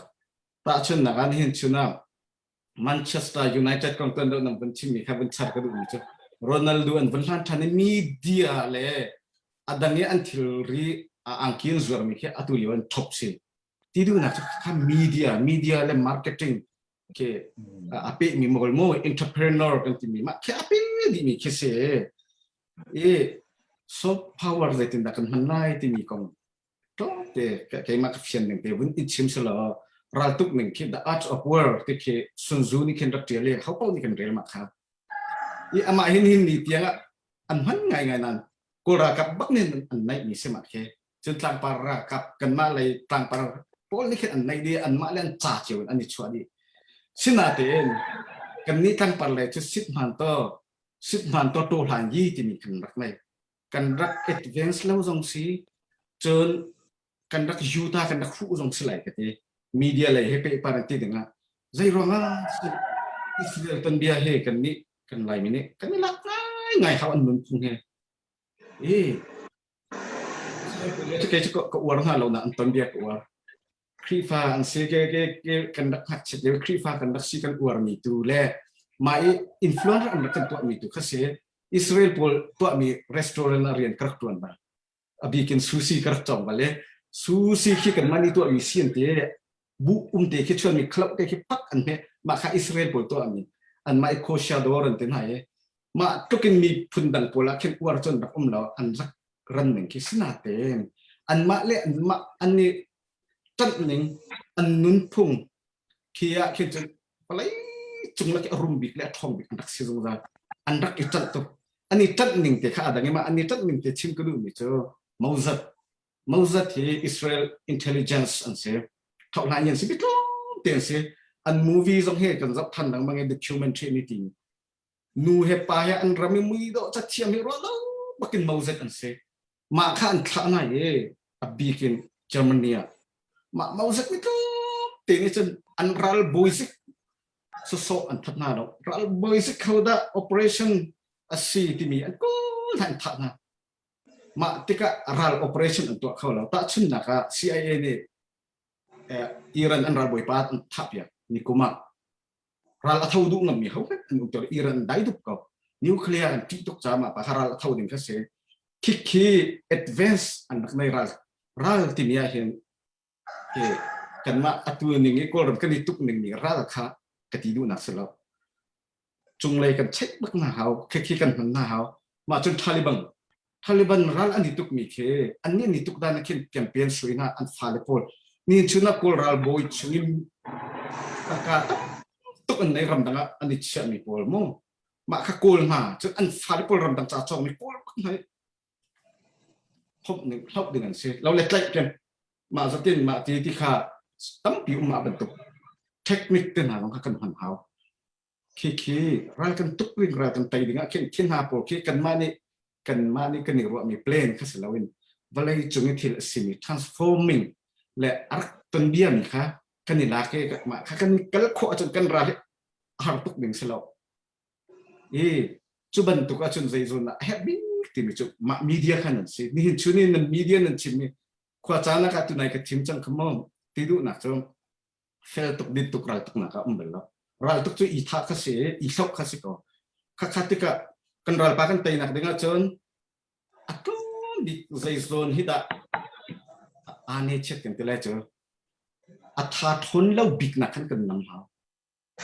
ta chun na gan hin chuna Manchester United kong ton do nam ban chimi kha ban char ka du ni chu Ronaldo an van han thani media le adangi until ri angkin zuar mi khe atu liwan top sin ti du na kha media le marketing ke ape mi mogol mo entrepreneur kan ti mi ma ke ape di mi ke se soft power เลยที่นักการมันไล่ที่มีกองก็แต่แค่มากับเชียนหนึ่งแต่วันที่ชิมสละรัลตุกหนึ่งคิด the art of war ที่คือซุนซูนี่คิดรักเจียเลยเขาเป้านี่กันเรียนมาครับอีอามาเห็นนี่เตียงอ่ะอันมันไงนั้นกูรักกับบักเนี่ยอันไหนมีเสมาแค่จนต่างปารากับกันมาเลยต่างปาราพวกนี้คิดอันไหนดีอันมาเล่นจ่าเจียวอันนี้ชัวดีสินาเตนกันนี้ต่างปาราจะสิบมันโตหลานยี่ที่มีกันรักไหนกันรัก advance แล้วตรงสีจนกันรักยูตากันรักคู่ตรงสีไหลกันที่มีเดียเลยให้ไปปารันตีดึงอ่ะใจร้อนอ่ะอิสราเอลตันเบียเฮกันนี้กันไรมินี่กันนี่รักไงเขาอันนู้นพุ่งเฮจะเกี่ยวกับอวดเราหน้าอันตันเบียกับอวดครีฟ้าอันเสียเกี่ยวกันรักหัดเฉลี่ยครีฟ้ากันรักสิกันอวดมีตัวแล่มาอินฟลูเอนซ์อันนั้นตัวมีตัวเขาเสียอิสราเอลพอตัวมีร้านอาหารเรียนกระตุ้นมาอบีกินซูชิกระตุ้นมาเลยซูชิที่กันมันนี่ตัวมีเสียงเตะบุเตะคิดชวนมีคลับเตะคิดปักอันเนี้ยมาค่ะอิสราเอลพอตัวมีอันมาโคชาดอร์อันเต็มไหนมาทุกินมีพุ่นดังพอละคิดว่าจนแบบเราอันรักรันหนึ่งคิดสนาเต็มอันมาเละอันมาอันนี้จัดหนึ่งอันนุนพุ่งคิดจนอะไรจุงละอารมณ์บิกและทองบิกอันรักสิ่งนั้นอันรักอีจัดตัวอันนี้จัดหนึ่งเตะข้าดังมาอันนี้จัดหนึ่งเตะชิมกระดูมิเจอมาอุซัดที่อิสราเอลอินเทลลิเจนซ์อันเสียเขาหลายอย่างสิบิดล้อเตียนเสียอันมูวี่สองเหตุกันจับทันดังบางอย่างด็อกิวเมนทรีนี่ติงนูเฮปายอันรามิมุยโดจัดเชียงฮิโร่แล้วบักินมาอุซัดอันเสียมาข้าอันข้าไหนอับบีกินเยอรมนีมาอุซัดมิดล้อเตียนนี่จนอันรัลบอยซิกสุดอันทัดหน้าเรารัลบอยซิกเขาได้ operation อัศสีที่มีอันก็ทันทัดหน้ามาติกะรัล operation อันตัวเขาเราตัดชุนนะคะ CIA เนี่ยอิรันอันรัลบอยปาอันทับยานี่กุมารัลอัฐาวดุงมีเขาอันอุตรอิรันได้ดุเขานิวเคลียร์อันที่ตุกจามาปะรัลอัฐาวดึงเขาเสียคิ advance อันในรัลที่มีเห็นกันมาอัตัวหนึ่งก็รวมกันที่ตุกหนึ่งมีรัลค่ะกติดูนักสลบจงเลยกันเช็คบักหน้าเขาคิดกันหน้าเขามาจนทาลิบันรัลอันนี้ตุกมีอันนี้นี่ตุกได้นักแคมเปญสวยนะอันฟาเลโพลนี่ชุนักโกลรัลบอยชุนิมตะการตุกอันในรำดังอันนี้เชื่อมีโพลมั่งมาข้าโกลมาจนอันฟาเลโพลรำดังจ่าจองมีโพลก็ไหนพบหนึ่งอันเสียเราเล็กๆกันมาสตินมาที่ข้าตั้มผิวมาบรรทุกเทคนิคเต็มหาของกันหันเขารายกันตุกวิ่งรายกันไตดิ่งขึ้นหาโปรกันมานี่กันนี่ว่ามีเพลนข้าศึกลาวินวันเลยจงให้ที่สิ่ง transforming และอาร์ตันเบียมีค่ะกันนี่ลากกันมากันโคจนกันรายหาตุกดิ่งสลบจุบันตุกจนใจจนนะเฮบิ้งที่มีจุมามีเดียขนาดสินี่ชุนี่นั่นมีเดียนั่นชิมนี่ขวาจานักตุนายกับทีมจังขมองที่ดูนักจงเฟลตุกดินตุกรายตุกนักอุ้มเบลล์รัลตุกจุอีทักข้าเสียอีชอบข้าสิก็ข้าติกะกันรัลปากันเตยนักdenganจนอัตุดิใจโซนฮิตาอันนี้เช็ดกันที่ไรเจออัฐาทนแล้วบิกนักกันนำเขา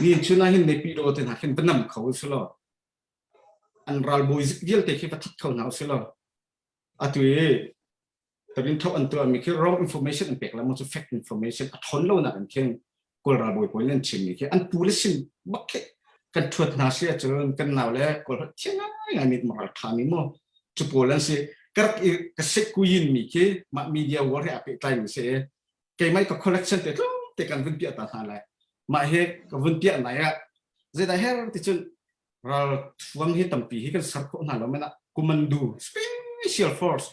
นี่ชุนนั้นเห็นในปีโดเต็นหักเห็นเป็นนำเขาสิล่ะอันรัลบอยส์เดียลเตะขี้พัดเขาหนาวสิล่ะอัตุแต่เป็นท่าอันตัวมีแค่ wrong information อันเป็กแล้วมันจะ fake information อัดทนแล้วนะอันเข่งกอลราบอยพอยเล่นชิมนี่แค่อันปูเลสินบักแค่กันทวดนาเสียจนกันหนาวแล้วกอลเชี่ยง่ายมีมาทามิโมจุโพลันเสียกระกระเซกุยินมีแค่มามีเดียวอร์เรอเป็กไตมีเสียแกไม่ก็ collection แต่กันวินเปียตาทานเลยมาเฮกับวินเปียไหนอะจะได้เห็นที่จนเราทวงให้ตั้มปีให้กันสักคนหนาแล้วมันอะกุมันดู special force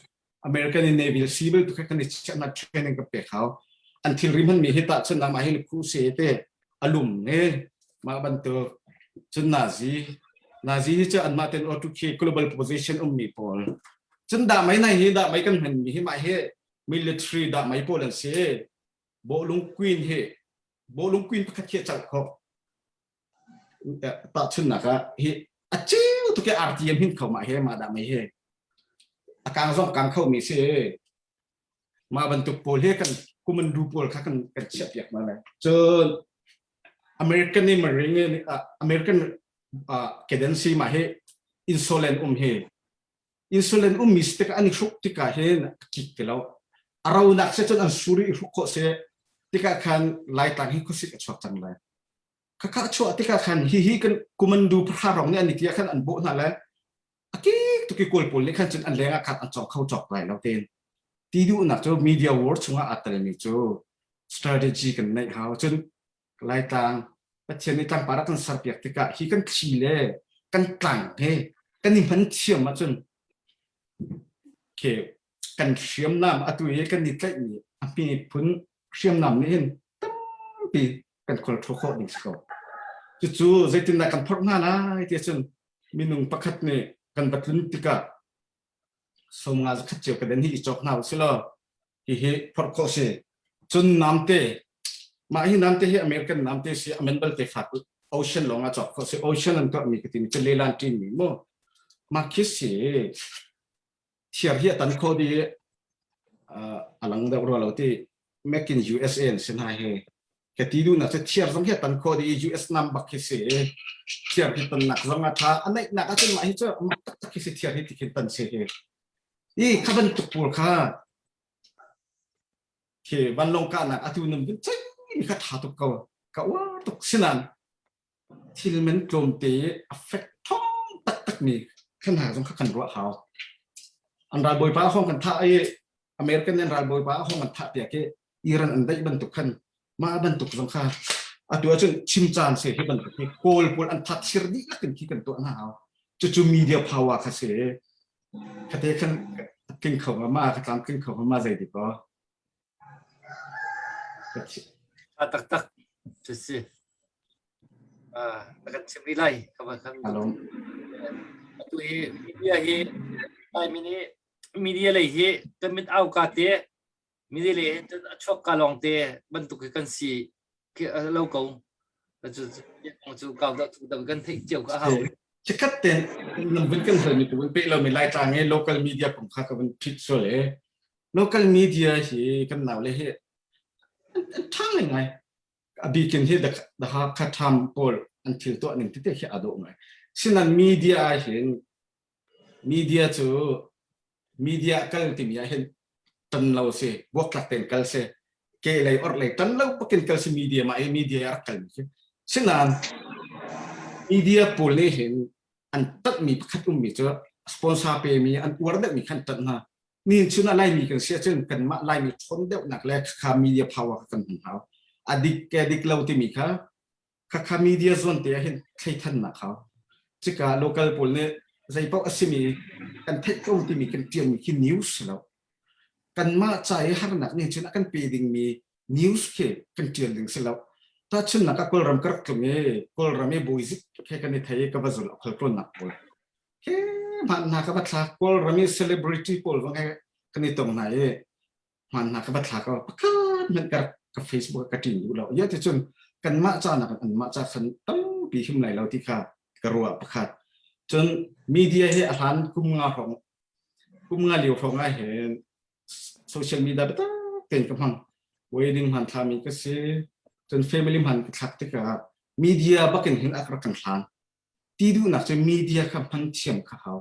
American Navy Civil ทุกคนนี่จะนัดเทรนนิ่งกับเด็กเขาอันที่ริมันมีเหตุจนนำมาให้คู่เสียเตะอารมณ์เนี่ยมาบันเตอร์จนนาซีจะอันมาเป็นออทุกที่ global position มีพอลจนด่าไม่ในเหตุด่าไม่กันเห็นมีให้มาให้ military ด่าไม่พอลันเสียโบลุงควีนประกาศเขียนจากเขาตัดชนนะครับเฮ้อเจ้าทุกอย่าง RTM หินเขามาให้มาด่าไม่ให้อาการส่งการเข้ามีเสียมาบรรทุกโพลให้กันกูมันดูโพลค่ะกันเฉียบอยากมาเลยเจออเมริกันนี่มาเรียนอเมริกันเคเดนซีมาให้อินโซเลนเฮ อินซูลินมิสติกอันนี้ชุกติกาเห็นกิกแล้วเราหนักเสียจนอันสุริชุกเสียติกาคันไล่ต่างให้คุสิกชอบจังเลยข้าชัวติกาคันฮีกันกุมันดูพระรองเนี่ยอันนี้ที่คันอันโบนั่นแหละกิ๊กตุกิโกลปุ่นเลยคันจนอันเลี้ยงขัดอันจอกเข้าจอกไหลแล้วเต็นที่ดูหนักจนมีเดียวอร์ดช่วงอัตเลนิจูstrategy กันในเขาจนไล่ต่างประเทศในต่างปารักันสับเปียกติกาฮีกันชีเล่กันกลางเฮกันนี่มันเชื่อมมาจนเคกันเชื่อมน้ำอัตุยกันนี่ใกล้นี่อันปีพุ่นเชื่อมน้ำนี่เห็นตั้งปีกันคนทุกคนนี่สิครับจู่ๆใจตินนักกันพอดหน้านะที่จนมีนุ่งประคัดนี่กันบัดลุ้นติกาสมงานขัดเจียวกันเดินที่จอกหนาวสิล่ะที่เหพอดโคเชจนน้ำเตะมาให้น้ำเตะให้อเมริกันน้ำเตะสิอเมริกันเตะฝักโอเชียนลงมาจอกโคเชโอเชียนนั่นก็มีกันที่จะเลลันทีมีมั้งมาคิดสิเชียร์ที่ตันโคดีหลังจากเราที่ Make in USA สินะเฮแค่ที่ดูนะจะเชียร์สมัยตันโคดี US นำบักคิดสิเชียร์ที่ตันนักสมัยท่าอันไหนนักอาจจะมาให้เจ้ามักตักคิดสิเชียร์ที่ตันเสียนี่ข้าบันตุกปูข้าเควันลงการนักอาทิตย์นึงเป็นเจ้ามีข้าท้าตุกเขาว่าตุกสินันที่มันโจมตี affect ท้องตักนี่ขนาดสงข้ากันรัวเขาอันรายบอยป้าห้องกันท่าไออเมริกันเนี่ยรายบอยป้าห้องกันท่าเดียกอิรันอันได้บรรทุกขันมาบรรทุกสงข้าอาตัวจนชิมจานเสียที่บรรทุกที่โกลอันทัดเชิดนี่ก็เป็นที่กันตัวหน้าเขาจู่ๆมีเดียพาวาคาเสียคดีขันกินเขามาตามกินเขามาใจดีป่ะตักจะสิแล้วกันชิมรีไล่ครับครับ อารมณ์ ตัวมีเดียเฮไอมีเดียเลยเฮจะมิดเอากาเตะมีเดียเลยจะชอบการลองเตะบรรทุกกันสีเราเก่าแล้วจะเก่าจะกันที่เจียวก็เอาจะคัดเต็นนั่นเป็นกันเหรอมีตัวเป็นเราไม่ไล่ตามไง local media ผมข้าก็เป็นพิษส่วนเลย local media ที่กันหนาวเลยเฮทั้งยังไงบีกินเฮเด็กหาคัดทำ poll อันที่ตัวหนึ่งที่เด็กอาดูไงฉะนั้น media เห็น media จู่ media กันที่มีเห็นตันเราเสียบวกหลักเต็นกันเสียเกลัยอร์เลยตันเราปกินกันเสีย media มาmedia รักกันฉะนั้น media poll เห็นอันตัดมีขัดมีเจอสปอนเซอร์เปมีอันอวดเด็กมีขันตัดนะนี่ชุนอะไรมีกันเสียจนกันมาไล่มีทนเด็กหนักแรกข้ามีเดียพาวกันของเขาอดีตแกดิกเราที่มีข้ามีเดียส่วนเดียเห็นใครทันนะเขาจิกา local poll เนี่ยใจพวกอาศิมีกันเทคเราที่มีกันเตรียมมีคิดนิวส์แล้วกันมาใจหนักเนี่ยชุนกันปีดิ่งมีนิวส์เคกันเตรียมดิ่งเสร็จแล้วถ้าชุนนักก็รำกระตุ้งเงี้ยก็รำไม่บุยสิแค่กันในไทยก็ว่าจุลเขาปล้นนักบุยแค่มันนักก็บัตรก็รำไม่เซเลบริตี้บุยว่าไงกันในตรงไหนมันนักก็บัตรก็พักมันกับเฟซบุ๊กก็จริงอยู่แล้วยัดจนกันมาจ้านักกันมาจ้าขันตั้งปีขึ้นไหนเราที่ข้ากระรัวประคัดจนมีเดียให้อาหารกุมงาของกุมงาเหลียวของไอเห็นโซเชียลมีเดียตั้งเต็มกับมันเวดิ้งมันทำมีก็เสียจน family มันก็ทักที่กับมีเดียบักเห็นอักระกันทานที่ดูนักจะมีเดียคำพันเทียมข้าว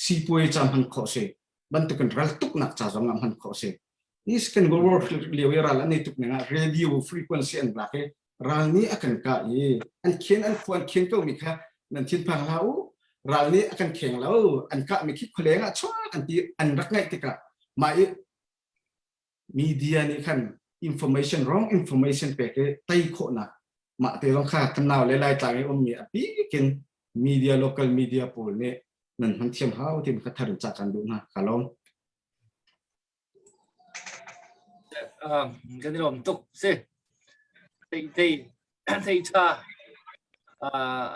ซีป่วยจำพันข้อเสียบรรทุกันรัลตุกนักจ้าจงงพันข้อเสียนี่สกันก็ว่าเลี้ยวรัลนี่ตุกเนี่ย radio frequency อันรักรัลนี่อากันกะอันเขียนอันควรเขียนก็มีค่ะนั่นทิ้งพังแล้วรัลนี่อากันเขียนแล้วอันกะมีคิดคนเลี้ยงอ่ะช่วยอันที่อันรักไงที่กะมามีเดียนี่คันinformation wrong information ไปก็ไต่โคนะมาเตลองค่าทำนาวหลายๆต่างๆมีอภิกิน media local media poll เนี่ยนั่นมันเทียมเขาที่มันทัดจากกันดูนะกะลองกันที่เราตุกสิที่ชา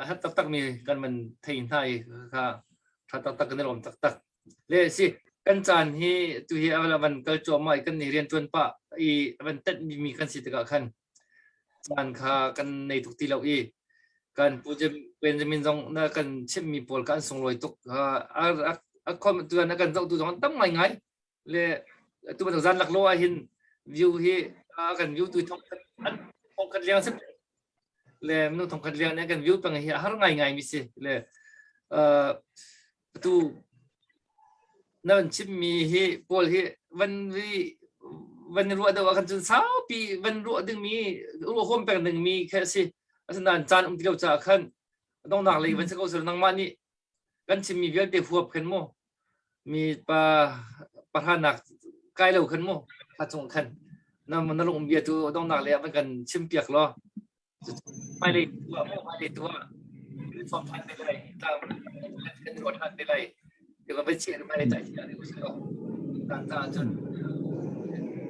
ฮัตตักมีกันมันที่ไทยค่ะฮัตตักกันที่เราตักเลยสิกันจานที่ตัวที่อะไรมันก็จอมไอ้กันเรียนจนปะอีมันตัดมีกันสิทธิ์กับขันจานค่ะกันในทุกที่เรากันผู้จะเป็นจะมีตรงนั่นกันเช่นมีโปรกันส่งลอยตุกคอมตัวนั่นกันตัวนั้นตั้งไงเลยตัวมันจานหลักโลไอเห็นวิวที่กันวิวตัวทองกันเลี้ยงสิเลยมันทองกันเลี้ยงเนี่ยกันวิวเป็นไงหาไงมิสิเลยตัว นั่นชิมมีเฮปอลเฮวันรัวเดียวกันจน3 ปีวันรัวดึงมีรัวคมแปลงดึงมีแค่สิอาศัยนานจานที่เราจะขันต้องหนักเลยวันสักวันสุดนังมันนี่กันชิมมีเวียนเตะหัวขึ้นโมมีประธานหนักใกล้เราขึ้นโมพัดส่งขันนั่นมันลงเบียตัวต้องหนักเลยมันกันชิมเปียกรอไม่เลยตัวไม่เลยตัวสอบทันได้เลยตามกันรถทันได้เลยเดี๋ยวก็ไปเชียร์ไม่ได้ใจเชียร์เดี๋ยวก็ต่างๆจน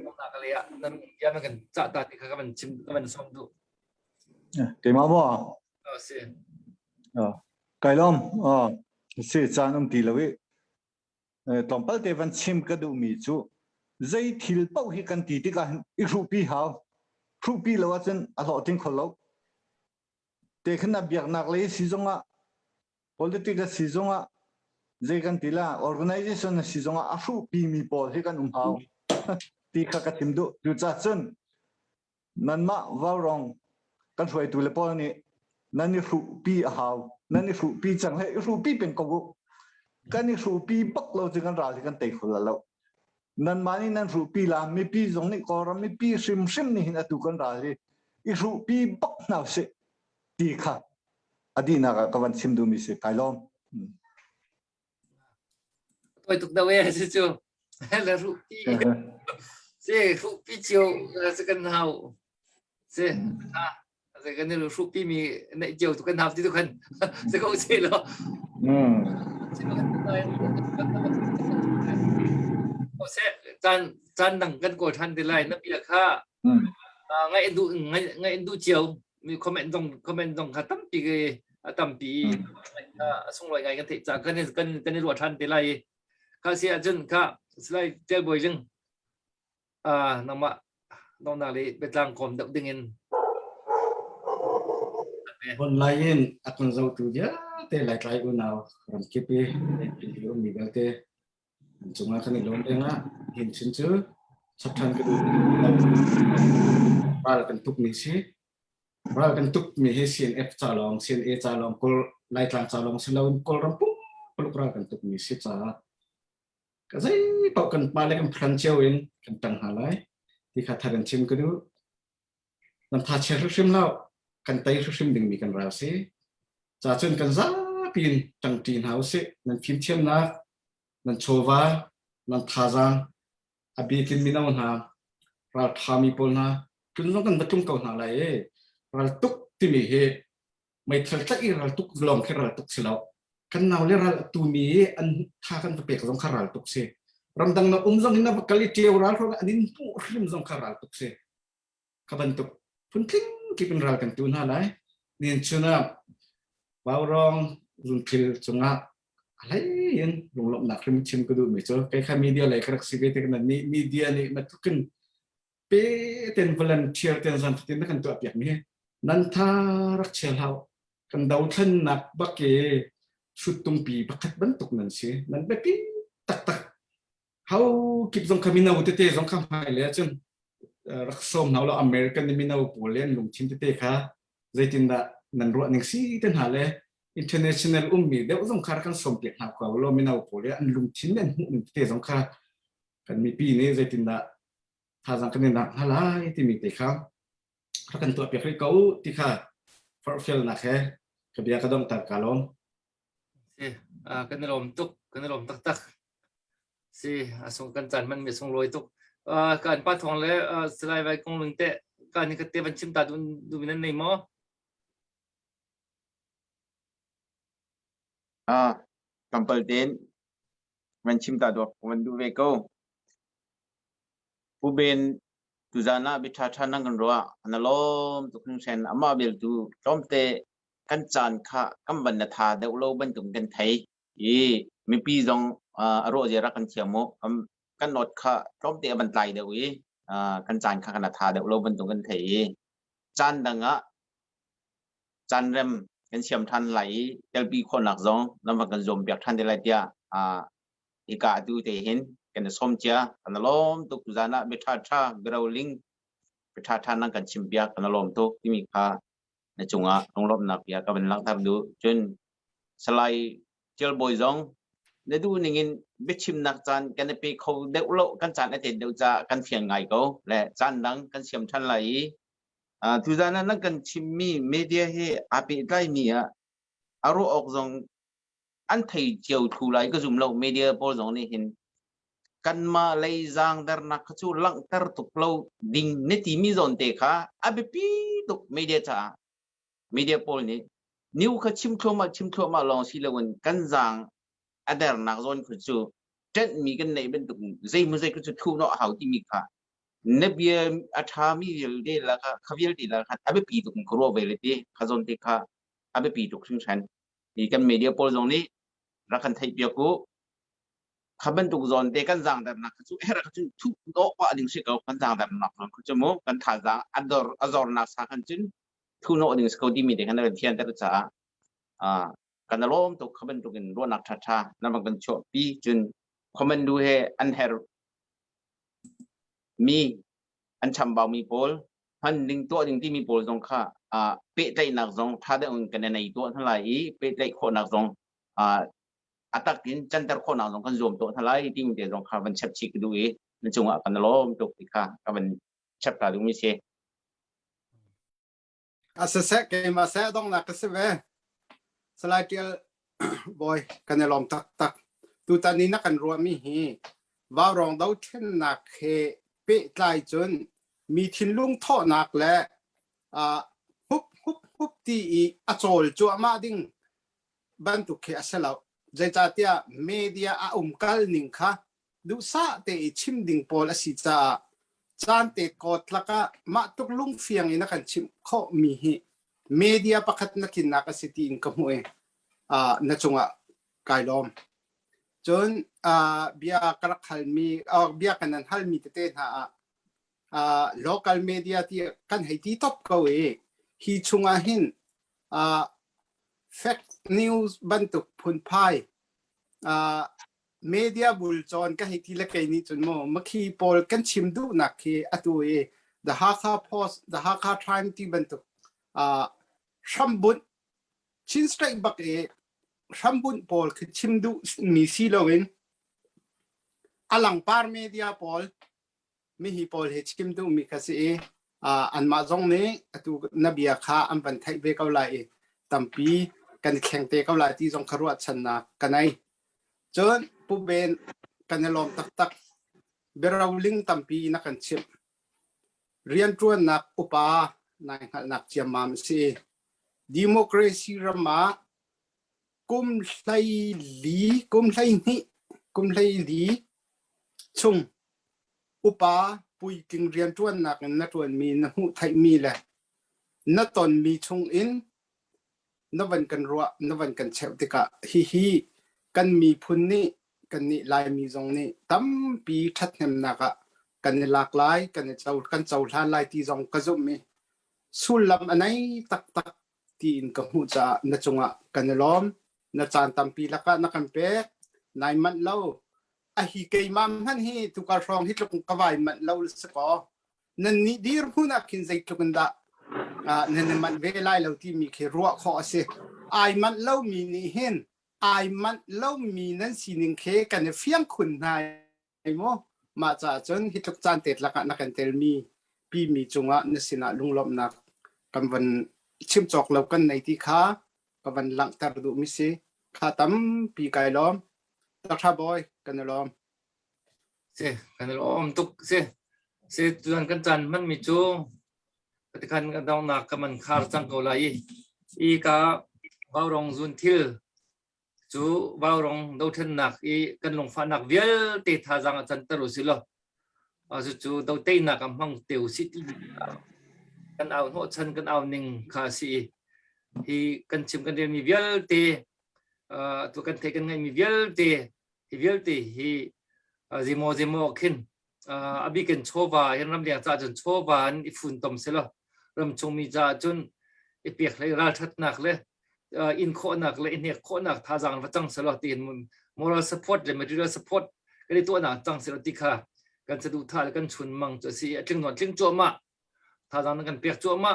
ต้องหนักเลยอ่ะนั่นยามันกันจัดตัดที่เขามันชิมก็มันซ้อมดู给嘛不？是盖隆是咱们地了喂，当不得วันชิมก็ดูมีจูใจทิลเป้าให้กันตีที่กันอีรูปีหาวรูปีแล้วว่าจนอร่อยทิ้งคนเราแต่ขณะเบียกนักเลยสิจงอ่ะ politics สิจงอ่ะใจกันตีละ organization สิจงอ่ะรูปีมีพอให้กันหาวตีข้ากันทิมดูดูจัดจนนั่นมาว่ารองกันช่วยตัวเล็กพอนี่นั่นนี่รูปีหาวนั่นนี่รูปีจังเลยรูปีเป็นกบกันนี่รูปีปักเราจะกันราจะกันเตะคนละแล้วนั่นมานี่นั่นรูปีละไม่ปีตรงนี้ก็รำไม่ปีซิมนี่นะตุกันราเลยอีรูปีปักน่าเสียตีค่ะอดีน่ะก็วันซิมดูมีเสียไกลล้อมตัวตุกดาวเอสิจูแล้วรูปีสิรูปีเจียวจะกันหาวสิจะกันนี่รูปีมีในเจียวตุกันหาวที่ตุกันจะก็เสียแล้วโอเซ่จานดังกันกดทันทีไรนับเบียค่าไงดูเจียวมีคอมเมนต์ตรงค่ะตั้มปีส่งรายงานกันเถอะจากกันรัวทันทีไรข้าเสียจนข้าสไลด์เจ้าบ่อยจึงน้ำมาน้องนาลีไปตั้งคอมดับดึงเงินคนไลน์อักนเราตัวเดียวแต่หลายๆคนเอารำคิดไปเป็นรูปมีแบบเตะจงอาคันนี้ลงเองนะเห็นชิ้นเชื้อสับทันกันดูเราเป็นทุกมีสิเราเป็นทุกมีให้ CNF จ่าลอง CNA จ่าลองกอลไล่กลางจ่าลองเสร็จแล้วกอลรำปุ๊บปลุกเราเป็นทุกมีสิจ่าก็ใช่พอกันมาเลยกันพลันเชียวเองกันตั้งหาไรที่ข้าทำกันชิมกันดูน้ำตาเชื่อชิมแล้วกันไต่ชิมดึงมีกันเราสิจ่าจนกันซาปีนตั้งตีนหาสินั่นพิมพ์เทียมนะนั่นโชวานั่นท่าจังอบีกินมีน้ำหาเราทำมีปนนะคุณต้องกันมาจุ่มเขาหาอะไรเราตุกที่มีเหตุไม่ทันสักอีเราตุกลองแค่เราตุกสิแล้วกันเอาเลยเราตัวมีอันท่ากันตัวเปียกสงขราตุกเสรำดังนะจงหินะกะลิเทียวเราเพราะอันนี้ผู้ริมสงขราตุกเสขบันตุกพุ่งทิ้งกิเป็นเรากันตัวน่าไรนี่ชนะบ่าวรองรุ่นคิลจงอ่ะอะไรยันลงหลบหนักริมชิมก็ดูไม่เจอใครข้ามีเดียอะไรครักสิเวทีกันนี่มีเดียนี่มาทุกคนเป้เต็นวอลันเทียร์เต็นสันตินักกันตัวเปียกนี่นั่นท่ารักเชลเขากันดาวทันนักบักเกชุดตุ้มปีบักขัดบันตุกนั่นสินั่นแบบปีตักเขาคิดสงครามนาวุฒิเตสงครามไฮเลยจนรักส้มเขาเราอเมริกันมีนาวุฒิโปเลนลงชิมเตค่ะใจจินดานั่นรัวหนึ่งสิเต็นหาเลยinternational มีเดี๋ยวสงครามกันสมเด็จหากว่าเรามีนาวุฒิโปเลนลงชิมเนี่ยหนึ่งเตสงครามกันมีปีนี้ใจจินดาถ้าสังกันนักฮาลายที่มีเตค่ะรักกันตัวเปียกให้เขาที่ค่ะฟอร์เฟลนักแค่กระเบียกระดมตัดกาลมกันลมตุกกันลมตักสิส่งกันจันมันมีส่งรอยตุกการปัดทองแล้วสไลด์ไว้กงลึงเตะการนี้ก็เตะมันชิมตาดูมีนั่นในหม้อกำเปิลเดนมันชิมตาดอกมันดูเวโก้ผู้เป็นตุจานะบิชาชานังกันรัวอันล้อมตุกนึงเซนอามาเบลตูจอมเตะกันจานค่ะกำบันนาธาเดวโลบันตุงกันไทยมีปีจงอารมณ์จะรักกันเทียมโมกันนดค่ะจอมเตะบันไตเดวีกันจานค่ะกันนาธาเดวโลบันตุงกันไทยจานดังอ่ะจานเริ่มกันเชียมทันไหลเดลปีคนหลักจงน้ำมันกันจมเปียกทันเดลัยเดียอีกาดูเตเห็นกันสมเจ้ากันล้อมตุกตุจานะบิชาชาเกราวลิงบิชาชานั่งกันชิมเปียกกันล้อมตุกที่มีค่ะในจงลงรบนักยาก็เป็นลักทับดูจนสไลเจลบอยจง ในดูหนึ่งบิชิมนักจานกันไปเขาเด็กโลกันจานไอเด็ดเดียวจะกันเพียงไงก็และจานดังกันเชื่อมทันไหลทุกจานนั้นกันชิมมีมีเดียให้อาปิได้มีอารู้ออกจงอันไทยเจียวทุไลก็จุ่มเรามีเดียพอจงนี่เห็นกันมาเลยจางดานักจูลังตร์ตุกเราดิ่งนิติมีจนเตะค่ะอาบิปีตุกมีเดียจ้ามีเดียพอนี่นิวเขาชิมทั่วมาลองสิเลวันกันจางอันเดอร์นักจนคือจูเจ็ดมีกันในเป็นตุกใจมือใจคือจูทุ่งเนาะหาวที่มีค่ะเนบียอัฐามีเวลเดล่ะค่ะขวิลดีล่ะค่ะอาบิปีตุกครัวเวลเดขจนเตะค่ะอาบิปีตุกซึ่งฉันนี่กันมีเดียพอจงนี้รักกันไทยเปียกูขับเป็นตุกจนเตะกันจางดานักจูเฮรักจูทุกโลกว่าดิ่งสิเขากันจางดานักคือจูโมกันท่าจางอัดอร์นักสักกันจุนทุกโลกดิ่งสิเขาที่มีเด็กกันเทียนแต่ละจ้ากันล้อมตุกขับเป็นตุกินรัวนักท่านั่นมันเป็นชั่วปีจุนคอมเมนดูให้อันเฮรมีอันชำบ่าวมีโพลฮันดิ่งตัวดิ่งที่มีโพลตรงข้าเป๊ะใจนักจงท่าได้องกันในตัวทั้งหลายเป๊ะใจคนนักจงอัตกินจันทร์คนนักจงกันรวมตัวทั้งหลายที่มีแต่จงข้าเป็นเชฟชิกดูนั่นจงกันล้อมตุกที่ข้าก็เป็นเชฟตาดูมิเช่เสกเกมาเสต้องนักเสเวสไลด์เดียลบอยกันในลมตักตัวตอนนี้นักกันรวมมีฮีว่ารองดาวเทนนักเฮเปิดไลจนมีทิ้นลุงท่อนักและฮุบที่อโจลจัวมาดิ้งบันทุกเขอเสลาใจจัดยาเมเดียกัลนิงค่ะดูซาเตอชิมดิ้งโพลสิจ้าจานเตกอดลักมาตุกลุงเฟียงอินักชิมข้อมีฮีเมเดียประคัตนักกินนักสิทีนกับมวยนัจงะกายลมจนเบียกรักฮัลมีเบียกันนั้นฮัลมีเตะlocal media ที่กันให้ที่ท็อปเขาฮีชงหินfake news บันทุกพุนพายmedia บุลจอนก็ให้ที่เล็กนี้จนมื่อกี้พอลกันชิมดูนักอัตัวthe Hakka Post the Hakka Time ที่บันทุกชัมบุนชินสไตร์บักชัมบุนพอลคือชิมดูมีซีโลวินอลังปาร์ media พอลมีฮีพอลเฮชิมดูมีคาซีอันมาจงนี้ตัวนับยาค่าอันบันทึกเบกเอาไลตั้มปีกันแข่งเตะเอาไลที่จงคารวะชนะกันไอจนผู้เป็นกันลมตักเบราวลิงตั้มปีนักกันชิมเรียนตัวนักอุปานักเจียมามซีดิโมคราซีรามากุมไลลีชุงอุปาปุยกิงเรียนตัวนักนักวันมีนหุไทยมีแหละนัตอนมีชงอินนวันกันรัวนวันกันเชฟติกะฮีกันมีพุนนี่กันนี่ลายมีตรงนี้ตั้มปีทัดเนมนักกันหลากหลายกันเจ้าลายที่ตรงกระจุมมีสุลลำอันไหนตักที่อินกับหูจะนัจงะกันล้อมนัจานตั้มปีละกันนักกันเป็ดนายมันเล่าฮีเกยมัมฮันฮีทุกการองฮิตลงกวายมันเล่าสกอนั่นนี่ดีร์พูนักขินใจตุกันดานั่นมันเวลาเราที่มีแค่รัวข้อเสียไอมันเล่ามีนี่เห็นไอมันเล่ามีนั่นสิ่งเคกันเฟียงคุณนายไอโมมาจากจนฮิตลกจานเต็ดละกันนักกันเตลมีปีมีจงะนสินะลุงลบนักกันวันชิมจอกเรากันในที่ค้ากันวันหลังตาดูมิเซข้าตั้มปีไก่ล้อมตักชาบอยกันล้อมเสกันล้อมตุกเสตุนกันจันมันมีจูปฏิคันกันดองนักกันมันคาร์จังเกาไลอีกาบาวรองซุนทิลจูบาวรองดาวเทนนักอีกันลงฟ้านักเวียลเตท่าจังจันตรุสิโลจูดาวเตนักกำลังเตียวสิกันเอาโนชันกันเอาหนึ่งคาซีฮีกันชิมกันเรียนมีเวียลเตตัวกันเทกันไงมีเวียลเตฮีเวียลเตฮีซิโมขึ้นอภิกันโชวาเห็นรำเลียงจ่าจนโชวานี่ฝุ่นตมเสียแล้วเริ่มชงมีจ่าจนเปียกเลยราชัดหนักเลยอินโคหนักเลยอินเนี่ยโคหนักท่าจังว่าจังเสียแล้วตีนมัน moral support เลย material support ก็ได้ตัวหนักจังเสียแล้วตีค่ะกันสะดุดท่าแล้วกันชุนมังจะสิจึงหนวดจึงจั่วมาท่าจังนั้นกันเปียกจั่วมา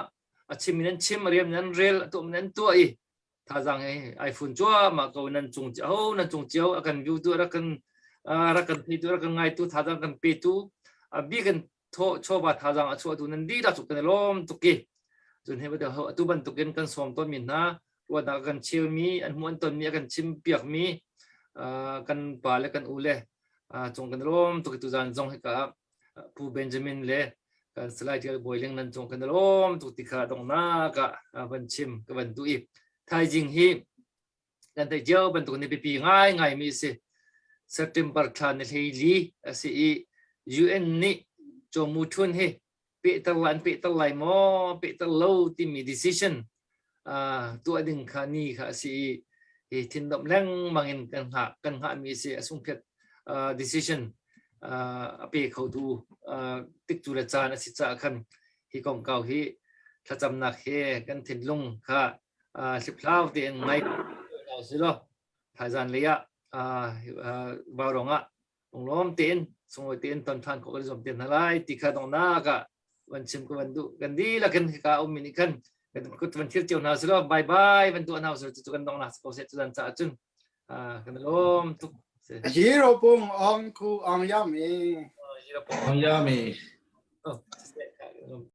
ชิมนั้นชิมเรียมนั้นเรลตัวนั้นตัวอี thà rằng iPhone chúa mà cầu nên trùng chiếu akan view tu akan thấy tu akan ngay tu thà rằng akan pay tu bi kan cho ba thà rằng cho tu nên đi ra chụp cái lom tu kì rồi hay bây giờ tu ban tu kan som ton min na wa da kan chill mi an muan ton mi akan chim piak mi kan pa le kan ule chung kan lom tu tu zan zong ka pu Benjamin le kan slide boiling nan chung kan lom tu tikha dong na ka ban chim ka ban tu i thai jing hi kan te jo ban tu ni pi ngai mi se September than ni li si UN ni cho mu thun he pe ta lai mo pe ta low ti mi decision tu ading khani kha si thin dom leng mangin kan ha mi se asung phet decision pe khau tu tik tu la chan si cha khan hi kong kau hi thacham nak he kan thin lung kha siplau te ngai nào xí lo thời gian lấy vào đó ngạ ông lom tiền xong rồi tiền toàn toàn có cái dòng tiền lại thì khai đồng na cảวันชิมก็วันดูกันดีละกันก็เอามินิกันกันก็วันเที่ยวเจียวนาสิแล้วบายบายวันตัวนาสิจุกันตรงนาสก็เสร็จจุกันจ่าจุนกันลมทุก Hero pung ong ku ong yami. Hero Yummy. pung.